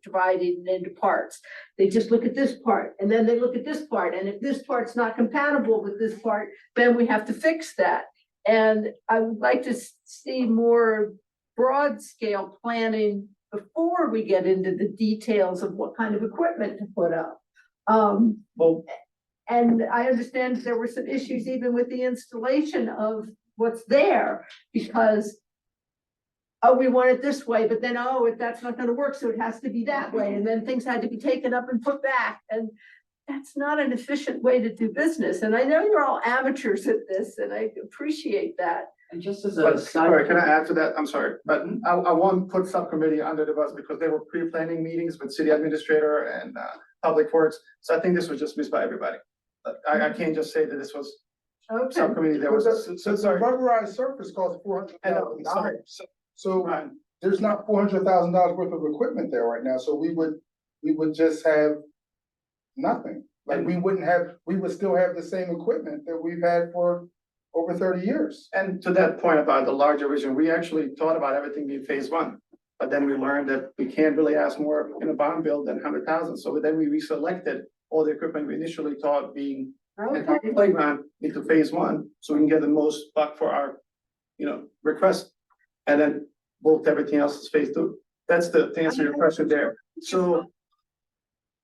dividing it into parts. They just look at this part, and then they look at this part, and if this part's not compatible with this part, then we have to fix that. And I would like to see more broad scale planning before we get into the details of what kind of equipment to put up. Well, And I understand there were some issues even with the installation of what's there, because oh, we want it this way, but then, oh, that's not gonna work, so it has to be that way, and then things had to be taken up and put back, and that's not an efficient way to do business, and I know you're all amateurs at this, and I appreciate that. And just as a but, side. sorry, can I add to that? I'm sorry, but I won't put subcommittee under the bus because they were pre-planning meetings with city administrator and public works. So I think this was just missed by everybody. I can't just say that this was Okay, subcommittee, there was, So the sorry. rubberized surface costs I know, sorry. $400,000. So there's not $400,000 worth of equipment there right now, so we would just have nothing. Like we would still have the same equipment that we've had for over 30 years. And to that point about the larger vision, we actually thought about everything being phase one. But then we learned that we can't really ask more in a bond bill than 100,000. So then we reselected all the equipment we initially thought being okay. the playground into phase one, so we can get the most buck for our, request. And then both everything else is phase two. That's to answer your question there. So,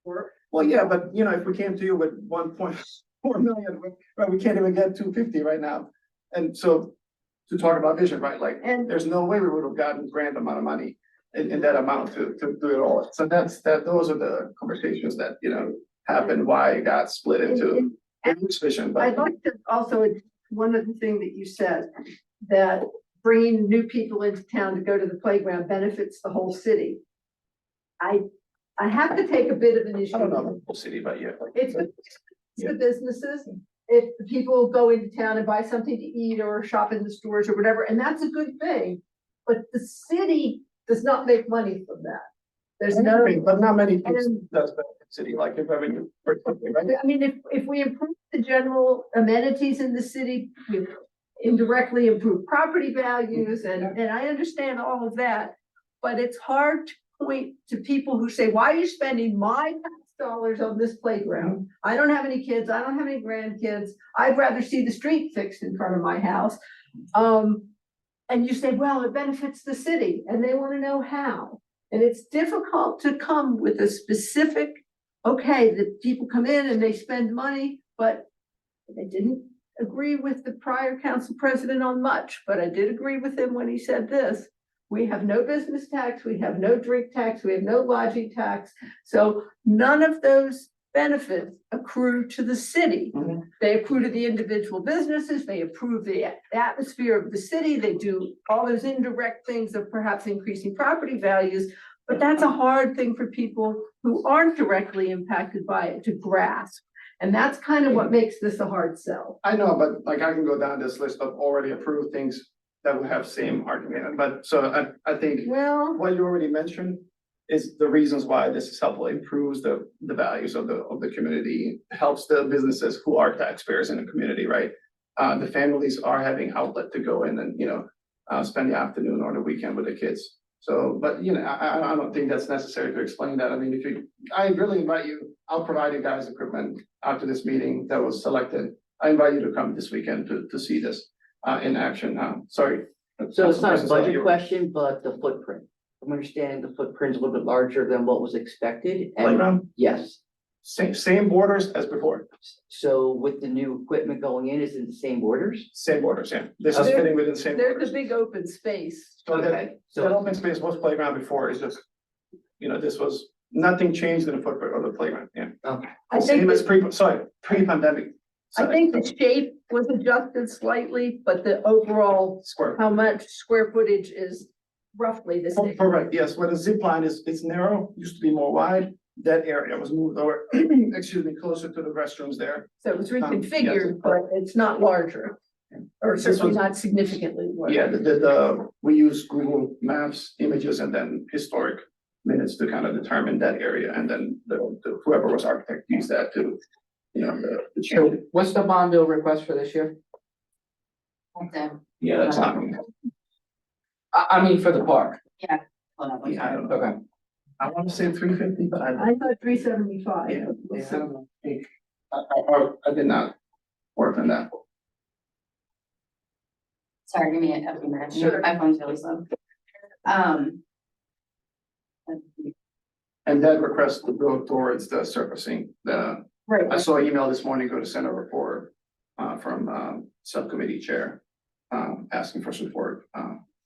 well, yeah, but if we came to you with 1.4 million, we can't even get 250 right now. And so to talk about vision, right? Like, And there's no way we would have gotten grand amount of money in that amount to do it all. So those are the conversations that, happened, why it got split into each vision, I'd but like to also, one of the things that you said, that bringing new people into town to go to the playground benefits the whole city. I have to take a bit of an issue. I don't know, the whole city, but yeah. It's the businesses. If the people go into town and buy something to eat or shop in the stores or whatever, and that's a good thing. But the city does not make money from that. There's no. But not many things And- does benefit city, like if revenue, or something, right? I mean, if we improve the general amenities in the city, we indirectly improve property values, and I understand all of that. But it's hard to point to people who say, why are you spending my tax dollars on this playground? I don't have any kids, I don't have any grandkids, I'd rather see the street fixed in front of my house. And you say, well, it benefits the city, and they wanna know how. And it's difficult to come with a specific, okay, that people come in and they spend money, but I didn't agree with the prior council president on much, but I did agree with him when he said this. We have no business tax, we have no drink tax, we have no lodging tax. So none of those benefits accrue to the city. Mhm. They accrue to the individual businesses, they improve the atmosphere of the city, they do all those indirect things of perhaps increasing property values. But that's a hard thing for people who aren't directly impacted by it to grasp. And that's kind of what makes this a hard sell. I know, but like I can go down this list of already approved things that would have same argument, but so I think Well, what you already mentioned is the reasons why this is helpful, improves the values of the community, helps the businesses who are taxpayers in the community, right? The families are having outlet to go in and, spend the afternoon or the weekend with the kids. So, but you know, I don't think that's necessary to explain that. I mean, I really invite you, I'll provide you guys equipment after this meeting that was selected. I invite you to come this weekend to see this in action. Sorry. So it's not a Councilperson budget Sally, question, but the footprint. I'm understanding the footprint's a little bit larger than what was expected. And Playground, yes, same borders as before, so with the new equipment going in, is it the same borders? same borders, yeah. This is There- fitting within same There's borders. a big open space. So that, Okay, that so, open space was playground before, it's just, you know, this was, nothing changed in the footprint of the playground, yeah. okay, I Same think, as pre-pandemic. I think the shape was adjusted slightly, but the overall, Square. how much square footage is roughly the same. Correct, yes, where the zip line is, it's narrow, used to be more wide, that area was moved over, excuse me, closer to the restrooms there. So it was yes. reconfigured, but it's not larger. Or This certainly was- not significantly larger. Yeah, we use Google Maps images and then historic minutes to kind of determine that area, and then whoever was architect used that to, you know, the So change. what's the bond bill request for this year? Yeah, that's not, I mean, for the park. Hold on one yeah, I second. don't know. Okay. I want to say 350, but I I thought 375. yeah, I don't know. I did not work on that. Sorry, give me a few minutes. Sure. My phone's really slow. And that request to go towards the surfacing, I Right, saw an email this morning, go to Senate report, from, subcommittee chair, asking for support,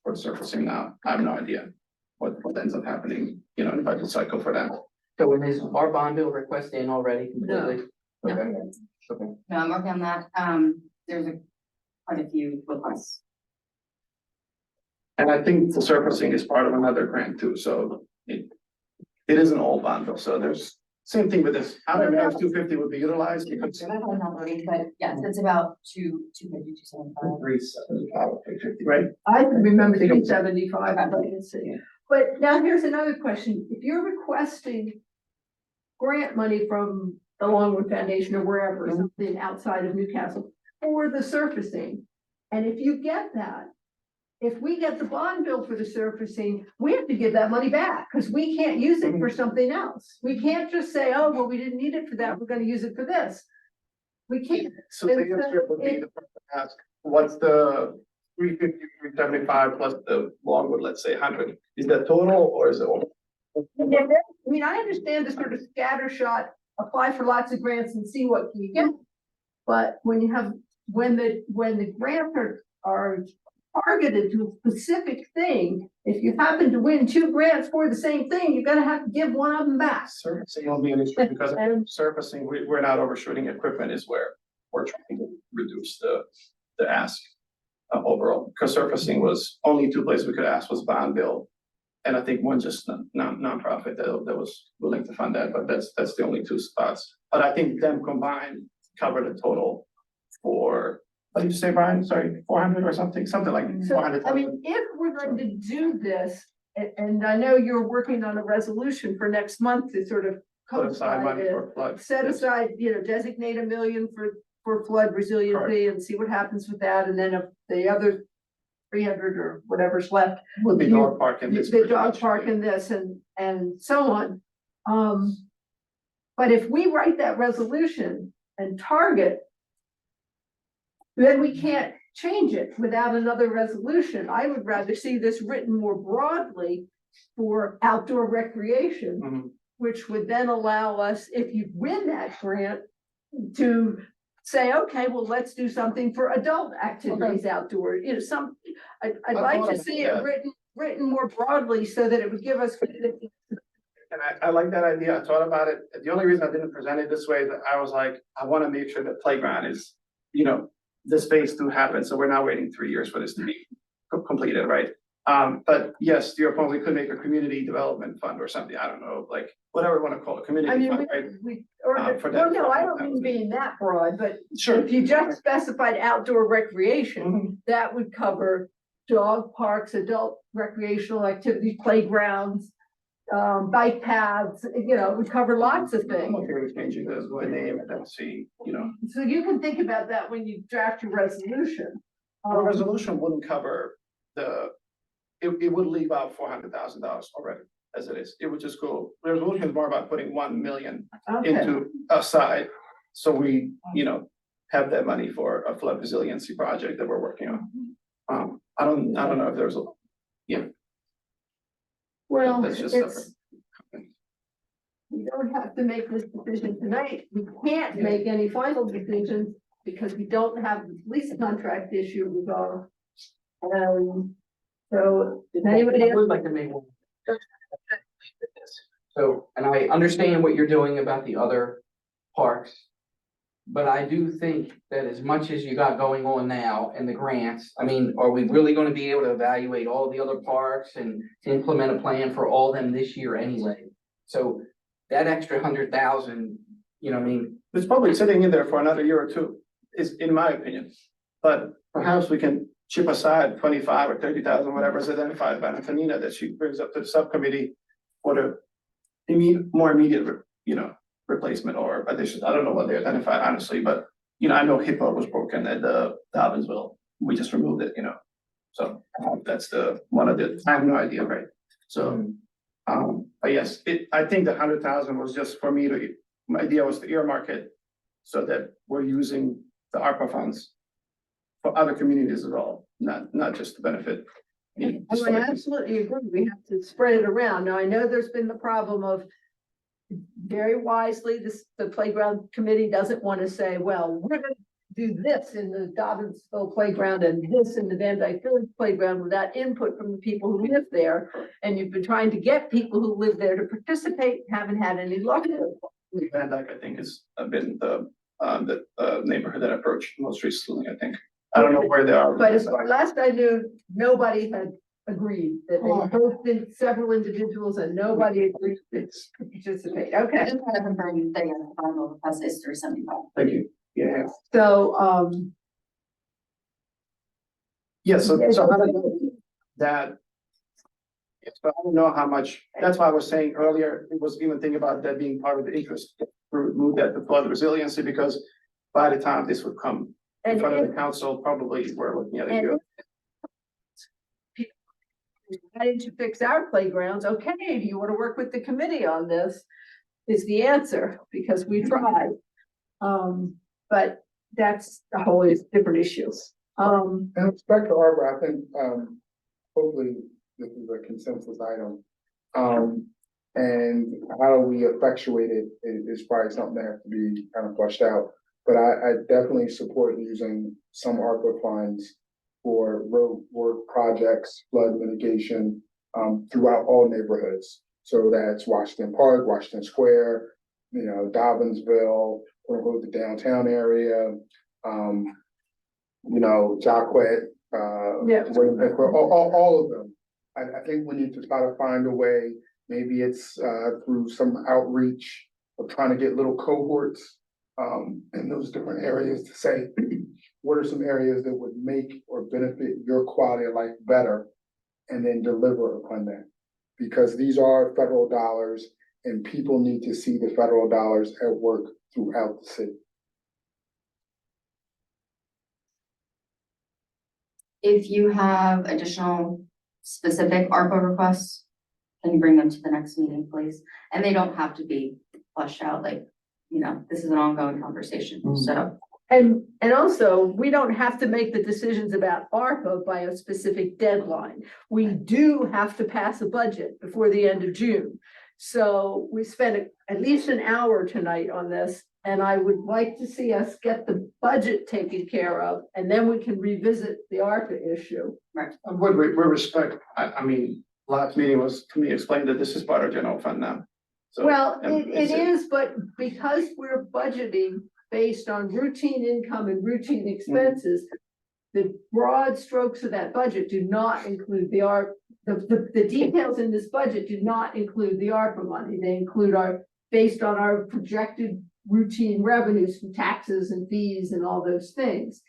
for surfacing now. I have no idea what ends up happening, you know, in the budget cycle for that. So is our bond bill request in already completely? No. Okay. Okay. No, I'm working on that. There's quite a few requests. And I think the surfacing is part of another grant too, so it isn't all bond bill, so there's, same thing with this. I don't even know if 250 would be utilized because. I'm not working, but yes, it's about 250, 275. 375, 350, right? I can remember 375, I'd like to see. But now here's another question. If you're requesting grant money from the Longwood Foundation or wherever, something outside of Newcastle, for the surfacing, and if you get that, if we get the bond bill for the surfacing, we have to give that money back, because we can't use it for something else. We can't just say, oh, well, we didn't need it for that, we're gonna use it for this. We can't. So the answer would be the person to ask, what's the 350, 375 plus the Longwood, let's say 100? Is that total or is it all? I mean, I understand the sort of scattershot, apply for lots of grants and see what you get. But when you have, when the grants are targeted to a specific thing, if you happen to win 2 grants for the same thing, you're gonna have to give one of them back. Surfacing will be an issue because surfacing, we're not overshooting equipment is where we're trying to reduce the ask overall. Because surfacing was only 2 places we could ask was bond bill. And I think one just nonprofit that was willing to fund that, but that's the only 2 spots. But I think them combined cover the total for, what did you say, Brian? Sorry, 400 or something like So, 400. I mean, if we're going to do this, and I know you're working on a resolution for next month to sort of Put aside money codify it, for flood. set aside, designate $1 million for flood resiliency and see what happens with that, and then if the other 300 or whatever's left, Would be dog park and this. the dog park and this and so on. But if we write that resolution and target, then we can't change it without another resolution. I would rather see this written more broadly for outdoor recreation, Mhm. which would then allow us, if you win that grant, to say, okay, well, let's do something for adult activities outdoor, I'd like to see it written more broadly so that it would give us. And I like that idea. I thought about it. The only reason I didn't present it this way is that I was like, I want to make sure that playground is, this phase 2 happens. So we're not waiting 3 years for this to be completed, right? But yes, to your point, we could make a community development fund or something. I don't know, like whatever we want to call it, I community mean, fund, right? For that- well, no, I don't that mean was it. being that broad, but Sure. if you just specified outdoor recreation, Mhm. that would cover dog parks, adult recreational activities, playgrounds, bike paths, it would cover lots of I'm things. okay with changing the name and then see, So you can think about that when you draft your resolution. our resolution wouldn't cover the it would leave out $400,000 already as it is. It would just go, the resolution is more about putting 1 million Okay, into aside. So we, have that money for a flood resiliency project that we're working on. I don't know if there's a, well, that's just it's, we don't have to make this decision tonight. We can't make any final decisions because we don't have the police contract issue resolved. So, if anybody I else, would like to make one. So, and I understand what you're doing about the other parks. But I do think that as much as you got going on now and the grants, I mean, are we really gonna be able to evaluate all the other parks and implement a plan for all them this year anyway? So that extra 100,000, you know what I mean? it's probably sitting in there for another year or two, is in my opinion. But perhaps we can chip aside 25 or 30,000, whatever is identified by Antonina that she brings up to the subcommittee for the more immediate, replacement or addition. I don't know what they identified honestly, but I know HIPAA was broken at the Dobbinsville. We just removed it, So that's one of the, I have no idea, right? So, but yes, I think the 100,000 was just for me my idea was to earmark it so that we're using the ARPA funds for other communities as well, not just to benefit. I absolutely agree. We have to spread it around. Now, I know there's been the problem of very wisely, the playground committee doesn't want to say, well, we're gonna do this in the Dobbinsville playground and this in the Van Dyke Village playground without input from the people who live there. And you've been trying to get people who live there to participate, haven't had any luck. Van Dyke, I think, has been the neighborhood that approached most recently, I think. I don't know where they are. But as last I knew, nobody had agreed that they hosted several individuals and nobody agreed to participate. I Okay, just want to confirm that the final request is 375. Thank you. Yeah. so, Yes, so how did that? So I don't know how much, that's why I was saying earlier, it was even thinking about that being part of the interest. To remove that to flood resiliency, because by the time this would come in and front of the council, probably we're looking at a year. ready to fix our playgrounds, okay, do you want to work with the committee on this? Is the answer, because we tried. But that's a whole different issues. In respect to ARPA, I think, hopefully this is a consensus item. And how we effectuate it is probably something that has to be kind of fleshed out. But I definitely support using some ARPA funds for road work projects, flood mitigation, throughout all neighborhoods. So that's Washington Park, Washington Square, Dobbinsville, the downtown area, Jacquet, Yeah. for all of them. I think we need to try to find a way, maybe it's through some outreach of trying to get little cohorts in those different areas to say, what are some areas that would make or benefit your quality of life better, and then deliver upon that. Because these are federal dollars and people need to see the federal dollars at work throughout the city. If you have additional specific ARPA requests, can you bring them to the next meeting, please? And they don't have to be fleshed out, this is an ongoing conversation, so. And also, we don't have to make the decisions about ARPA by a specific deadline. We do have to pass a budget before the end of June. So we spent at least an hour tonight on this, and I would like to see us get the budget taken care of, and then we can revisit the ARPA issue. With respect, I mean, last meeting was to me explained that this is part of general fund now. So, Well, and it is, but because we're budgeting based on routine income and routine expenses, the broad strokes of that budget do not include the details in this budget do not include the ARPA money. They include based on our projected routine revenues from taxes and fees and all those things.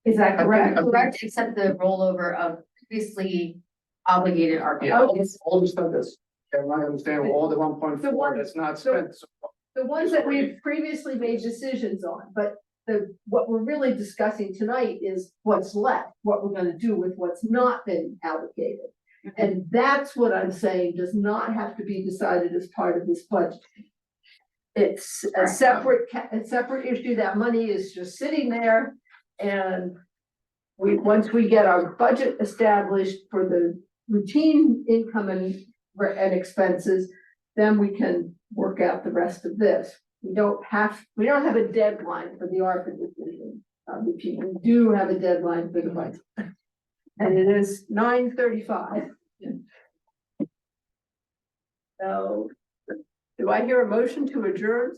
Is that correct? Correct, except the rollover of previously obligated ARPA. Yeah, funds. all the stuff that's, I understand all the 1.4 that's not spent. The ones that we've previously made decisions on, but what we're really discussing tonight is what's left, what we're gonna do with what's not been allocated. And that's what I'm saying, does not have to be decided as part of this budget. It's a separate, a separate issue, that money is just sitting there. And once we get our budget established for the routine income and expenses, then we can work out the rest of this. We don't have a deadline for the ARPA decision. We do have a deadline for the budget. And it is 9:35. So, do I hear a motion to adjourn?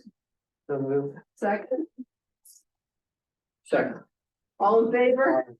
Second, Second. all in favor?